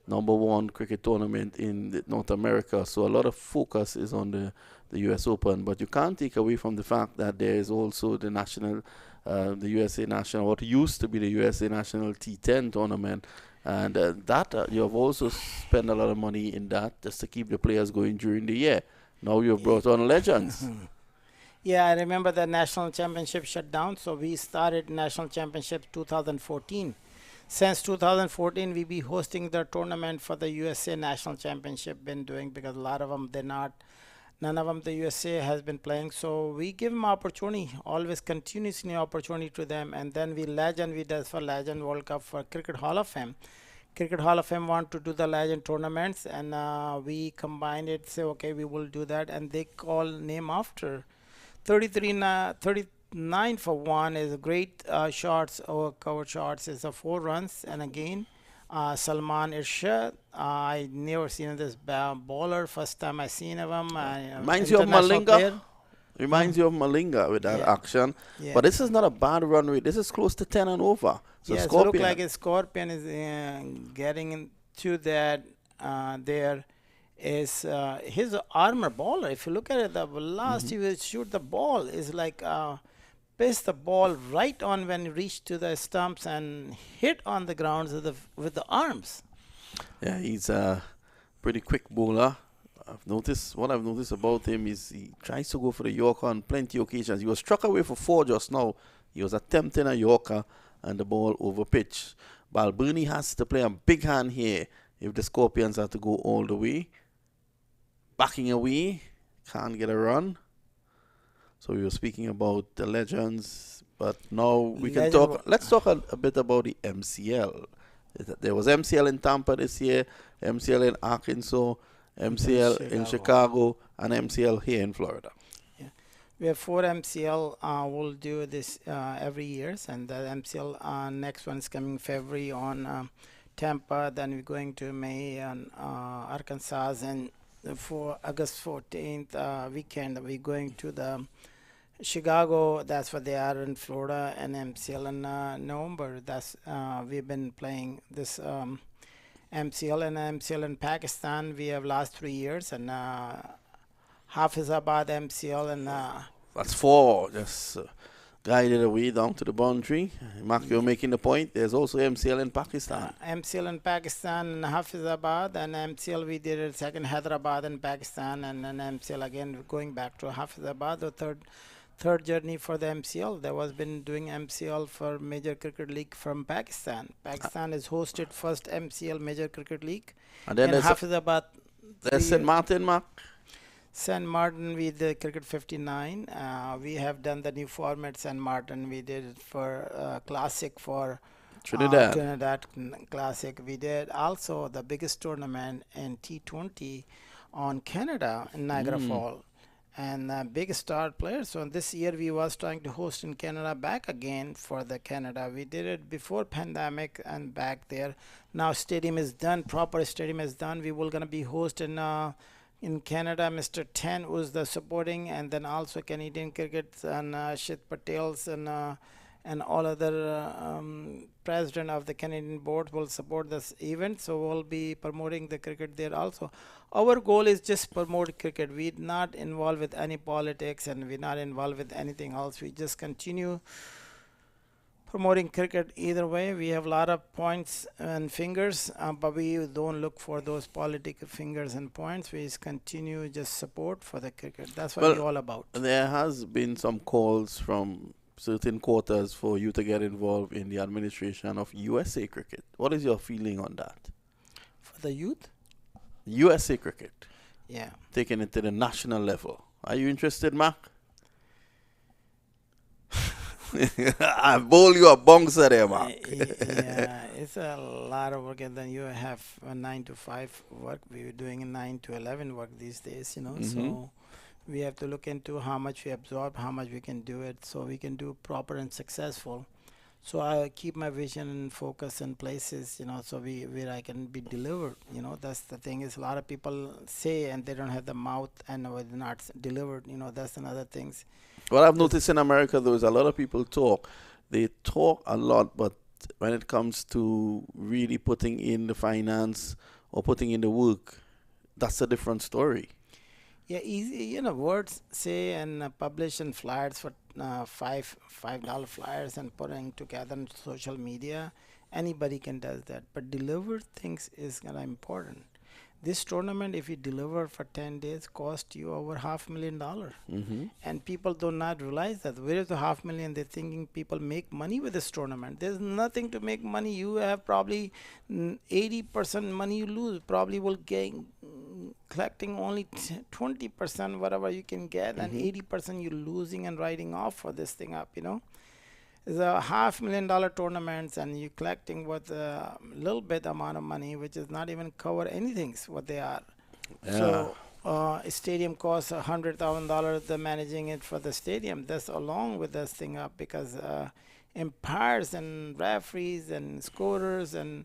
E: #1 cricket tournament in North America, so a lot of focus is on the US Open. But you can't take away from the fact that there is also the national, the USA National, what used to be the USA National T10 tournament. And you have also spent a lot of money in that just to keep the players going during the year. Now you've brought on legends.
A: Yeah, I remember the national championship shut down. So we started national championship 2014. Since 2014, we be hosting the tournament for the USA National Championship. Been doing because a lot of them none of them the USA has been playing. So we give them opportunity, always continuously opportunity to them. And then we does for Legend World Cup for Cricket Hall of Fame. Cricket Hall of Fame want to do the Legend tournaments, and we combined it. Say okay, we will do that, and they call name after 39 for 1 is a great shots or cover shots is a 4 runs, and again Salman Irshad. I never seen this bowler. First time I seen of him.
E: Reminds you of Malinga. Reminds you of Malinga with that action. Yeah. But this is not a bad run rate. This is close to 10 and over. So
A: yeah,
E: Scorpion.
A: So look like a Scorpion is getting into that. There is his armor bowler. If you look at it, the last he will shoot the ball is like pace the ball right on when he reached to the stumps and hit on the grounds with the arms.
E: Yeah, he's a pretty quick bowler. What I've noticed about him is he tries to go for the Yorker on plenty of occasions. He was struck away for 4 just now. He was attempting a Yorker and the ball over pitch. Balbuni has to play a big hand here if the Scorpions have to go all the way. Backing away, can't get a run. So we were speaking about the legends, but now we can talk. Let's talk a bit about the MCL. There was MCL in Tampa this year, MCL in Arkansas, MCL in Chicago, and MCL here in Florida.
A: Yeah, we have 4 MCL. We'll do this every year, and the MCL next one is coming February on Tampa. Then we're going to May on Arkansas, and for August 14th weekend we're going to the Chicago. That's what they are in Florida, and MCL in November. That's we've been playing this MCL in Pakistan. We have last 3 years, and Hafizabad MCL and
E: that's 4. Just guided away down to the boundary. Mark, you're making the point. There's also MCL in Pakistan.
A: MCL in Pakistan and Hafizabad, and MCL we did it second Hyderabad in Pakistan, and then MCL again going back to Hafizabad. The third journey for the MCL. There was been doing MCL for Major Cricket League from Pakistan. Pakistan has hosted first MCL Major Cricket League.
E: And then
A: in Hafizabad.
E: There's St. Martin, Mark.
A: St. Martin, we did Cricket 59. We have done the new format. St. Martin, we did it for Classic for Trinidad Classic. We did also the biggest tournament in T20 on Canada in Niagara Falls. And big star players. So this year we was trying to host in Canada back again for the Canada. We did it before pandemic and back there. Now stadium is done, proper stadium is done. We will gonna be hosting in Canada. Mr. Ten was the supporting, and then also Canadian Cricket and Shit Patels and all other president of the Canadian board will support this event. So we'll be promoting the cricket there also. Our goal is just promote cricket. We're not involved with any politics, and we're not involved with anything else. We just continue promoting cricket either way. We have a lot of points and fingers, but we don't look for those political fingers and points. We just continue just support for the cricket. That's what we're all about.
E: There has been some calls from certain quotas for you to get involved in the administration of USA Cricket. What is your feeling on that?
A: For the youth?
E: USA Cricket,
A: Yeah.
E: taking it to the national level. Are you interested, Mark? I bowl you a bouncer there, Mark.
A: Yeah, it's a lot of work, and then you have a 9 to 5 work. We're doing a 9 to 11 work these days, you know. So we have to look into how much we absorb, how much we can do it, so we can do proper and successful. So I keep my vision and focus in places, you know, so where I can be delivered. You know, that's the thing is a lot of people say and they don't have the mouth and they're not delivered. You know, that's another things.
E: What I've noticed in America, though, is a lot of people talk. They talk a lot, but when it comes to really putting in the finance or putting in the work, that's a different story.
A: Yeah, easy. You know, words say and publish in flyers for $5 flyers and putting together on social media. Anybody can does that, but deliver things is kind of important. This tournament, if you deliver for 10 days, cost you over $500,000. And people do not realize that. Where is the $500,000? They're thinking people make money with this tournament. There's nothing to make money. You have probably 80% money you lose. Probably will gain collecting only 20% whatever you can get, and 80% you're losing and writing off for this thing up, you know. It's a $500,000 tournaments, and you're collecting with a little bit amount of money, which is not even cover anything what they are.
E: Yeah.
A: So a stadium costs $100,000. They're managing it for the stadium. That's along with this thing up because umpires and referees and scorers and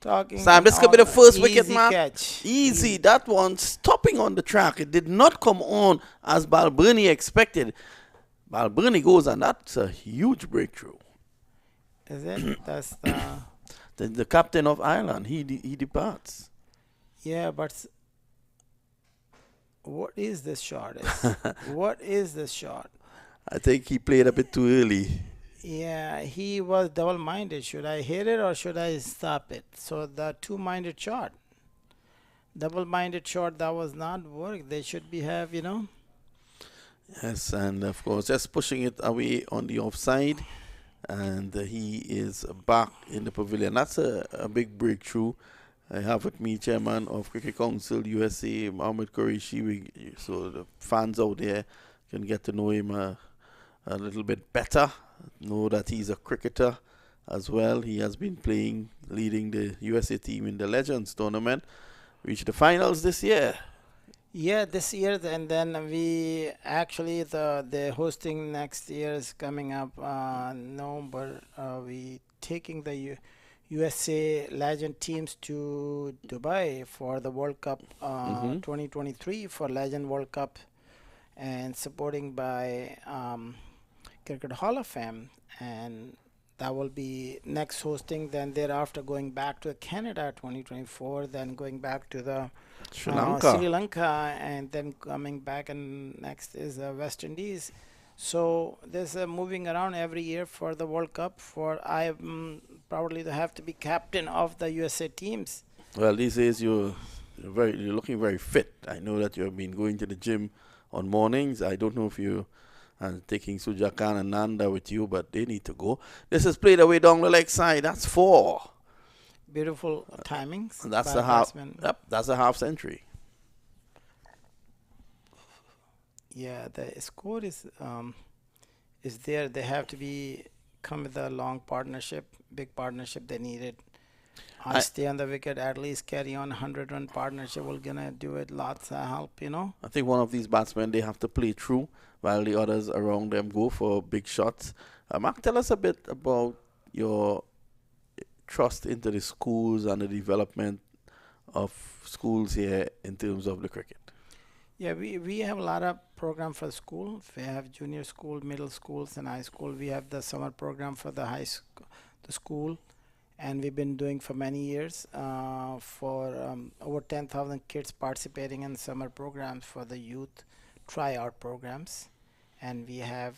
A: talking.
E: Sam, this could be the first wicket,
A: easy
E: Mark.
A: catch.
E: Easy. That one stopping on the track. It did not come on as Balbirnie expected. Balbirnie goes, and that's a huge breakthrough.
A: Is it? That's
E: The captain of Ireland, he departs.
A: yeah, but what is this shot? What is this shot?
E: I think he played a bit too early.
A: Yeah, he was double-minded. Should I hit it or should I stop it? So the two-minded shot, double-minded shot, that was not work. They should be have, you know.
E: Yes, and of course, just pushing it away on the offside, and he is back in the pavilion. That's a big breakthrough. I have with me Chairman of Cricket Council USA, Mohammed Qureshi, so the fans out there can get to know him a little bit better, know that he's a cricketer as well. He has been playing, leading the USA team in the Legends tournament, reached the finals this year.
A: Yeah, this year, and then we actually the hosting next year is coming up November. We taking the USA Legend teams to Dubai for the World Cup 2023 for Legend World Cup, and supporting by Cricket Hall of Fame, and that will be next hosting. Then thereafter going back to Canada 2024, then going back to the Sri Lanka, and then coming back, and next is West Indies. So there's moving around every year for the World Cup. For I probably have to be captain of the USA teams.
E: Well, these days you're looking very fit. I know that you have been going to the gym on mornings. I don't know if you are taking Sujakan and Nanda with you, but they need to go. This is played away down the leg side. That's 4.
A: Beautiful timings.
E: That's a half. Yep, that's a half century.
A: Yeah, the score is there. They have to be come with a long partnership, big partnership. They need it. I stay on the wicket, at least carry on 100-run partnership. We're gonna do it. Lots of help, you know.
E: I think one of these batsmen, they have to play through while the others around them go for big shots. Mark, tell us a bit about your trust into the schools and the development of schools here in terms of the cricket.
A: Yeah, we have a lot of program for school. We have junior school, middle schools, and high school. We have the summer program for the the school, and we've been doing for many years for over 10,000 kids participating in summer programs for the youth tryout programs, and we have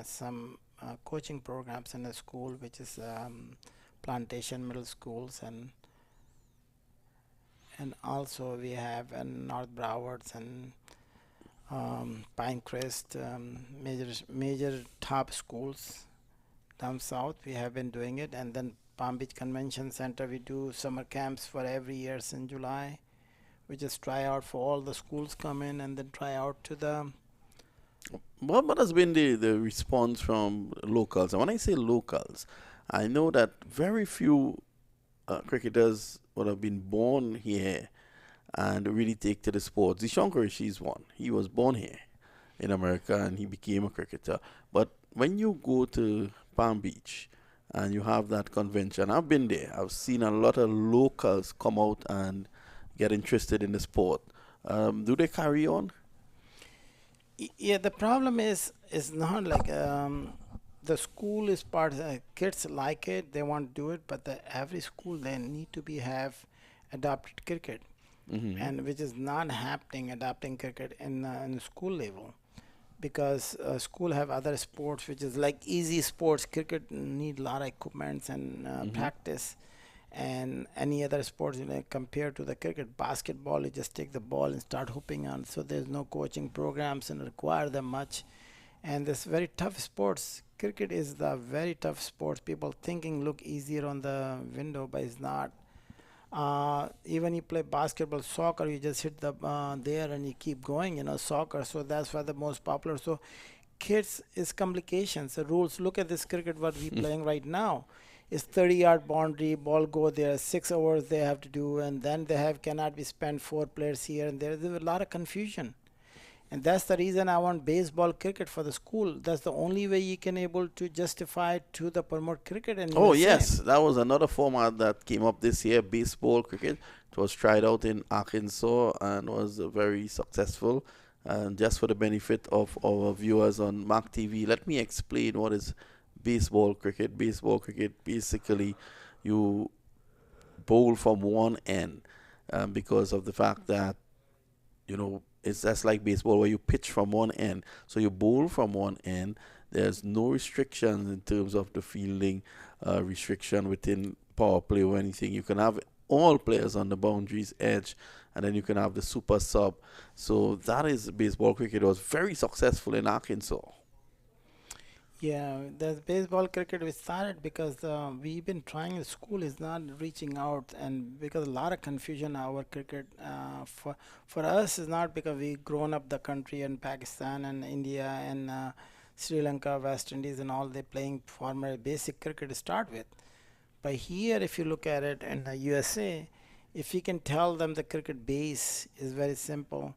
A: some coaching programs in the school, which is plantation middle schools, and also we have North Browards and Pinecrest, major top schools down south. We have been doing it, and then Palm Beach Convention Center. We do summer camps for every year in July. We just try out for all the schools come in and then try out to the.
E: What has been the response from locals? And when I say locals, I know that very few cricketers would have been born here and really take to the sport. Zishan Qureshi is one. He was born here in America and he became a cricketer. But when you go to Palm Beach and you have that convention, I've been there. I've seen a lot of locals come out and get interested in the sport. Do they carry on?
A: Yeah, the problem is not like the school is part of kids like it, they want to do it, but every school they need to have adopted cricket, and which is not happening adopting cricket in school level, because school have other sports which is like easy sports. Cricket need a lot of equipments and practice, and any other sports, compared to the cricket. Basketball, you just take the ball and start hooping on, so there's no coaching programs and require them much, and this very tough sports. Cricket is the very tough sports. People thinking look easier on the window, but it's not. Even you play basketball, soccer, you just hit the there and you keep going, soccer, so that's why the most popular. So kids is complications, the rules. Look at this cricket what we playing right now. It's 30-yard boundary, ball go there, 6 hours they have to do, and then they cannot be spent 4 players here and there. There's a lot of confusion. And that's the reason I want baseball cricket for the school. That's the only way you can able to justify to the promote cricket in
E: Oh,
A: USA.
E: yes. That was another format that came up this year, baseball cricket. It was tried out in Arkansas and was very successful. And just for the benefit of our viewers on MAQ TV, let me explain what is baseball cricket. Baseball cricket, basically, you bowl from one end because of the fact that, it's just like baseball where you pitch from one end. So you bowl from one end. There's no restrictions in terms of the fielding restriction within power play or anything. You can have all players on the boundaries edge, and then you can have the super sub. So that is baseball cricket. It was very successful in Arkansas.
A: Yeah, the baseball cricket we started because we've been trying. The school is not reaching out, and because a lot of confusion our cricket for us is not because we grown up the country in Pakistan and India and Sri Lanka, West Indies, and all they playing former basic cricket to start with. But here, if you look at it in the USA, if you can tell them the cricket base is very simple.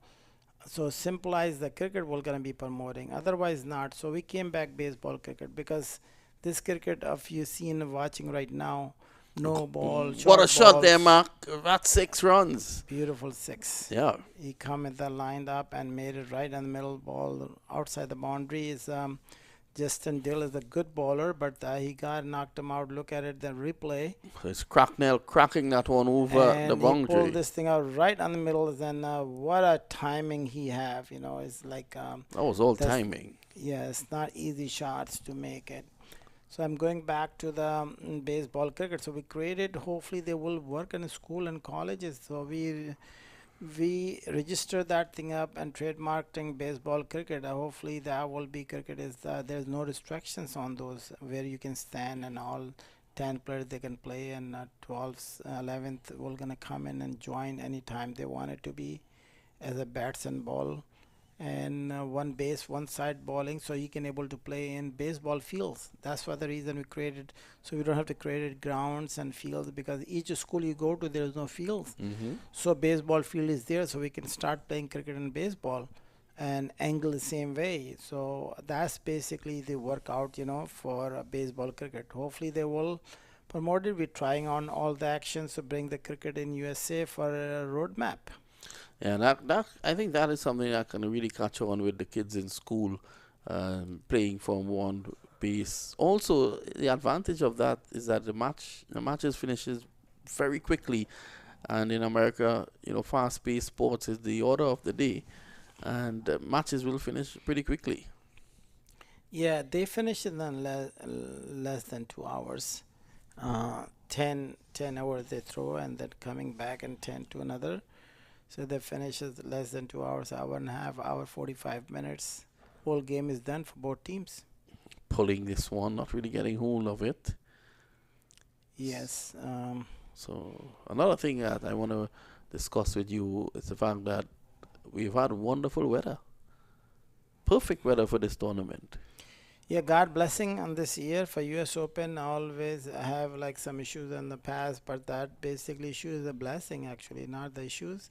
A: So simplize the cricket we're going to be promoting, otherwise not. So we came back baseball cricket because this cricket of you seen watching right now, no ball,
E: What a shot there,
A: balls,
E: Mark. That's 6 runs.
A: beautiful 6.
E: Yeah.
A: He come with the lined up and made it right in the middle. Ball outside the boundary is Justin Dill is a good bowler, but he knocked him out. Look at it, the replay.
E: So it's Cracknell cracking that one over
A: And
E: the
A: he
E: boundary.
A: pulled this thing out right on the middle. Then what a timing he have. It's like
E: That was all
A: that's-
E: timing.
A: yeah, it's not easy shots to make it. So I'm going back to the baseball cricket. So we created. Hopefully they will work in school and colleges. So we register that thing up and trademarking baseball cricket. Hopefully that will be cricket is there's no restrictions on those where you can stand and all 10 players they can play, and 12th 11th will gonna come in and join anytime they want it to be as a bats and ball, and one base one side bowling, so you can able to play in baseball fields. That's for the reason we created, so we don't have to create grounds and fields, because each school you go to there is no fields. So baseball field is there, so we can start playing cricket and baseball and angle the same way. So that's basically the workout for baseball cricket. Hopefully they will promote it. We're trying on all the actions to bring the cricket in USA for a roadmap.
E: And that I think that is something that can really catch on with the kids in school, playing from one base. Also, the advantage of that is that the matches finishes very quickly, and in America, fast-paced sports is the order of the day, and matches will finish pretty quickly.
A: Yeah, they finish in less than 2 hours. 10 hours they throw, and then coming back and 10 to another. So they finish it less than 2 hours, hour and a half, hour 45 minutes. Whole game is done for both teams.
E: Pulling this one, not really getting hold of it.
A: Yes.
E: So another thing that I want to discuss with you is the fact that we've had wonderful weather. Perfect weather for this tournament.
A: Yeah, God blessing on this year for US Open. I always have like some issues in the past, but that basically issue is a blessing actually, not the issues.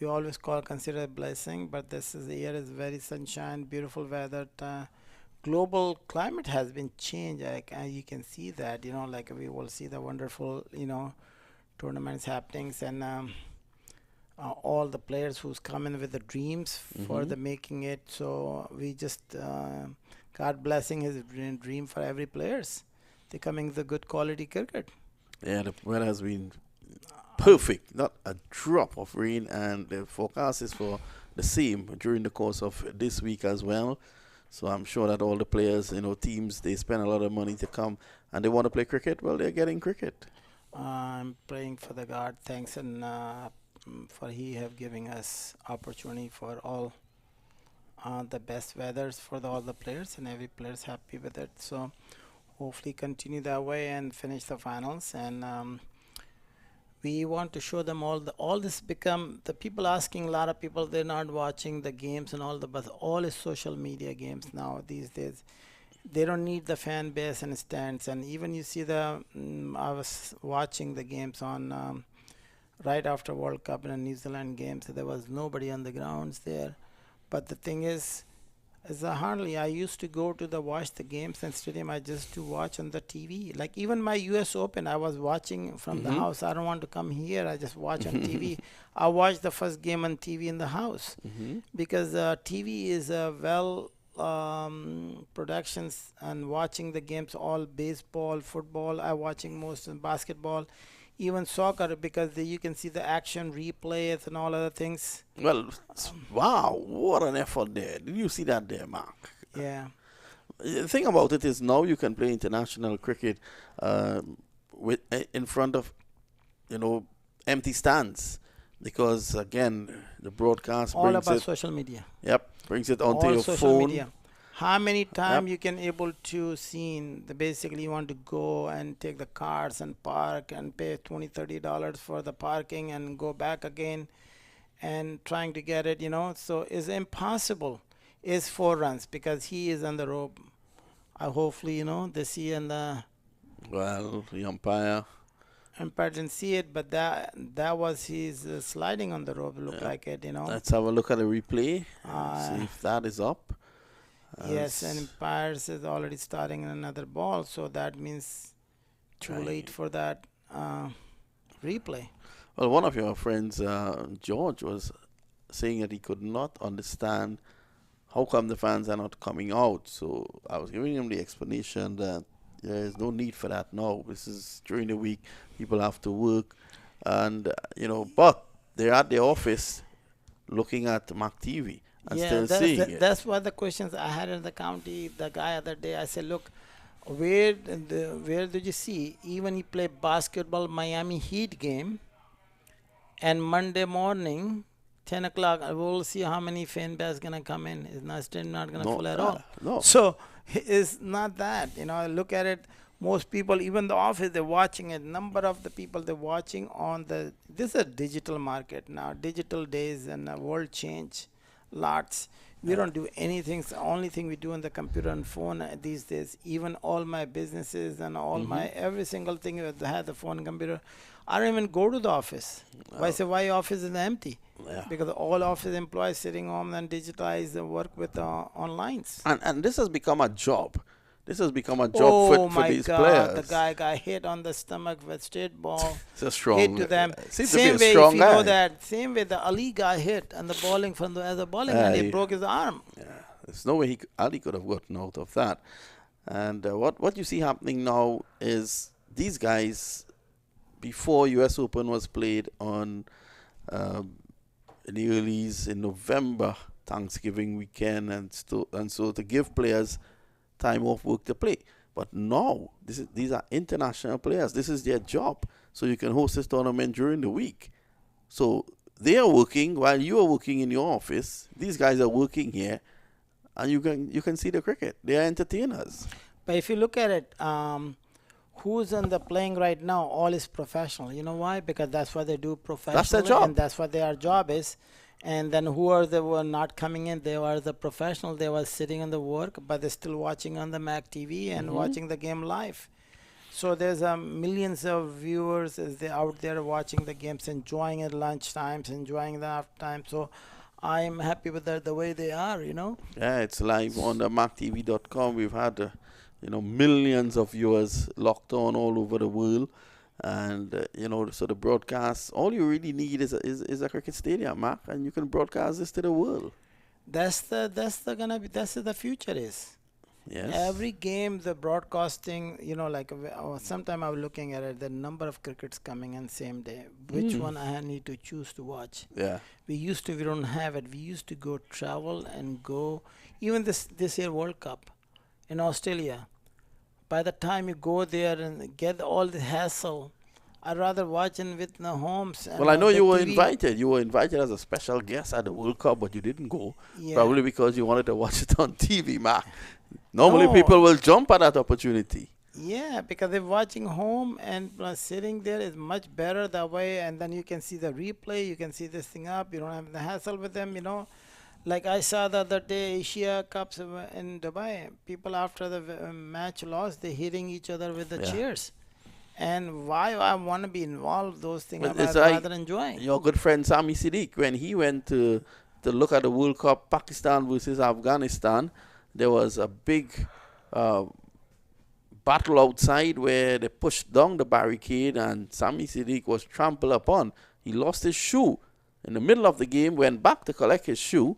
A: We always consider a blessing, but this is the year is very sunshine, beautiful weather. Global climate has been changed. You can see that, like we will see the wonderful, tournaments happenings and all the players who's coming with the dreams for the making it. So we just God blessing his dream for every players. They're coming the good quality cricket.
E: Yeah, the weather has been perfect, not a drop of rain, and the forecast is for the same during the course of this week as well. So I'm sure that all the players, teams, they spend a lot of money to come and they want to play cricket. Well, they're getting cricket.
A: I'm praying for the God. Thanks and for He have giving us opportunity for all the best weathers for all the players, and every player's happy with it. So hopefully continue that way and finish the finals. And we want to show them all this become the people asking, a lot of people, they're not watching the games and but all is social media games now these days. They don't need the fan base and stands. And even you see I was watching the games on right after World Cup and New Zealand games. There was nobody on the grounds there. But the thing is hardly I used to go to watch the games and stadium. I just to watch on the TV. Like even my US Open, I was watching from the house. I don't want to come here. I just watch on TV. I watched the first game on TV in the house because TV is well productions and watching the games, all baseball, football. I watching most in basketball, even soccer, because you can see the action replays and all other things.
E: Well, wow, what an effort there. Did you see that there, Mark?
A: Yeah.
E: The thing about it is now you can play international cricket with in front of, empty stands. Because, again, the broadcast
A: all
E: brings
A: about
E: it,
A: social media.
E: Yep, brings it onto
A: All
E: your
A: social
E: phone.
A: media. How many times you can able to see basically you want to go and take the cars and park and pay $20-30 for the parking and go back again and trying to get it, so it's impossible. It's 4 runs because he is on the rope. Hopefully, they see in the
E: Well, the umpire
A: didn't see it, but that was his sliding on the rope. Look like it,
E: Let's have a look at the replay. See if that is up.
A: Yes, and umpires is already starting another ball, so that means too late for that replay.
E: Well, one of your friends, George, was saying that he could not understand how come the fans are not coming out. So I was giving him the explanation that there is no need for that now. This is during the week. People have to work. And, but they're at the office looking at MAQ TV and still seeing it.
A: That's what the questions I had in the county. The guy other day, I said, look, where did you see? Even he played basketball Miami Heat game. And Monday morning, 10 o'clock, we'll see how many fan base going to come in. It's not going to full at all.
E: No.
A: So it's not that. Look at it. Most people, even the office, they're watching it. Number of the people they're watching on this is a digital market now. Digital days and the world change lots. We don't do anything. The only thing we do on the computer and phone these days. Even all my businesses and all my every single thing that have the phone and computer. I don't even go to the office. Why office is empty?
E: Yeah.
A: Because all office employees sitting home and digitize the work with online.
E: And this has become a job. This has become a job for these players.
A: The guy got hit on the stomach with straight ball.
E: It's a strong.
A: Hit to them.
E: Same
A: way,
E: strong
A: if you
E: guy.
A: know that. Same way the Ali got hit and the bowling and he broke his arm.
E: Yeah, there's no way Ali could have gotten out of that. And what you see happening now is these guys, before US Open was played on in the earlies in November, Thanksgiving weekend, and so to give players time off work to play. But now these are international players. This is their job. So you can host this tournament during the week. So they are working while you are working in your office. These guys are working here, and you can see the cricket. They are entertainers.
A: But if you look at it, who's in the playing right now, all is professional. You know why? Because that's what they do professionally.
E: That's their job.
A: And that's what their job is. And then who are the were not coming in? They were the professional. They were sitting on the work, but they're still watching on the MAQ TV and watching the game live. So there's millions of viewers as they out there watching the games, enjoying at lunch times, enjoying the after time. So I'm happy with the way they are, you know.
E: Yeah, it's live on the maqtv.com. We've had millions of viewers locked on all over the world, and so the broadcast, all you really need is a cricket stadium, Mark, and you can broadcast this to the world.
A: That's the future is.
E: Yes.
A: Every game, the broadcasting, sometime I was looking at it, the number of crickets coming in same day. Which one I need to choose to watch?
E: Yeah.
A: We don't have it. We used to go travel and go, even this year World Cup in Australia. By the time you go there and get all the hassle, I'd rather watch in with the homes.
E: Well, I know you were
A: TV.
E: invited. You were invited as a special guest at the World Cup, but you didn't go.
A: Yeah.
E: Probably because you wanted to watch it on TV, Mark. Normally,
A: No.
E: people will jump at that opportunity.
A: Yeah, because if watching home and sitting there is much better that way, and then you can see the replay, you can see this thing up, you don't have the hassle with them, Like I saw the other day, Asia Cups in Dubai, people after the match lost, they hitting each other with the chairs. And why I want to be involved those things,
E: Well,
A: I'd
E: it's like
A: rather enjoy.
E: your good friend Sami Siddique, when he went to look at the World Cup, Pakistan versus Afghanistan, there was a big battle outside where they pushed down the barricade and Sami Siddique was trampled upon. He lost his shoe. In the middle of the game, went back to collect his shoe,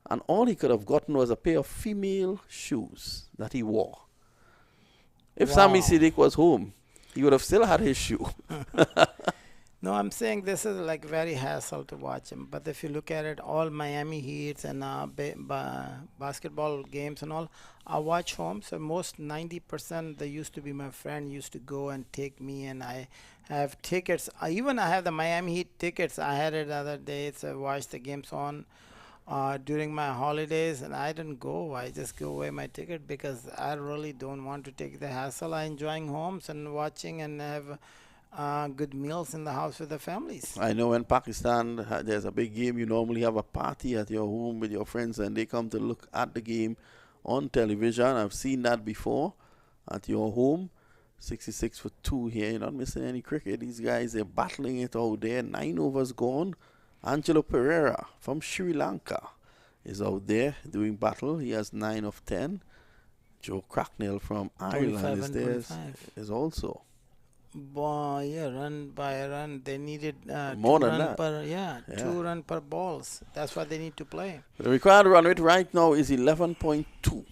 E: and all he could have gotten was a pair of female shoes that he wore. If Sami Siddique was home, he would have still had his shoe.
A: No, I'm saying this is like very hassle to watch him. But if you look at it, all Miami Heats and basketball games and all, I watch home. So most 90%, they used to be my friend, used to go and take me, and I have tickets. I have the Miami Heat tickets. I had it the other day. So I watched the games on during my holidays, and I didn't go. I just give away my ticket because I really don't want to take the hassle. I enjoying homes and watching and have good meals in the house with the families.
E: I know in Pakistan, there's a big game. You normally have a party at your home with your friends, and they come to look at the game on television. I've seen that before at your home. 66 for 2 here. You're not missing any cricket. These guys, they're battling it out there. 9 overs gone. Angelo Pereira from Sri Lanka is out there doing battle. He has 9 of 10. Joe Cracknell from Ireland is there is also.
A: Run by run. They needed
E: more
A: 2
E: than
A: run
E: that.
A: 2 run per balls. That's what they need to play.
E: The required run rate right now is 11.2.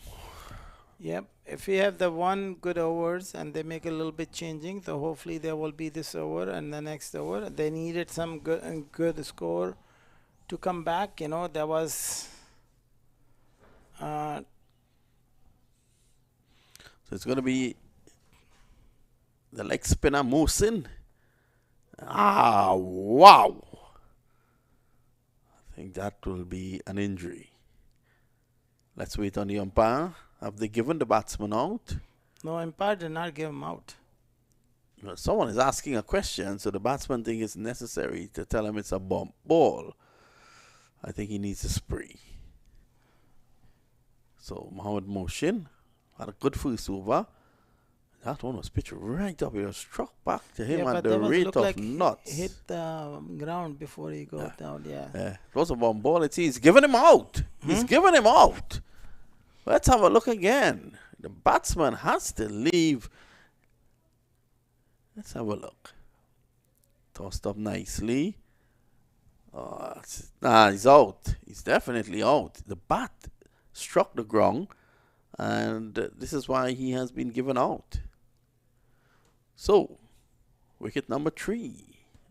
A: Yep. If we have the one good overs and they make a little bit changing, so hopefully there will be this over and the next over. They needed some good score to come back. There was.
E: So it's going to be the leg spinner Mohsin. Wow. I think that will be an injury. Let's wait on the umpire. Have they given the batsman out?
A: No, umpire did not give him out.
E: Well, someone is asking a question, so the batsman thinks it's necessary to tell him it's a bump ball. I think he needs a spray. So Mohammad Mohsin had a good first over. That one was pitched right up. It was struck back to him at the rate of
A: like
E: knots.
A: Hit the ground before he got down. Yeah.
E: It was a bomb ball. He's giving him out. He's giving him out. Let's have a look again. The batsman has to leave. Let's have a look. Tossed up nicely. He's out. He's definitely out. The bat struck the ground, and this is why he has been given out. So, wicket number 3.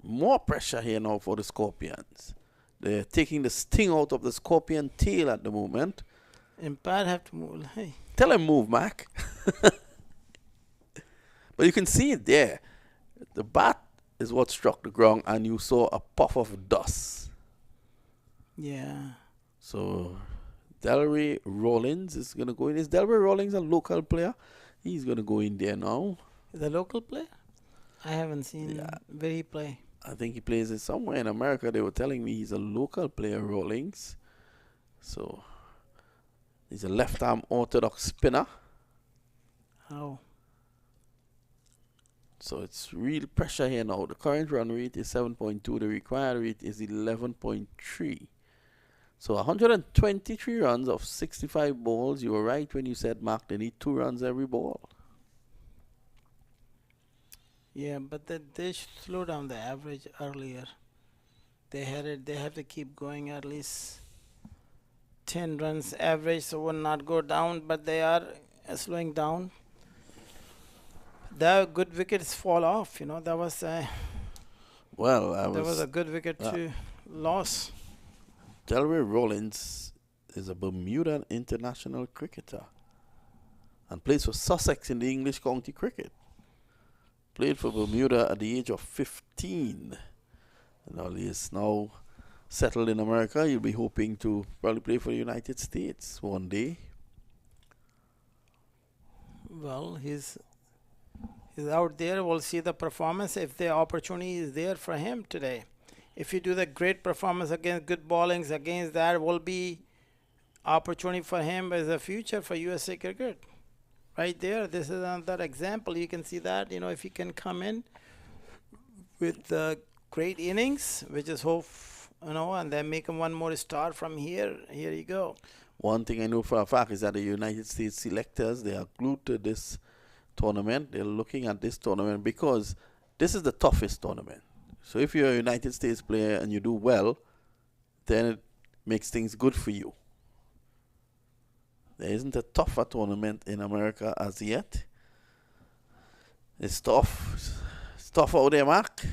E: More pressure here now for the Scorpions. They're taking the sting out of the Scorpion tail at the moment.
A: Umpire have to move. Hey.
E: Tell him move, Mac. But you can see it there. The bat is what struck the ground, and you saw a puff of dust.
A: Yeah.
E: So Delray Rawlings is going to go in. Is Delray Rawlings a local player? He's going to go in there now.
A: The local player? I haven't seen where he play.
E: I think he plays it somewhere in America. They were telling me he's a local player, Rawlings. So he's a left-arm orthodox spinner.
A: Oh.
E: So it's real pressure here now. The current run rate is 7.2. The required rate is 11.3. So 123 runs of 65 balls. You were right when you said, Mark, they need 2 runs every ball.
A: Yeah, but they should slow down the average earlier. They have to keep going at least 10 runs average, so will not go down, but they are slowing down. The good wickets fall off, you know. That was a good wicket to loss.
E: Delray Rawlings is a Bermudan international cricketer and plays for Sussex in the English county cricket. Played for Bermuda at the age of 15. And he is now settled in America. He'll be hoping to probably play for the United States one day.
A: Well, he's out there. We'll see the performance if the opportunity is there for him today. If you do the great performance against good bowlings against that, will be opportunity for him as a future for USA Cricket. Right there, this is another example. You can see that, you know, if he can come in with great innings, which is hope, you know, and then make him one more star from here. Here you go.
E: One thing I know for a fact is that the United States selectors, they are glued to this tournament. They're looking at this tournament because this is the toughest tournament. So if you're a United States player and you do well, then it makes things good for you. There isn't a tougher tournament in America as yet. It's tough. It's tough out there, Mark.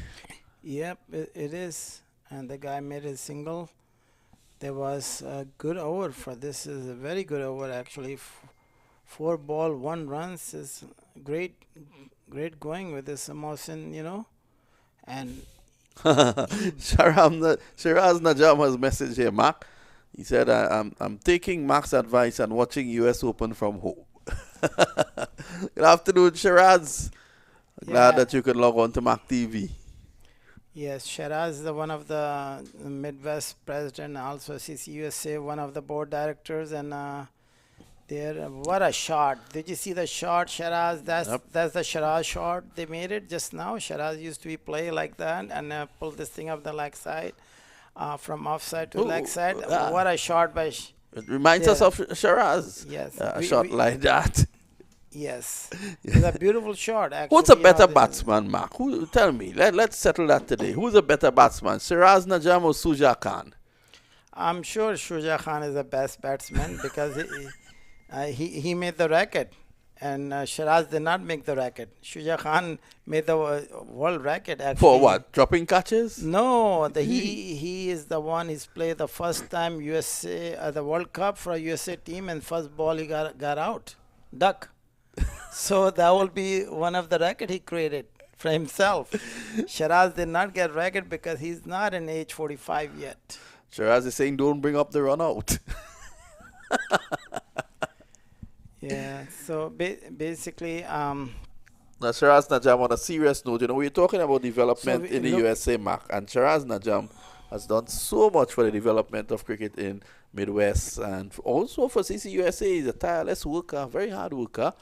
A: Yep, it is. And the guy made a single. There was a good over for this. Is a very good over actually. 4 ball, 1 runs is great going with this Mohsin, you know. And
E: Shiraz Najam has messaged here, Mark. He said, I'm taking Mark's advice and watching US Open from home. Good afternoon, Shiraz. Glad that you could log on to MAQ TV.
A: Yes, Shiraz is one of the Midwest president, also CCUSA, one of the board directors, and what a shot. Did you see the shot, Shiraz? That's the Shiraz shot. They made it just now. Shiraz used to be play like that and pull this thing up the leg side. From offside to leg side. What a shot by
E: it reminds us of Shiraz.
A: Yes.
E: A shot like that.
A: Yes. It's a beautiful shot, actually.
E: Who's a better batsman, Mark? Tell me. Let's settle that today. Who's a better batsman, Shiraz Najam or Shuja Khan?
A: I'm sure Shuja Khan is the best batsman because he made the record. And Shiraz did not make the record. Shuja Khan made the world record, actually.
E: For what? Dropping catches?
A: No, he is the one. He's played the first time USA the World Cup for a USA team, and first ball he got out, duck. So that will be one of the record he created for himself. Shiraz did not get record because he's not in age 45 yet.
E: Shiraz is saying, don't bring up the run out.
A: Yeah, so basically,
E: now, Shiraz Najam, on a serious note, you know, we're talking about development in the USA, Mark, and Shiraz Najam has done so much for the development of cricket in Midwest, and also for CCUSA. He's a tireless worker, very hard worker.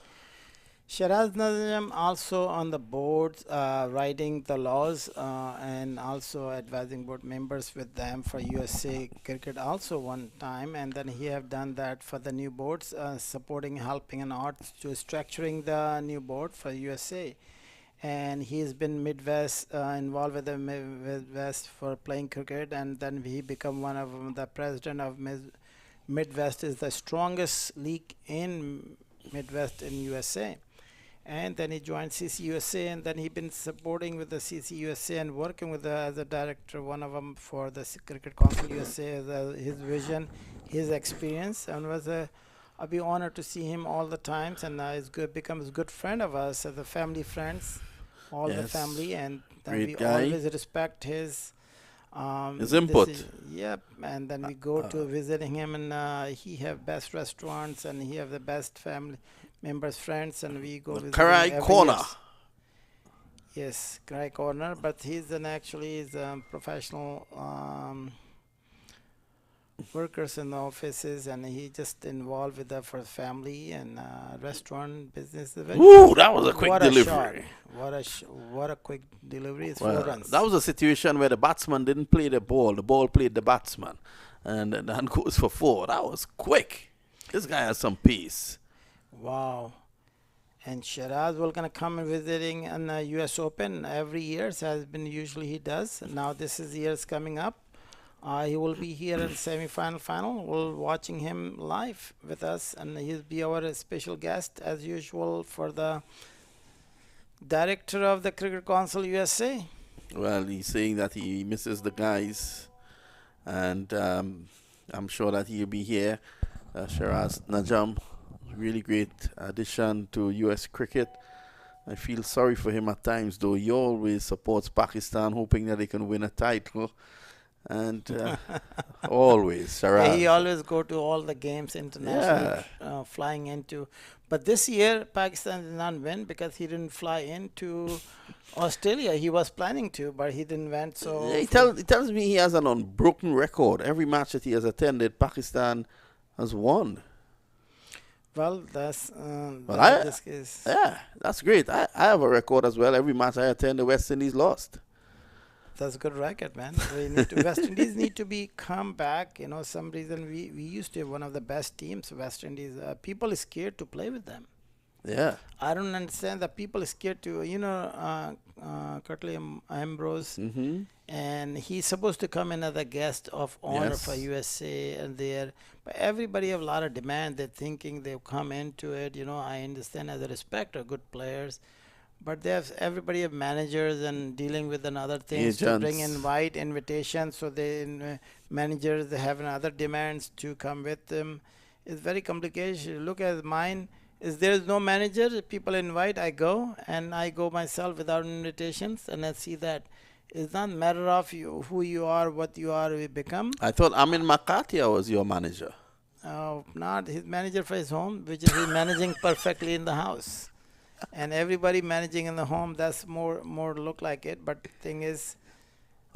A: Shiraz Najam also on the boards, writing the laws and also advising board members with them for USA Cricket also one time, and then he have done that for the new boards, supporting, helping and art to structuring the new board for USA. And he's been Midwest, involved with the Midwest for playing cricket, and then he become one of the president of Midwest is the strongest league in Midwest in USA. And then he joined CCUSA, and then he been supporting with the CCUSA and working with as a director, one of them for the Cricket Council USA, his vision, his experience, and I'll be honored to see him all the times, and he's becomes a good friend of us as a family friends. all the
E: Yes.
A: family, and then
E: Great
A: we
E: guy.
A: always respect his
E: input.
A: Yep, and then we go to visiting him, and he have best restaurants, and he have the best family members, friends, and we go visit him
E: Karai
A: every
E: Corner.
A: years. Yes, Karai Corner, but he's he's professional workers in the offices, and he just involved with the for family and restaurant business.
E: Ooh, that was a quick
A: what
E: delivery.
A: A shot. What a quick delivery. It's 4 runs.
E: That was a situation where the batsman didn't play the ball played the batsman, and then goes for 4. That was quick. This guy has some pace.
A: Wow. And Shiraz will gonna come and visiting in US Open every year, so has been usually he does. Now this is year's coming up. He will be here in semi-final, final. We're watching him live with us, and he'll be our special guest as usual for the director of the Cricket Council USA.
E: Well, he's saying that he misses the guys, and I'm sure that he'll be here. Shiraz Najam, really great addition to US cricket. I feel sorry for him at times, though. He always supports Pakistan, hoping that they can win a title. And always, Shiraz.
A: He always go to all the games international, flying into. But this year, Pakistan did not win because he didn't fly into Australia. He was planning to, but he didn't win. So
E: Yeah, he tells me he has an unbroken record. Every match that he has attended, Pakistan has won.
A: well, that's
E: Well,
A: this is.
E: Yeah, that's great. I have a record as well. Every match I attend, the West Indies lost.
A: That's a good record, man. We need to, West Indies need to be come back. You know, some reason we used to have one of the best teams. West Indies. People is scared to play with them.
E: Yeah.
A: I don't understand that people is scared to. Curtly Ambrose, and he's supposed to come in as a guest of honor for USA, and there. But everybody have a lot of demand. They're thinking they'll come into it. You know, I understand as a respect are good players. But everybody have managers and dealing with another things to bring invite invitations. So managers they have another demands to come with them. It's very complicated. Look at mine. There is no manager. People invite, I go, and I go myself without invitations, and I see that it's not a matter of who you are, what you are, we become.
E: I thought Amin Makatia was your manager.
A: Not his manager for his home, which is he's managing perfectly in the house. And everybody managing in the home, that's more look like it. But the thing is,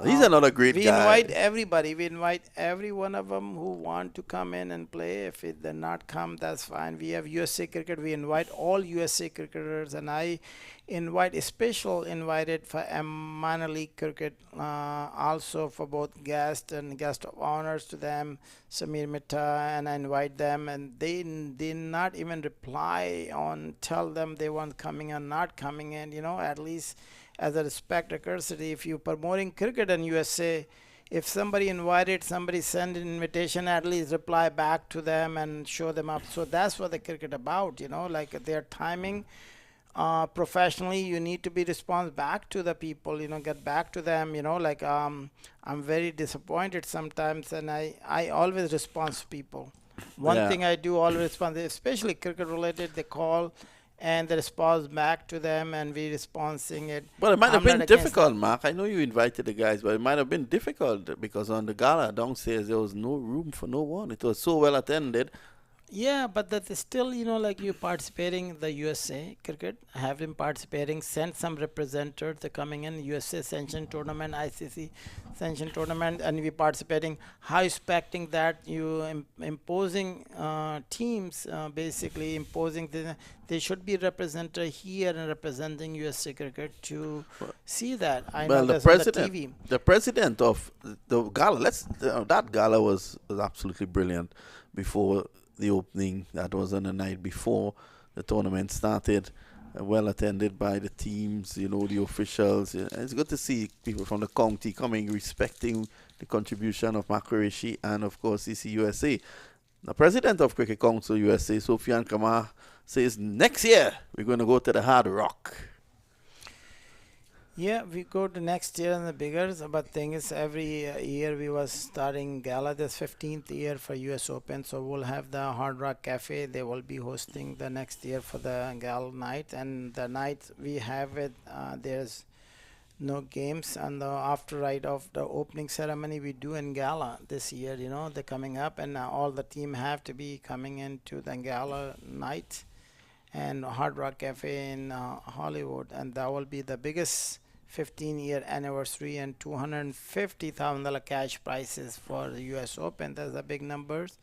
E: He's another great guy.
A: We invite everybody. We invite every one of them who want to come in and play. If they not come, that's fine. We have USA Cricket. We invite all USA cricketers, and I invite invited for minor league cricket also for both guest and guest of honors to them, Samir Mitta, and I invite them, and they did not even reply on tell them they weren't coming or not coming in. You know, at least as a respect, a courtesy, if you're promoting cricket in USA, if somebody invited, somebody send an invitation, at least reply back to them and show them up. So that's what the cricket about, you know, like their timing. Professionally, you need to be responsive back to the people, you know, get back to them, you know, like I'm very disappointed sometimes, and I always respond to people. One thing I do always respond, especially cricket related, they call and the response back to them, and we responding it.
E: Well, it might have been difficult, Mark. I know you invited the guys, but it might have been difficult because on the gala downstairs there was no room for no one. It was so well attended.
A: Yeah, but that is still, you know, like you participating in the USA cricket, have been participating, send some representatives, they're coming in, USA sanctioned tournament, ICC sanctioned tournament, and we participating. How expecting that you imposing teams, basically imposing, they should be represented here and representing USA cricket to see that. I know
E: the president of the gala, that gala was absolutely brilliant before the opening. That was on the night before the tournament started, well attended by the teams, you know, the officials. It's good to see people from the county coming, respecting the contribution of Makarishi and of course CCUSA. The president of Cricket Council USA, Sofian Kamar, says next year we're going to go to the Hard Rock.
A: Yeah, we go to next year and the bigger. But thing is, every year we was starting gala. This 15th year for US Open, so we'll have the Hard Rock Cafe. They will be hosting the next year for the gala night, and the night we have it. There's no games, and the after right of the opening ceremony we do in gala this year. You know, they're coming up, and all the team have to be coming into the gala night and Hard Rock Cafe in Hollywood, and that will be the biggest 15-year anniversary and $250,000 cash prizes for the US Open. That's the big numbers,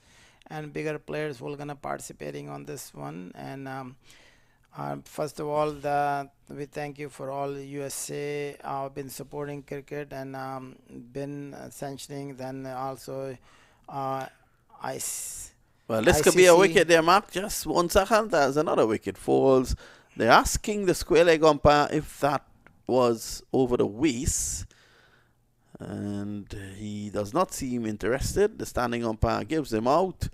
A: and bigger players will gonna participating on this one. And first of all, we thank you for all USA been supporting cricket and been sanctioning. Then also ICC.
E: Well, this could be a wicket there, Mark. Just 1 second. There's another wicket falls. They're asking the square leg umpire if that was over the waist. And he does not seem interested. The standing umpire gives him out.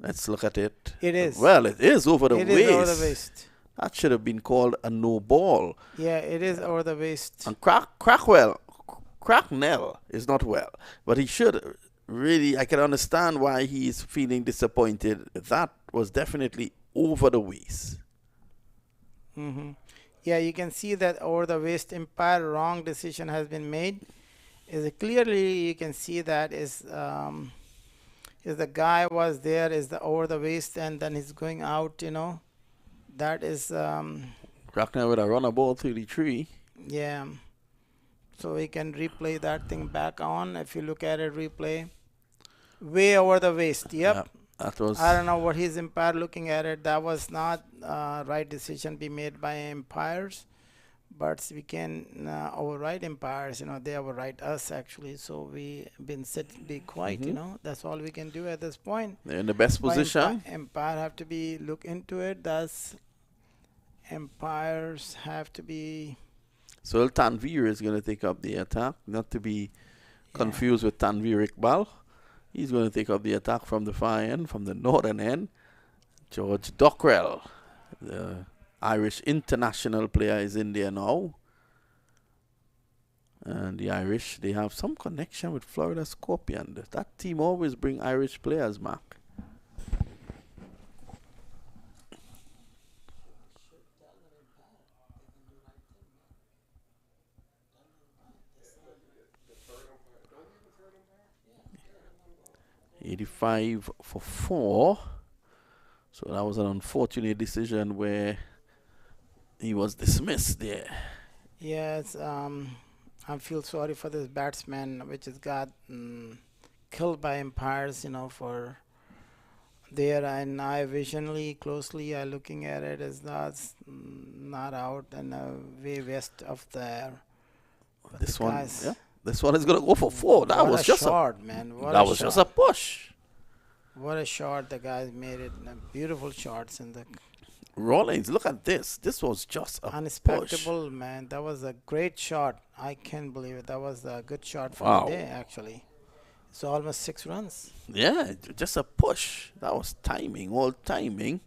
E: Let's look at it.
A: It is.
E: Well, it is over the waist.
A: It is over the waist.
E: That should have been called a no ball.
A: Yeah, it is over the waist.
E: And Cracknell is not well. But he should... Really, I can understand why he's feeling disappointed. That was definitely over the waist.
A: Yeah, you can see that over the waist umpire wrong decision has been made. Is it clearly you can see that is the guy was there is the over the waist and then he's going out. You know, that is
E: Cracknell with a runner ball through the tree.
A: Yeah. So we can replay that thing back on. If you look at it, replay. Way over the waist. Yep.
E: That was.
A: I don't know what his umpire looking at it. That was not right decision be made by umpires. But we can override umpires. You know, they override us actually. So we been be quiet. You know, that's all we can do at this point.
E: They're in the best position.
A: Umpire have to be look into it. That's umpires have to be.
E: So Tanvir is going to take up the attack, not to be confused with Tanvir Iqbal. He's going to take up the attack from the far end, from the northern end. George Dockrell, the Irish international player, is in there now. And the Irish, they have some connection with Florida Scorpion. That team always bring Irish players, Mark. $85 for 4. So that was an unfortunate decision where he was dismissed there.
A: Yes, I feel sorry for this batsman, which has got killed by umpires, you know, for there. And I visionally, closely, I looking at it, is not out and way west of there. But
E: this one, yeah. This one is going to go for 4. That was just
A: shot, man.
E: That was just a push.
A: What a shot the guys made it. Beautiful shots in the
E: Rollins, look at this. This was just a
A: unexpectable, man. That was a great shot. I can't believe it. That was a good shot for the day, actually. So almost 6 runs.
E: Yeah, just a push. That was timing, all timing.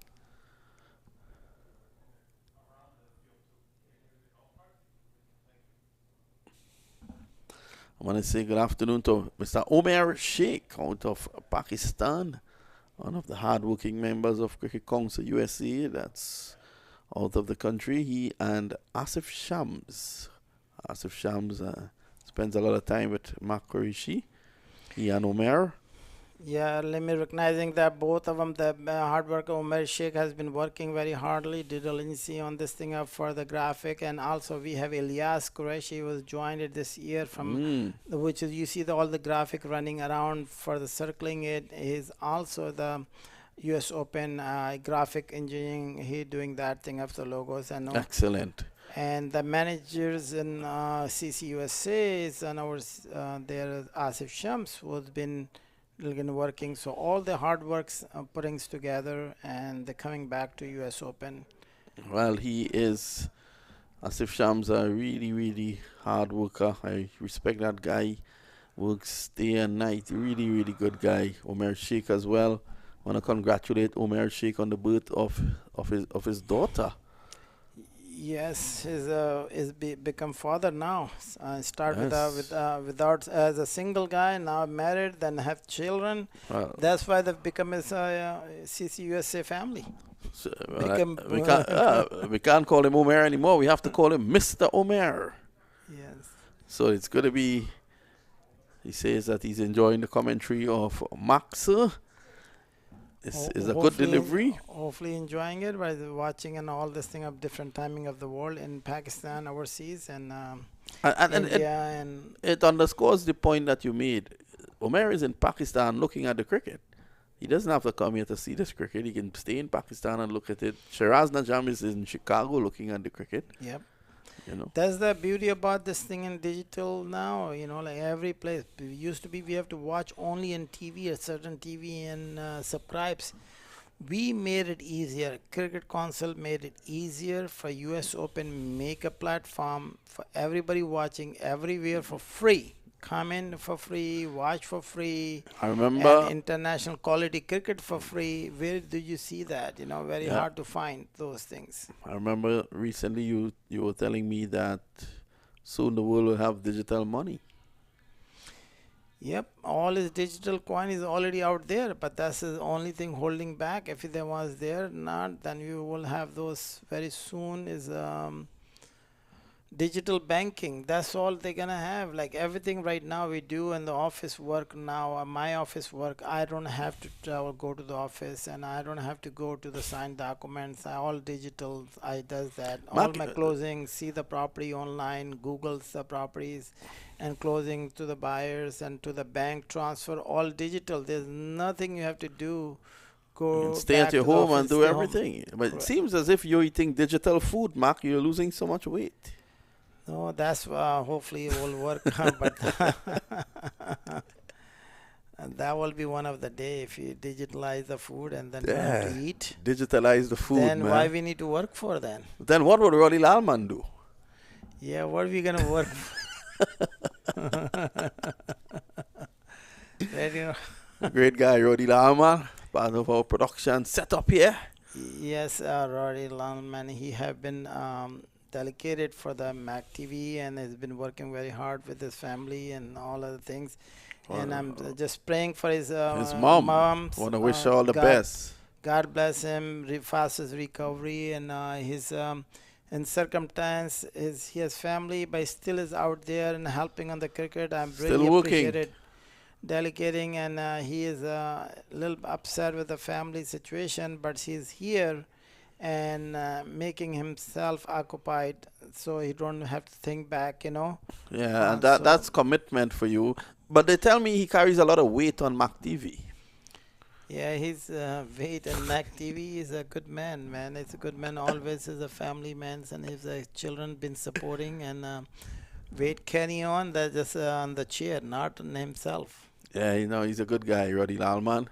E: I want to say good afternoon to Mr. Omer Sheikh out of Pakistan, one of the hard-working members of Cricket Council USA that's out of the country. He and Asif Shams. Asif Shams spends a lot of time with Mark Qureshi. He and Omer.
A: Yeah, let me recognizing that both of them, the hard worker Omer Sheikh has been working very hardly, did diligently on this thing up for the graphic, and also we have Ilyas Qureshi was joined it this year from, which is you see all the graphic running around for the circling it. He's also the US Open graphic engineering. He doing that thing of the logos and
E: excellent.
A: And the managers in CCUSA is on our there Asif Shams who's been working, so all the hard works putting together and they're coming back to US Open.
E: Well, he is, Asif Shams, a really, really hard worker. I respect that guy. Works day and night. Really, really good guy. Omer Sheikh as well. Want to congratulate Omer Sheikh on the birth of his daughter.
A: Yes, become father now. Start
E: Yes.
A: without as a single guy. Now married, then have children.
E: Well,
A: That's why they've become a CCUSA family.
E: so,
A: Become
E: we can't call him Omer anymore. We have to call him Mr. Omer.
A: yes.
E: So it's going to be. He says that he's enjoying the commentary of Max. This is a good
A: Hopefully
E: delivery.
A: hopefully enjoying it by watching and all this thing of different timing of the world in Pakistan, overseas, and
E: And
A: India, and
E: it underscores the point that you made. Omer is in Pakistan looking at the cricket. He doesn't have to come here to see this cricket. He can stay in Pakistan and look at it. Shiraz Najam is in Chicago looking at the cricket.
A: yep.
E: You know.
A: That's the beauty about this thing in digital now. Like every place. It used to be we have to watch only in TV, a certain TV, and subscribes. We made it easier. Cricket Council made it easier for US Open. Make a platform for everybody watching everywhere for free. Come in for free, watch for free,
E: I remember.
A: and international quality cricket for free. Where do you see that? Very
E: Yeah.
A: hard to find those things.
E: I remember recently you were telling me that soon the world will have digital money.
A: Yep, all his digital coin is already out there, but that's the only thing holding back. If there was there, not, then we will have those very soon. Is digital banking. That's all they're gonna have. Like everything right now we do in the office work now, my office work, I don't have to travel, go to the office, and I don't have to go to the signed documents. All digital. I does that. All my closing, see the property online, Google's the properties, and closing to the buyers and to the bank transfer. All digital. There's nothing you have to do. Go
E: Stay
A: back
E: at your
A: to the
E: home and
A: office,
E: do
A: stay home.
E: everything. But it
A: Correct.
E: seems as if you're eating digital food, Mark. You're losing so much weight.
A: No, that's hopefully it will work, but that will be one of the day if you digitalize the food and then you have to eat.
E: Digitalize the food,
A: Then
E: man.
A: why we need to work for then?
E: Then what would Roddy Lalman do?
A: Yeah, what are we gonna work for? Then,
E: Great guy, Roddy Lalman, part of our production setup here.
A: yes, Rory Longman, he have been delegated for the MAQ TV and has been working very hard with his family and all other things. And I'm just praying for his
E: mom.
A: mom's,
E: Want to wish her all the
A: God,
E: best.
A: God bless him, fastest recovery, and his in circumstance is he has family, but still is out there and helping on the cricket. I'm
E: Still
A: really
E: working.
A: appreciated delegating, and he is a little upset with the family situation, but he's here and making himself occupied so he don't have to think back.
E: Yeah, and that's commitment for you. But they tell me he carries a lot of weight on MAQ TV.
A: Yeah, his weight and MAQ TV is a good man. It's a good man, always is a family man, and his children been supporting and weight carry on, that just on the chair, not on himself.
E: Yeah, he's a good guy, Roddy Lalman.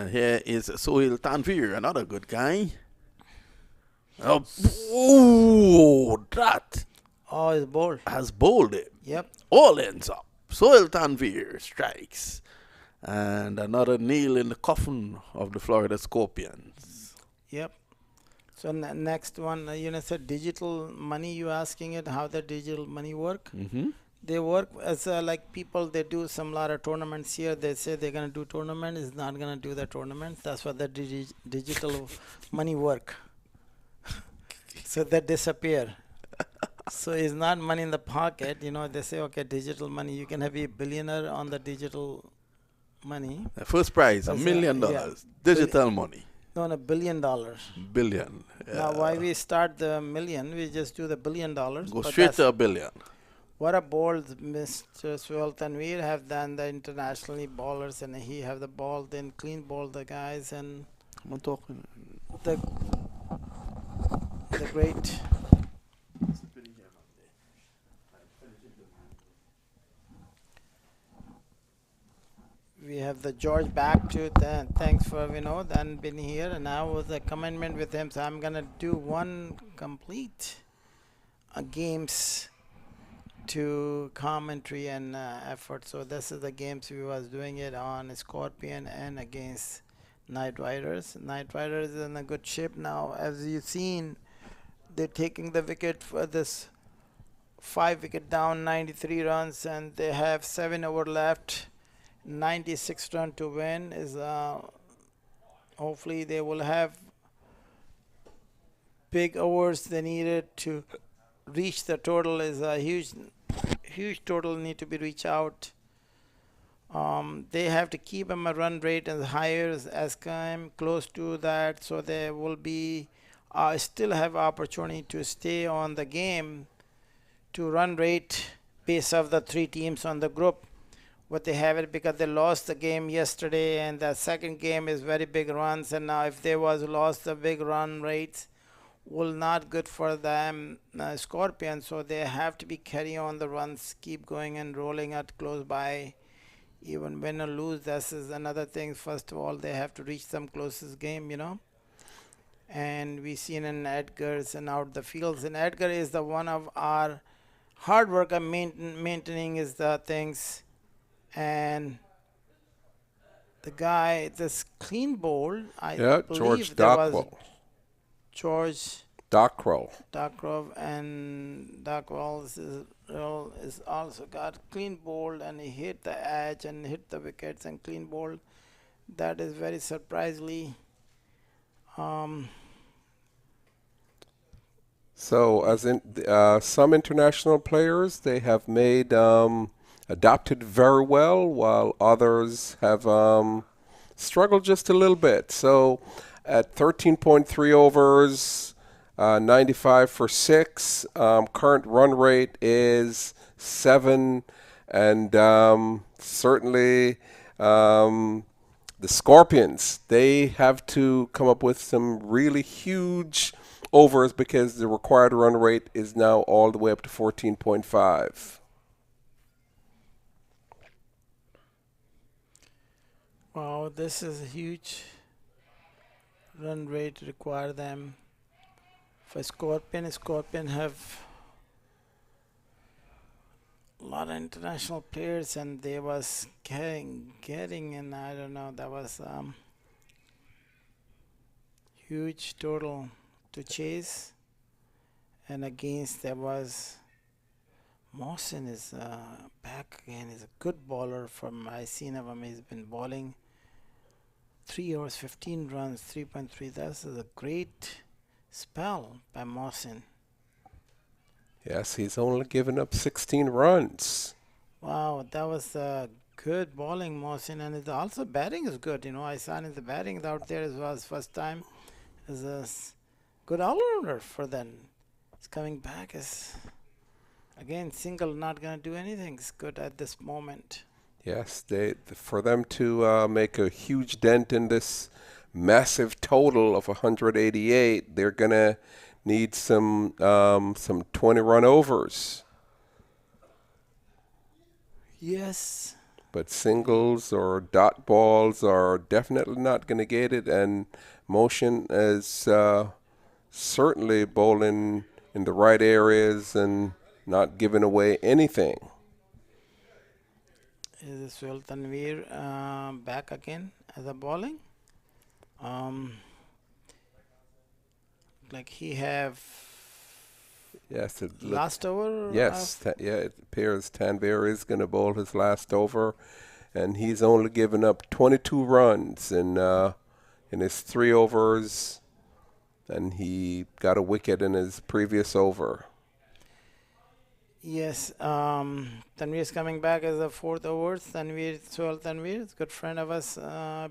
E: Here is Sohail Tanvir, another good guy. That
A: Oh, it's bold.
E: has bowled it.
A: Yep.
E: All ends up. Sohail Tanvir strikes. And another nail in the coffin of the Florida Scorpions.
A: Yep. So next one, said digital money. You asking it how the digital money work?
E: Mm-hmm.
A: They work as like people. They do some lot of tournaments here. They say they're gonna do tournament. Is not gonna do the tournaments. That's what the digital money work. So they disappear. So it's not money in the pocket. They say okay, digital money. You can have a billionaire on the digital money.
E: The first prize, $1 million.
A: Yeah.
E: Digital money.
A: No, $1 billion.
E: Billion.
A: Now, why we start the million? We just do the $1 billion.
E: Go straight to $1 billion.
A: What a bold Mr. Sohail Tanvir have done the internationally ballers, and he have the ball, then clean ball the guys, and
E: I'm talking.
A: the great. We have the George back to thanks for then been here, and now with the commitment with him, so I'm gonna do one complete games to commentary and effort. So this is the games we was doing it on Scorpion and against Night Riders. Night Riders is in a good shape now, as you've seen. they're taking the wicket for this 5 wicket down, 93 runs, and they have 7 over left, 96 run to win. Is hopefully they will have big overs they needed to reach the total. Is a huge total need to be reached out. They have to keep them a run rate as higher as close to that, so they will be still have opportunity to stay on the game to run rate base of the 3 teams on the group. What they have it because they lost the game yesterday, and the second game is very big runs, and now if they was lost the big run rates will not good for them Scorpions, so they have to be carry on the runs, keep going and rolling at close by. Even win or lose, this is another thing. First of all, they have to reach some closest game, and we seen in Edgar's and out the fields, and Edgar is the one of our hard worker maintaining is the things. And the guy, this clean bowl, I believe there was George Dockrell, and Dockrell is also got clean bowl, and he hit the edge and hit the wickets and clean bowl. That is very surprisingly.
F: So, as in some international players, they have made adapted very well, while others have struggled just a little bit. So, at 13.3 overs, 95 for 6. Current run rate is 7, and certainly the Scorpions, they have to come up with some really huge overs because the required run rate is now all the way up to 14.5.
A: Wow, this is a huge run rate require them. For Scorpion have a lot of international players, and they was getting and I don't know, that was huge total to chase. And against there was Mohsin is back again. Is a good bowler from I seen of him. He's been bowling 3 overs, 15 runs, 3.3. That's a great spell by Mohsin.
F: Yes, he's only given up 16 runs.
A: Wow, that was good bowling, Mohsin, and it's also batting is good. I saw in the batting out there as well as first time. Is a good all-rounder for them. It's coming back as again single, not gonna do anything. It's good at this moment.
F: Yes, for them to make a huge dent in this massive total of 188, they're gonna need some 20-run overs.
A: Yes.
F: But singles or dot balls are definitely not going to get it, and Motion is certainly bowling in the right areas and not giving away anything.
A: Is Suhail Tanveer back again as a bowling? Like he have
F: yes,
A: last over?
F: Yes, it appears Tanveer is going to bowl his last over, and he's only given up 22 runs in his 3 overs, and he got a wicket in his previous over.
A: Yes, Tanveer is coming back as a 4th over. Suhail Tanveer is a good friend of us,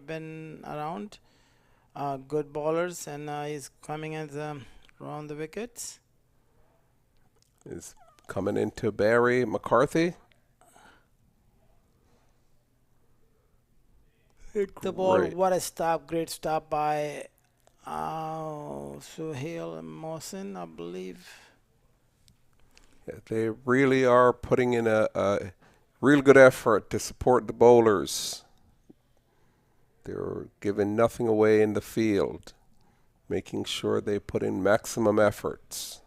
A: been around. Good bowlers, and he's coming as around the wickets.
F: Is coming into Barry McCarthy.
A: Hit the ball. What a stop! Great stop by Suhail and Mohsin, I believe.
F: Yeah, they really are putting in a real good effort to support the bowlers. They're giving nothing away in the field, making sure they put in maximum efforts.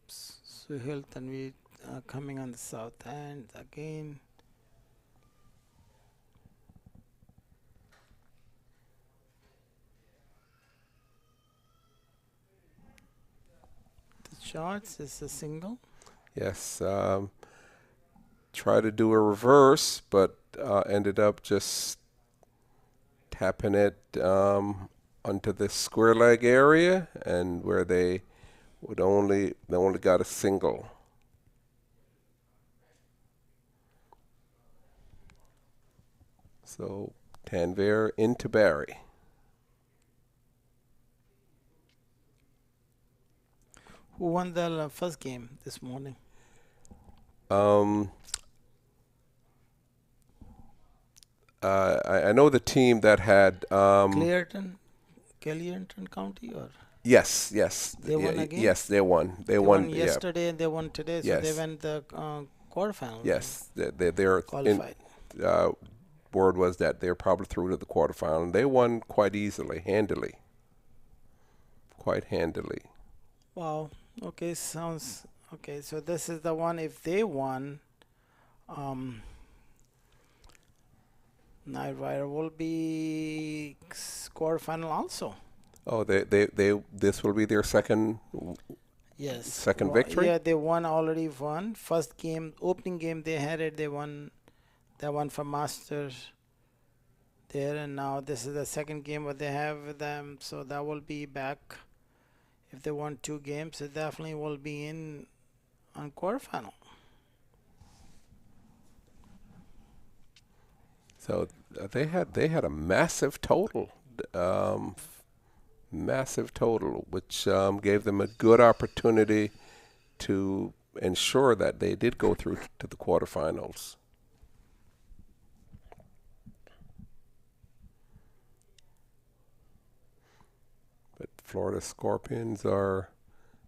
A: Suhail Tanveer coming on the south end again. shots. It's a single.
F: Yes. Try to do a reverse, but ended up just tapping it onto the square leg area, and where they only got a single. So Tanvir into Barry.
A: Who won the first game this morning?
F: I know the team that had
A: Clearton County, or
F: yes.
A: they won again?
F: Yes, they won. They
A: won
F: won
A: yesterday and they won today, so they
F: Yes.
A: went the quarterfinals.
F: Yes, they're
A: Qualified.
F: Word was that they're probably through to the quarterfinal. And they won quite easily, quite handily.
A: Wow. Okay, sounds okay. So this is the one. If they won, Night Rider will be quarterfinal also.
F: Oh, they this will be their second
A: Yes.
F: Second victory?
A: Yeah, they already won. First game, opening game they had it. They won. They won for Masters there, and now this is the second game what they have with them. So that will be back. If they won 2 games, it definitely will be in on quarterfinal.
F: So they had a massive total, which gave them a good opportunity to ensure that they did go through to the quarterfinals. But Florida Scorpions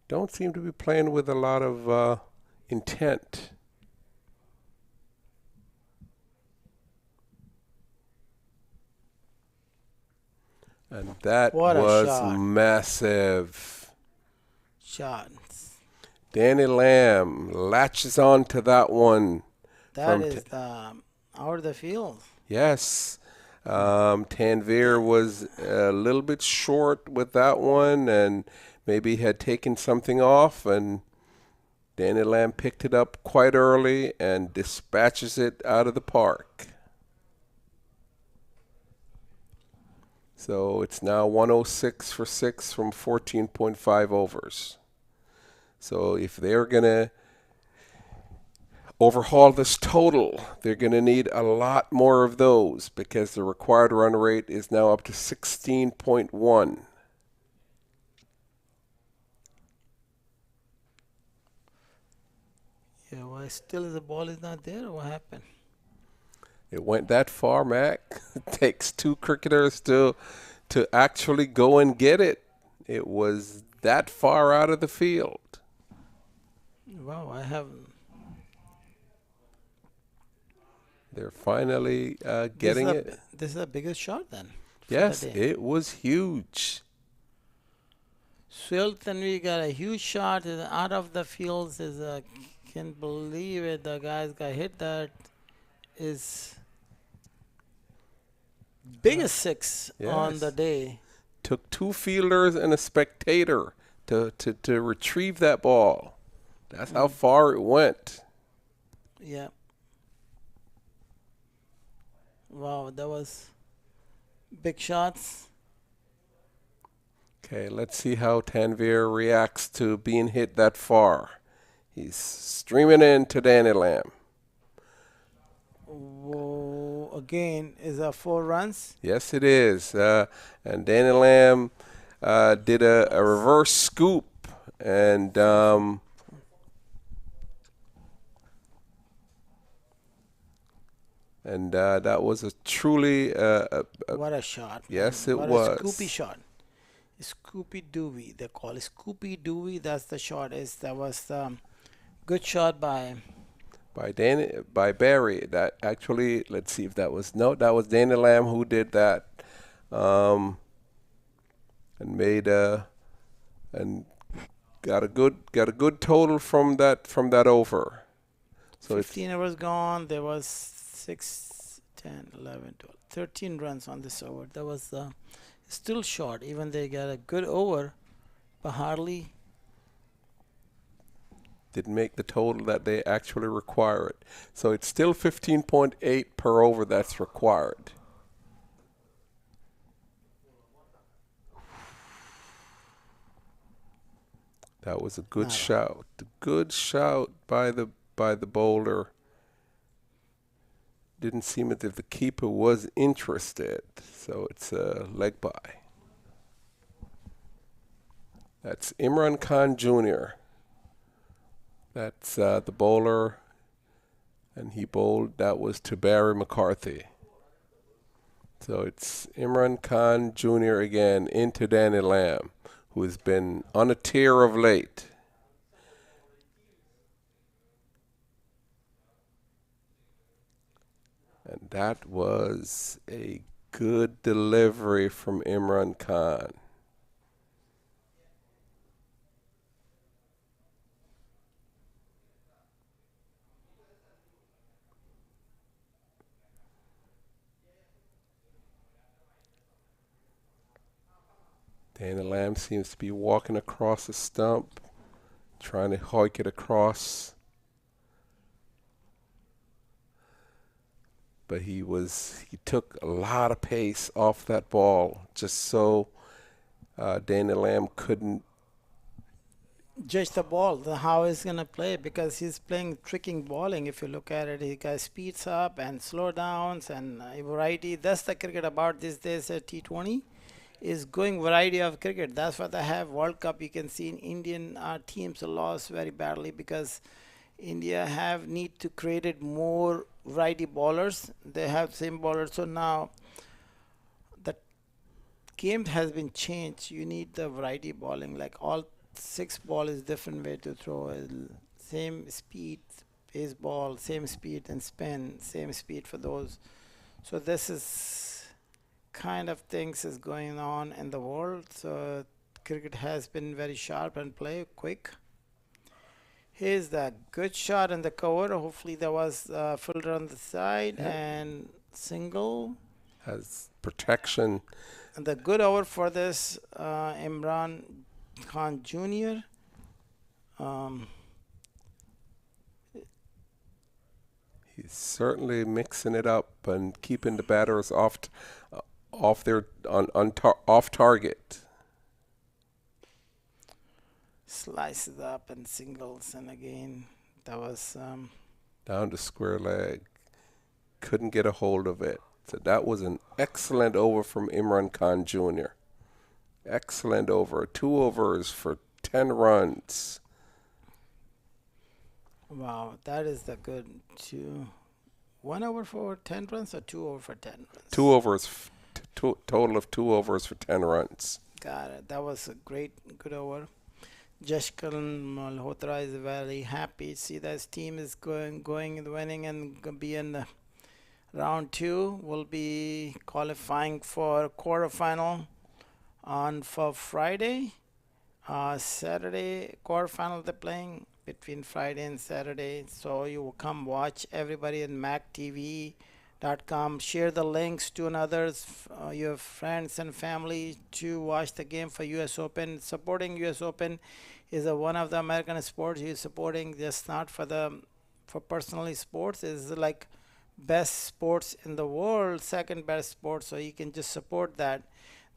F: don't seem to be playing with a lot of intent. And that
A: What a
F: was
A: shot.
F: massive.
A: Shots.
F: Danny Lamb latches on to that one.
A: That is out of the field.
F: Yes. Tanvir was a little bit short with that one and maybe had taken something off, and Danny Lamb picked it up quite early and dispatches it out of the park. So it's now 106 for 6 from 14.5 overs. So if they're going to overhaul this total, they're going to need a lot more of those, because the required run rate is now up to 16.1.
A: Yeah, why still the ball is not there? What happened?
F: It went that far, Mac. It takes 2 cricketers to actually go and get it. It was that far out of the field.
A: Wow, I haven't.
F: They're finally getting it.
A: This is the biggest shot then. for
F: Yes,
A: the day.
F: it was huge.
A: Swilton, we got a huge shot out of the fields. Can't believe it. The guys got hit. That is biggest 6 on
F: Yes.
A: the day.
F: Took 2 fielders and a spectator to retrieve that ball. That's how far it went.
A: Yeah. Wow, that was big shots.
F: Okay, let's see how Tanvir reacts to being hit that far. He's streaming in to Danny Lamb.
A: Whoa, again, is that 4 runs?
F: Yes, it is. And Danny Lamb did a reverse scoop, and that was a truly
A: What a shot.
F: Yes, it
A: what
F: was.
A: a Scoopy shot. Scoopy Dooby, they call it Scoopy Dooby. That's the shot. That was the good shot by
F: by Barry. That actually, let's see if that was that was Danny Lamb who did that, and made and got a good total from that over. So
A: 15 hours gone. There was 6, 10, 11, 12, 13 runs on this over. That was still short. Even they got a good over, but hardly
F: didn't make the total that they actually required. So it's still 15.8 per over that's required. That was a good shout. A good shout by the bowler. Didn't seem as if the keeper was interested. So it's a leg by. That's Imran Khan Jr. That's the bowler, and he bowled. That was to Barry McCarthy. So it's Imran Khan Jr. again into Danny Lamb, who has been on a tear of late. And that was a good delivery from Imran Khan. Danny Lamb seems to be walking across the stump, trying to hike it across. But he took a lot of pace off that ball, just so Danny Lamb couldn't
A: judge the ball, how he's going to play, because he's playing tricking bowling. If you look at it, he got speeds up and slow downs and variety. That's the cricket about these days. T20 is going variety of cricket. That's what they have. World Cup, you can see in Indian teams lost very badly because India have need to create more variety bowlers. They have same bowlers. So now the game has been changed. You need the variety bowling. Like all 6 ball is different way to throw. Same speed, pace ball, same speed and spin, same speed for those. So this is kind of things is going on in the world. So cricket has been very sharp and play quick. Here's the good shot in the cover. Hopefully there was a filter on the side and single.
F: Has protection.
A: And the good over for this Imran Khan Jr.
F: He's certainly mixing it up and keeping the batters off target.
A: Slices up and singles, and again that was
F: down to square leg. Couldn't get a hold of it. So that was an excellent over from Imran Khan Jr. Excellent over. 2 overs for 10 runs.
A: Wow, that is the good 1 over for 10 runs or 2 over for 10 runs?
F: 2 overs, total of 2 overs for 10 runs.
A: Got it. That was a good over. Jashkal Malhotra is very happy. See that his team is going and winning and be in the round 2. Will be qualifying for quarterfinal for Friday. Saturday quarterfinal they're playing between Friday and Saturday. So you will come watch everybody in maqtv.com. Share the links to others, your friends and family to watch the game for US Open. Supporting US Open is one of the American sports you're supporting, just not for personally sports. Is like best sports in the world, second best sport, so you can just support that.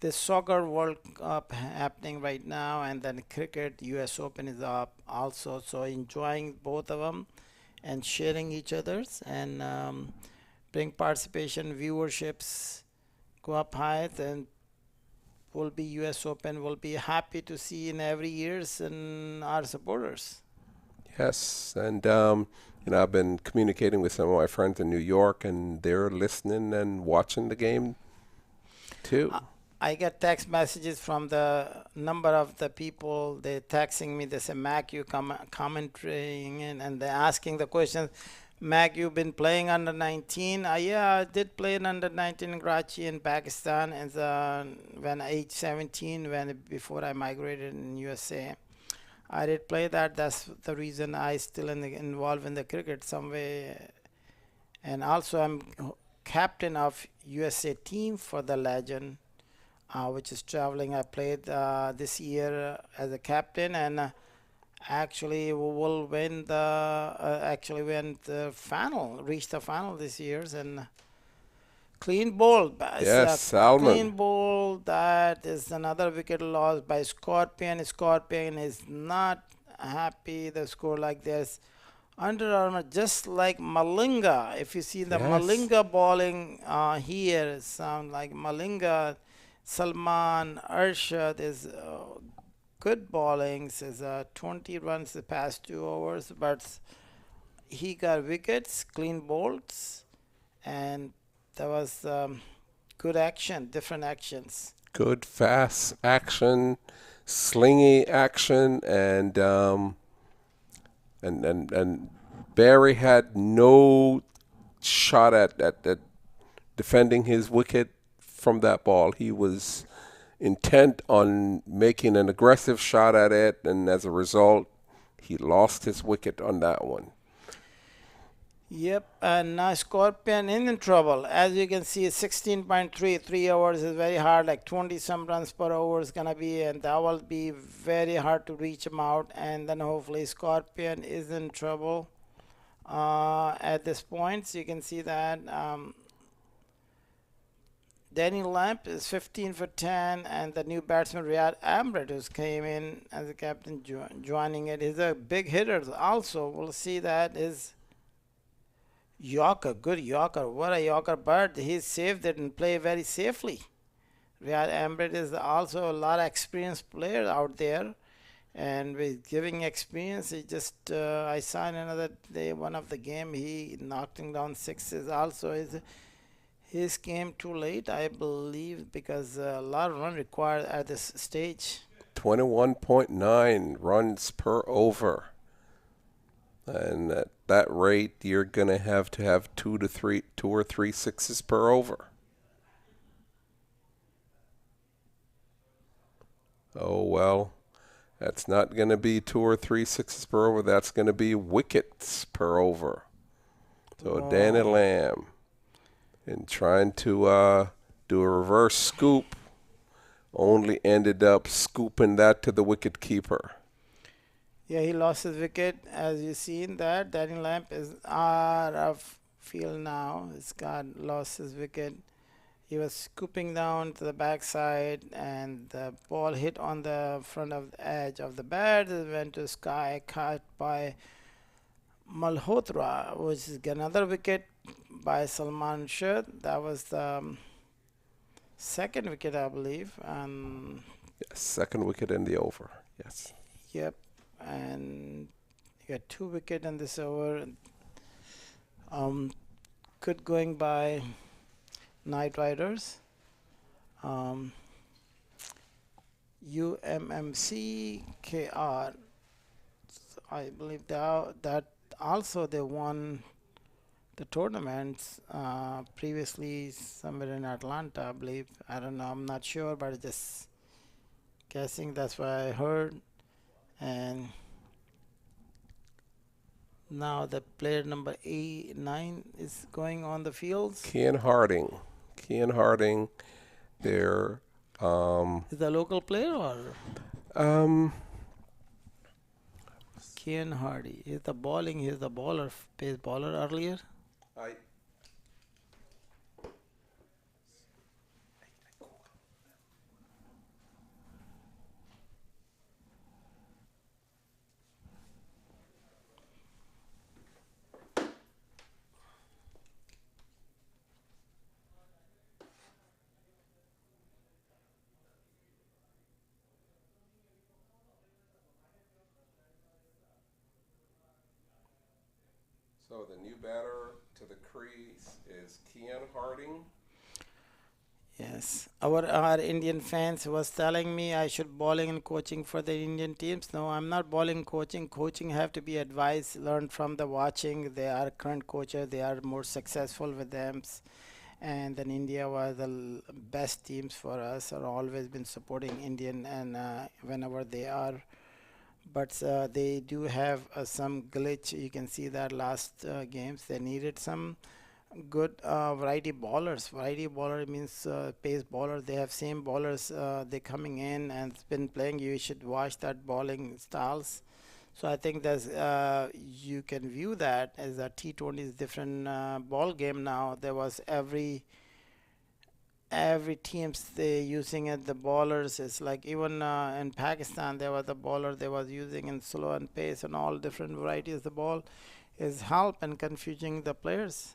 A: The soccer World Cup happening right now, and then cricket, US Open is up also. So enjoying both of them and sharing each other's and bring participation, viewerships go up high, then will be US Open. Will be happy to see in every years and our supporters.
F: Yes, and I've been communicating with some of my friends in New York, and they're listening and watching the game too.
A: I get text messages from the number of the people. They're texting me. They say, Mac, you commenting and they're asking the questions. Mac, you've been playing under 19. Yeah, I did play in under 19 in Karachi in Pakistan, and when age 17, before I migrated in USA. I did play that. That's the reason I still involved in the cricket some way. And also I'm captain of USA team for the Legend, which is traveling. I played this year as a captain, and actually will win the final, reach the final this year's, and clean ball. It's
F: Yes,
A: a clean
F: Salmon.
A: ball. That is another wicket lost by Scorpion. Scorpion is not happy the score like this. Under Armour, just like Malinga. If you see the
F: Yes.
A: Malinga bowling here, sound like Malinga, Salman, Arshad is good bowlings. Is 20 runs the past 2 overs, but he got wickets, clean bowls, and that was good action, different actions.
F: Good fast action, slingy action, and Barry had no shot at defending his wicket from that ball. He was intent on making an aggressive shot at it, and as a result, he lost his wicket on that one.
A: Yep, and now Scorpion in trouble. As you can see, 16.3, 3 hours is very hard, like 20 some runs per hour is gonna be, and that will be very hard to reach him out. And then hopefully Scorpion is in trouble at this point. So you can see that Danny Lamp is 15 for 10, and the new batsman Riyad Amrit, who's came in as a captain, joining it. He's a big hitter also. We'll see that is Yorker, good Yorker. What a Yorker bird. He saved it and played very safely. Riyad Amrit is also a lot of experienced player out there. And with giving experience, he just, I saw in another day, one of the game, he knocked him down sixes. Also, his came too late, I believe, because a lot of run required at this stage.
F: 21.9 runs per over. And at that rate, you're going to have two or three sixes per over. Oh, well, that's not going to be 2 or 3 sixes per over. That's going to be wickets per over. So Danny Lamb, in trying to do a reverse scoop, only ended up scooping that to the wicket keeper.
A: Yeah, he lost his wicket. As you seen that, Danny Lamp is out of field now. He's lost his wicket. He was scooping down to the backside, and the ball hit on the front of the edge of the bat. It went to sky, caught by Malhotra, which is another wicket by Salman Shah. That was the second wicket, I believe.
F: Yes, second wicket in the over. Yes.
A: Yep. And you got 2 wickets in this over. Good going by Knight Riders. UMMC KR. I believe that also they won the tournaments previously somewhere in Atlanta, I believe. I don't know. I'm not sure, but just guessing. That's what I heard. And now the player number 9 is going on the fields.
F: Kian Harding. They're
A: Is the local player or Kian Hardy? He's the bowling. He's the bowler, pace bowler earlier.
F: So the new batter to the crease is Kian Harding.
A: Yes, our Indian fans was telling me I should bowling and coaching for the Indian teams. No, I'm not bowling coaching. Coaching have to be advised, learned from the watching. They are current coaches. They are more successful with them. And then India was the best teams for us. Are always been supporting Indian, and whenever they are. But they do have some glitch. You can see that last games they needed some good variety bowlers. Variety bowler means pace bowler. They have same bowlers. They coming in and been playing. You should watch that bowling styles. So I think that's you can view that as a T20 is different ball game now. There was every teams they using it, the bowlers. It's like even in Pakistan there was a bowler they was using in slow and pace and all different varieties. The ball is help and confusing the players.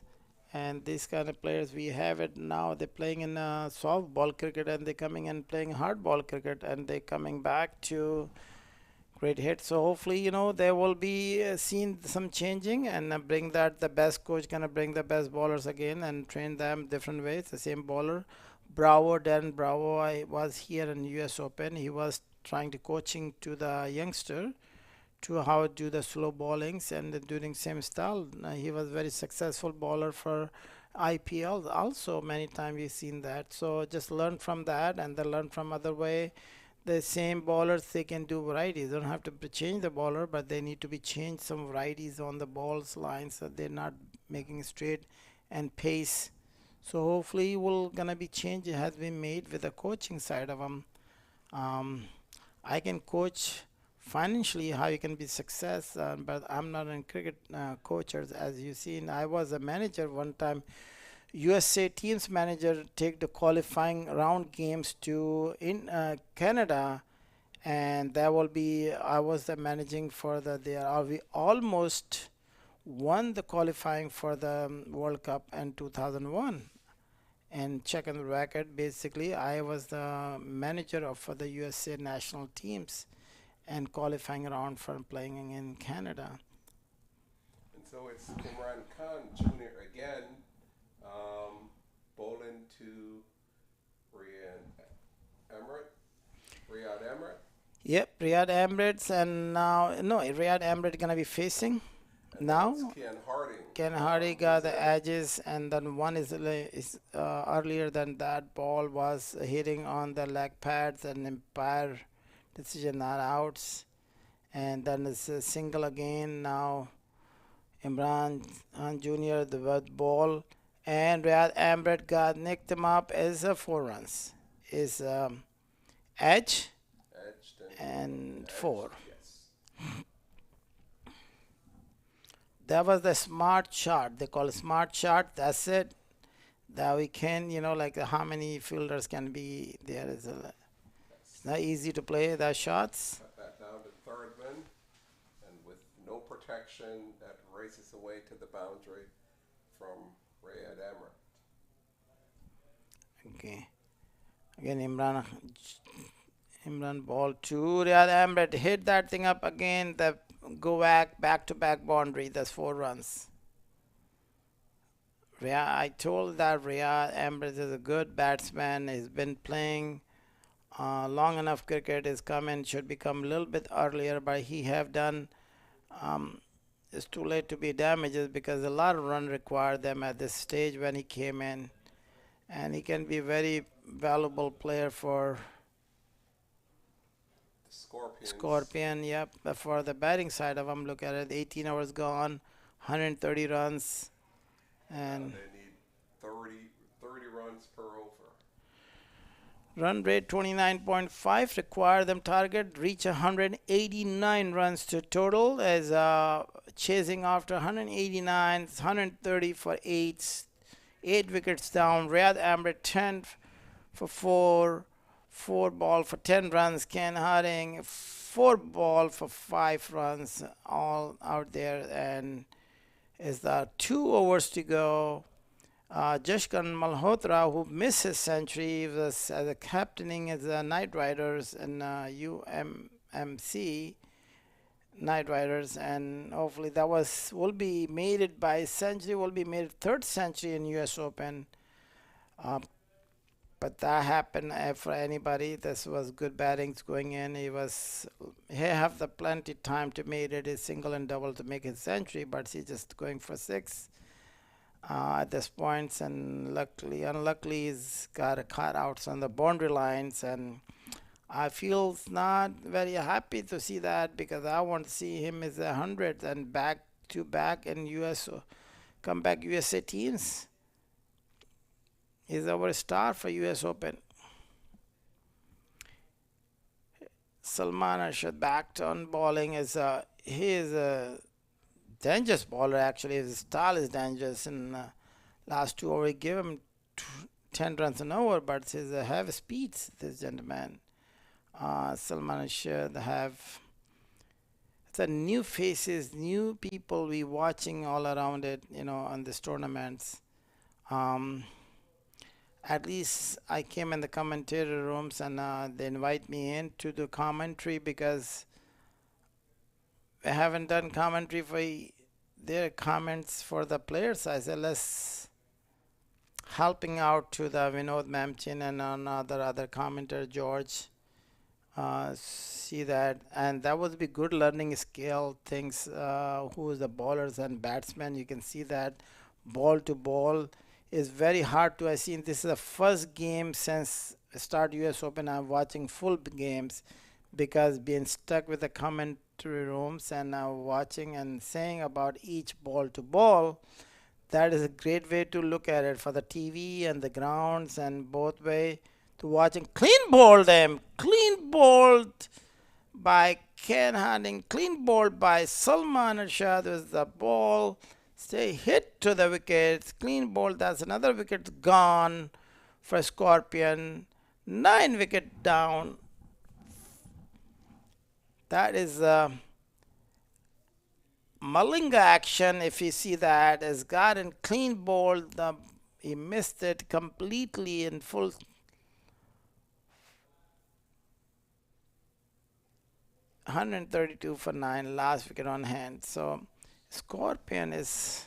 A: And these kind of players we have it now. They're playing in soft ball cricket and they're coming and playing hard ball cricket and they're coming back to great hit. So hopefully, there will be seen some changing and bring that the best coach gonna bring the best bowlers again and train them different ways. The same bowler, Bravo, Dan Bravo, I was here in US Open. He was trying to coaching to the youngster to how to do the slow bowlings and doing same style. He was very successful bowler for IPL also. Many times we've seen that. So just learn from that and then learn from other way. The same bowlers they can do varieties. They don't have to change the bowler, but they need to be changed some varieties on the balls lines so they're not making straight and pace. So hopefully will gonna be change. It has been made with the coaching side of them. I can coach financially how you can be success, but I'm not a cricket coacher. As you seen, I was a manager one time. USA teams manager take the qualifying round games to in Canada, and that will be I was the managing for the there. We almost won the qualifying for the World Cup in 2001. And checking the record, basically I was the manager of for the USA national teams and qualifying around for playing in Canada.
F: And so it's Imran Khan Jr. again, bowling to Riyad Emirates.
A: Yep, Riyad Emirates, and now no, Riyad Emirates gonna be facing
F: And
A: now.
F: that's Ken Harding.
A: Ken Hardy got the edges, and then one is earlier than that ball was hitting on the leg pads and umpire decision not outs, and then it's a single again. Now Imran Khan Jr. the ball, and Riyad Emirates got nicked him up as 4 runs. Is edge
F: Edged
A: and
F: edged,
A: 4.
F: Yes.
A: That was the smart shot. They call it smart shot. That's it. That we can, like how many fielders can be there. It's not easy to play the shots.
F: Cut that down to third man, and with no protection, that races away to the boundary from Riyad Emirates.
A: Okay. Again, Imran ball to Riyad Emirates. Hit that thing up again. The go back to back boundary. That's 4 runs. I told that Riyad Emirates is a good batsman. He's been playing long enough. Cricket is coming. Should become a little bit earlier, but he have done. It's too late to be damages because a lot of run required them at this stage when he came in, and he can be very valuable player for
F: Scorpions.
A: Scorpion. Yep, for the batting side of him, look at it. 18 hours gone, 130 runs, and
F: They need 30 runs per over.
A: run rate 29.5. Require them target reach 189 runs to total as chasing after 189, 130 for 8 wickets down. Riyad Emirates 10 for 4 ball for 10 runs. Ken Harding 4 ball for 5 runs, all out there, and is the 2 overs to go. Jashkan Malhotra, who missed his century, was as a captaining as the Knight Riders in UMMC Knight Riders, and hopefully that will be made it by century, will be made 3rd century in US Open. But that happened for anybody. This was good battings going in. He have the plenty time to make it a single and double to make his century, but he's just going for 6 at this point. And unluckily, he's got a cutouts on the boundary lines, and I feel not very happy to see that because I want to see him as 100 and back to back in comeback USA teams. He's our star for US Open. Salman Arshad backed on bowling as
G: he is a dangerous bowler actually. His style is dangerous. In last 2 overs, he gave him 10 runs an over, but he's a heavy speeds, this gentleman. Salman Shah, they have the new faces, new people we watching all around it, on these tournaments. At least I came in the commentator rooms and they invite me in to do commentary because we haven't done commentary for their comments for the players. I said let's helping out to the Vinod Mamchin and another other commentator George. See that, and that would be good learning skill things. Who is the bowlers and batsmen? You can see that ball to ball is very hard to. I seen this is the first game since start US Open. I'm watching full games because being stuck with the commentary rooms and watching and saying about each ball to ball. That is a great way to look at it for the TV and the grounds and both way to watching. Clean bowled by Ken Harding, clean bowled by Salman Arshad with the ball. Stay hit to the wickets, clean ball. That's another wicket gone for Scorpion. 9 wicket down. That is Malinga action. If you see that, has gotten clean ball. He missed it completely in full. 132 for 9, last wicket on hand. So Scorpion is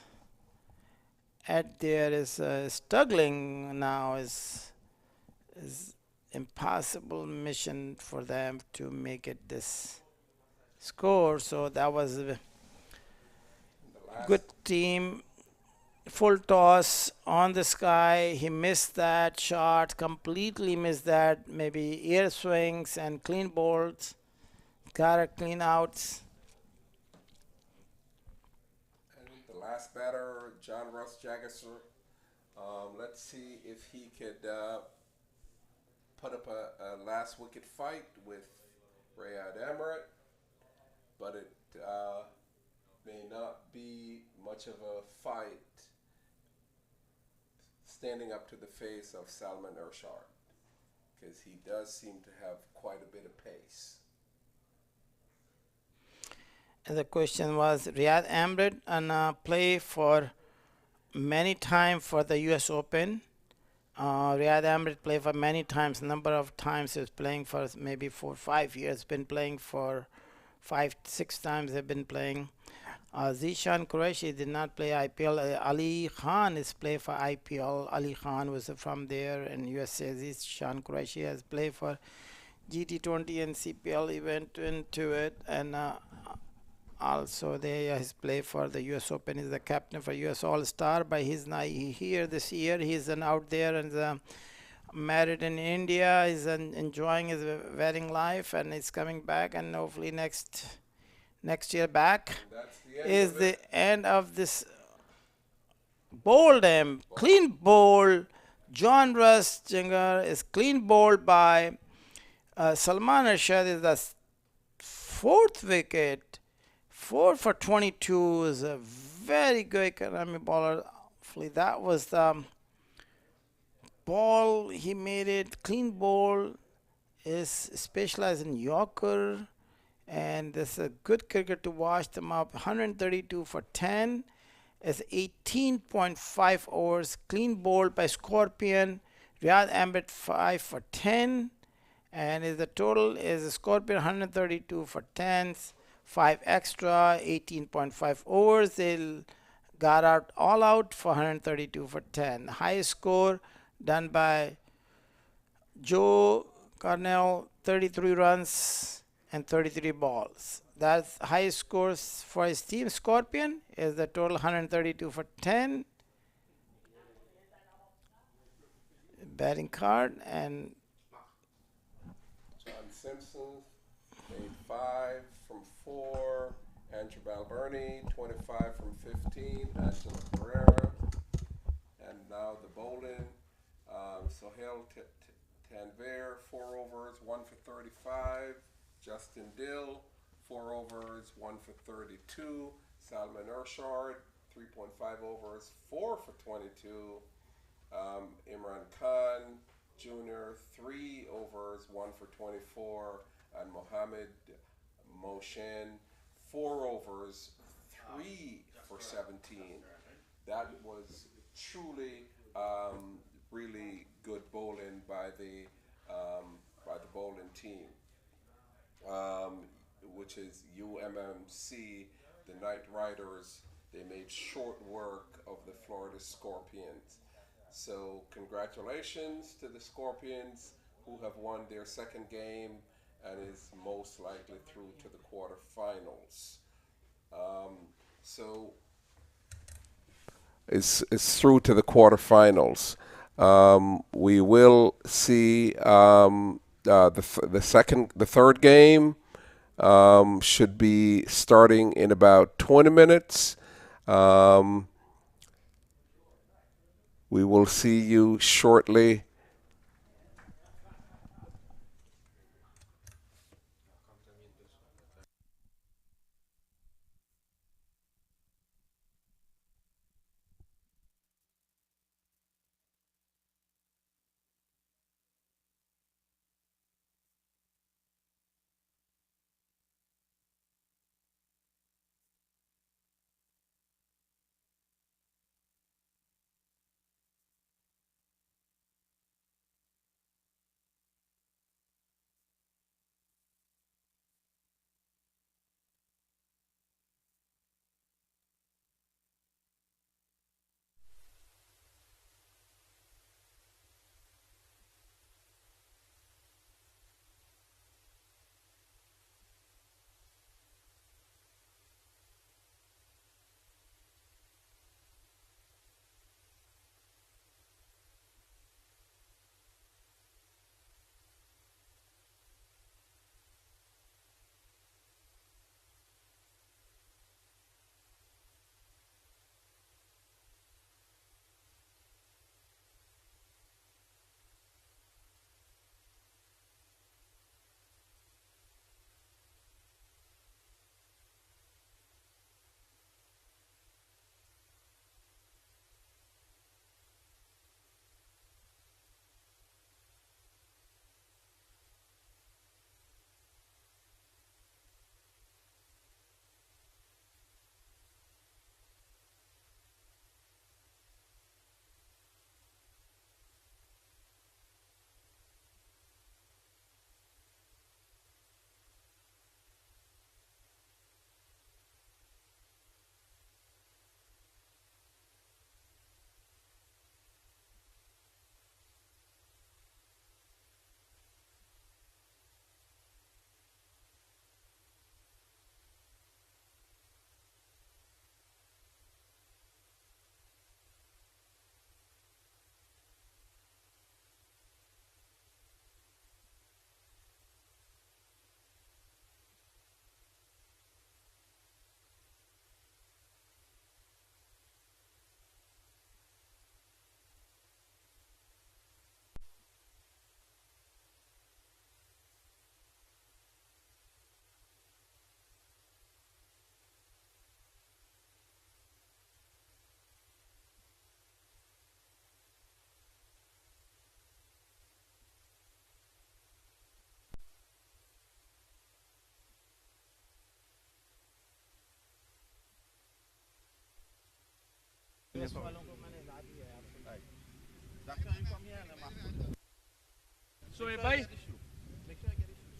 G: struggling now. Is impossible mission for them to make it this score. So that was a good team. Full toss on the sky. He missed that shot, completely missed that. Maybe ear swings and clean bowls. Got a clean outs.
F: And the last batter, John Russ Jagger. Let's see if he could put up a last wicket fight with Rayad Emirates, but it may not be much of a fight standing up to the face of Salman Arshad, because he does seem to have quite a bit of pace.
G: And the question was Riyad Amrit and play for many times for the US Open. Riyad Amrit played for many times, number of times he was playing for maybe 4 or 5 years, been playing for 5, 6 times they've been playing. Zishan Qureshi did not play IPL. Ali Khan is play for IPL. Ali Khan was from there in USA. Zishan Qureshi has played for GT20 and CPL. He went into it, and also they has played for the US Open. He's the captain for US All-Star, but he's not here this year. He's out there and married in India. He's enjoying his wedding life, and he's coming back, and hopefully next year back is the end of this bowled him. Clean bowl. John Russ Jinger is clean bowled by Salman Arshad is the 4th wicket. 4 for 22 is a very good economy bowler. Hopefully that was the ball. He made it clean bowl. Is specialized in Yorker. And this is a good cricket to watch them up. 132 for 10. It's 18.5 overs. Clean bowled by Scorpion. Riyad Amrit 5 for 10. And the total is Scorpion 132 for 10. 5 extra, 18.5 overs. They got out all out for 132 for 10. Highest score done by Joe Cornell, 33 runs and 33 balls. That's highest scores for his team. Scorpion is the total 132 for 10. Batting card, and
F: John Simpson made 5 from 4. Andrew Balburney 25 from 15. Angelo Pereira, and now the bowling. Sohail Tanvir 4 overs, 1 for 35. Justin Dill 4 overs, 1 for 32. Salman Urshad, 3.5 overs, 4 for 22. Imran Khan Jr., 3 overs, 1 for 24. And Mohammed Mohsen, 4 overs, 3 for 17. That was truly really good bowling by the bowling team, which is UMMC, the Night Riders. They made short work of the Florida Scorpions. So congratulations to the Scorpions, who have won their second game and is most likely through to the quarterfinals. So it's through to the quarterfinals. We will see the third game should be starting in about 20 minutes. We will see you shortly.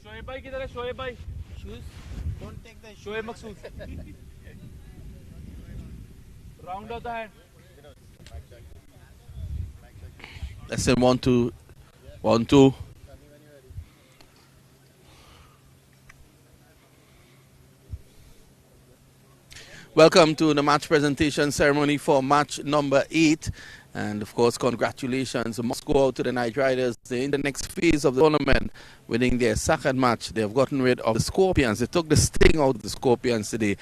B: Shoaib भाई किधर है? शोएब भाई
G: Shoes. Don't take the shoes.
B: Shoaib Maqsood round होता है.
E: Let's say 1 2 1 2. Welcome to the match presentation ceremony for match number 8. And of course, congratulations must go out to the Night Riders in the next phase of the tournament, winning their second match. They have gotten rid of the Scorpions. They took the sting out of the Scorpions today.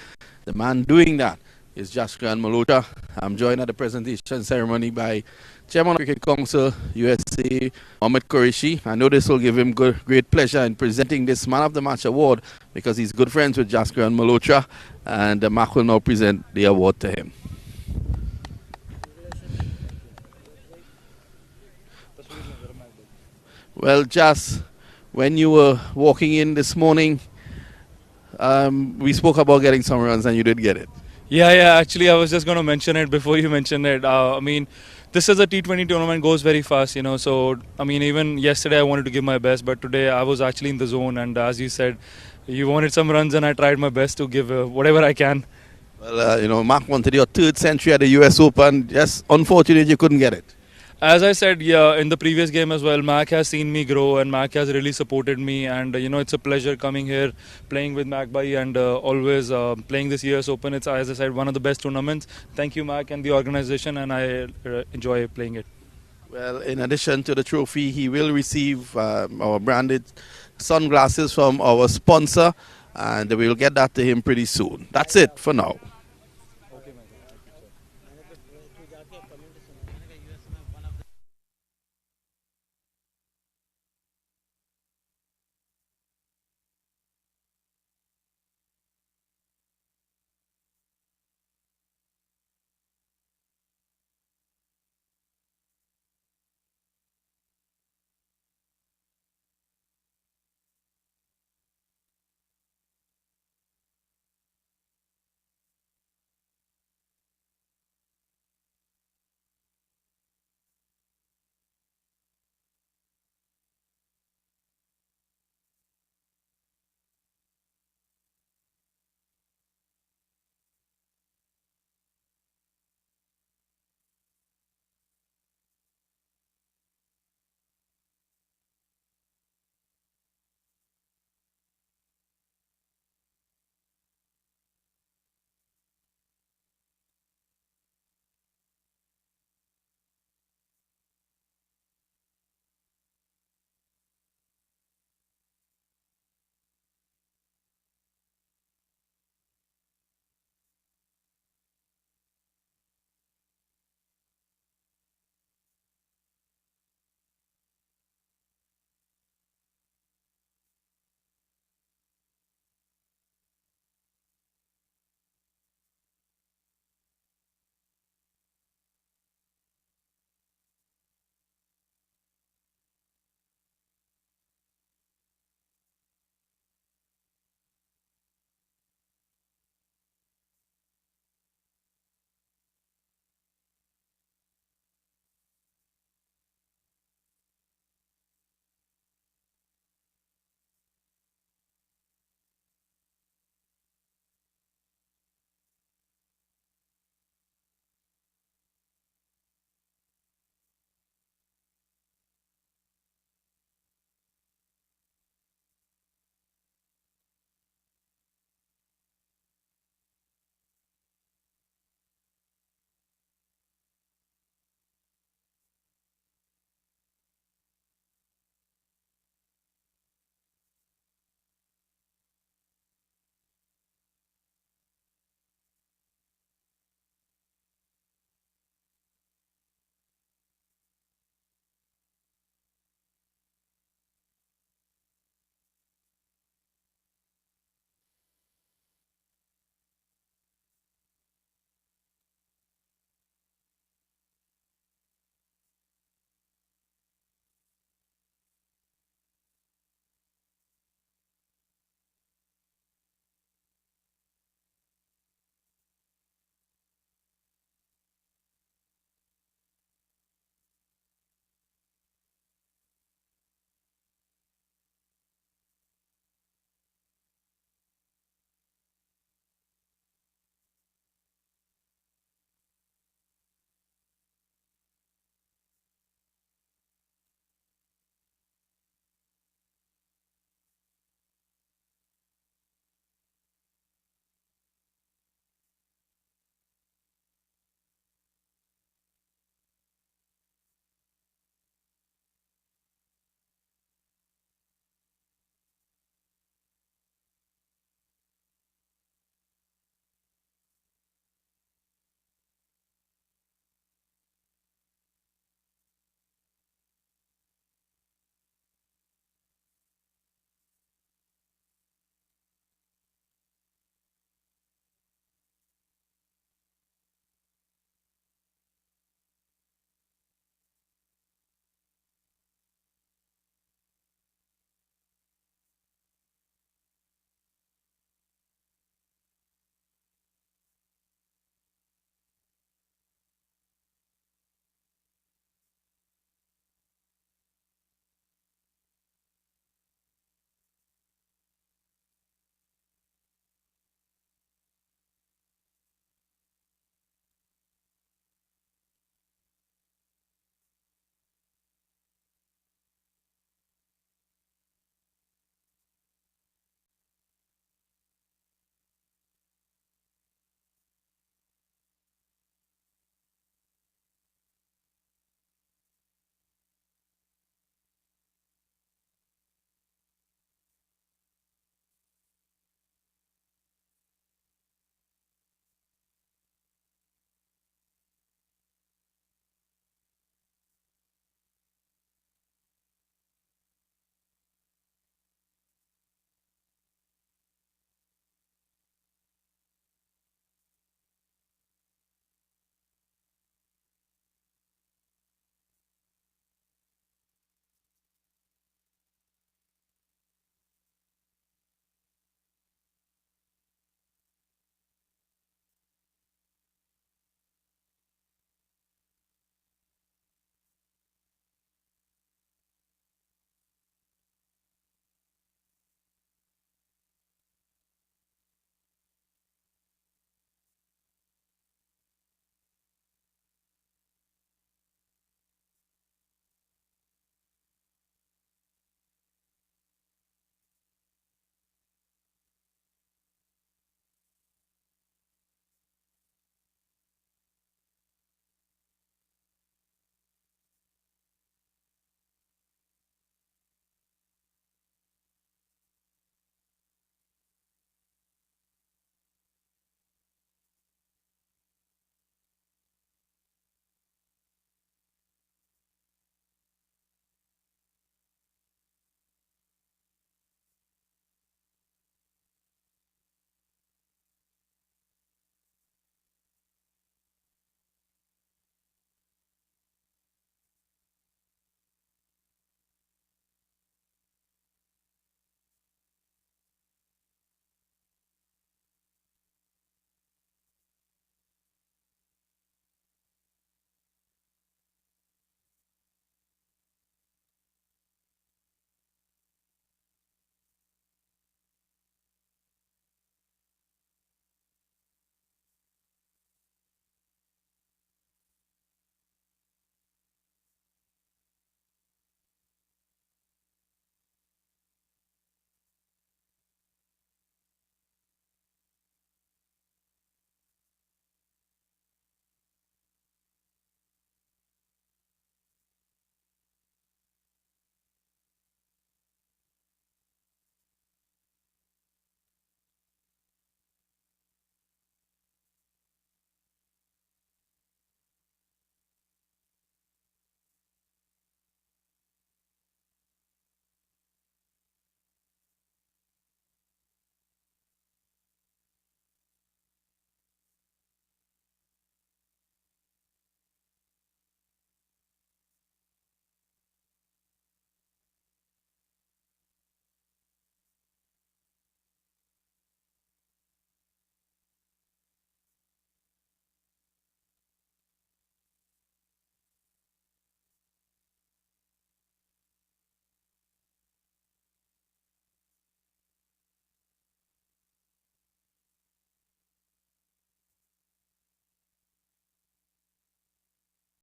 E: The man doing that is Jashkan Malota. I'm joined at the presentation ceremony by Chairman of Cricket Council, USA, Mohammad Qureshi. I know this will give him great pleasure in presenting this Man of the Match award because he's good friends with Jaskiran Malhotra, and MAQ will now present the award to him. Well, Jas, when you were walking in this morning, we spoke about getting some runs and you did get it.
H: Yeah, actually I was just going to mention it before you mentioned it. I mean, this is a T20 tournament, goes very fast, you know, so I mean, even yesterday I wanted to give my best, but today I was actually in the zone, and as you said, you wanted some runs and I tried my best to give whatever I can.
E: Well, you know, MAQ wanted your 3rd century at the US Open, just unfortunate you couldn't get it.
H: As I said, yeah, in the previous game as well, MAQ has seen me grow and MAQ has really supported me, and you know, it's a pleasure coming here, playing with MAQ Bhai, and always playing this US Open. It's, as I said, one of the best tournaments. Thank you, MAQ and the organization, and I enjoy playing it.
E: Well, in addition to the trophy, he will receive our branded sunglasses from our sponsor, and we'll get that to him pretty soon. That's it for now.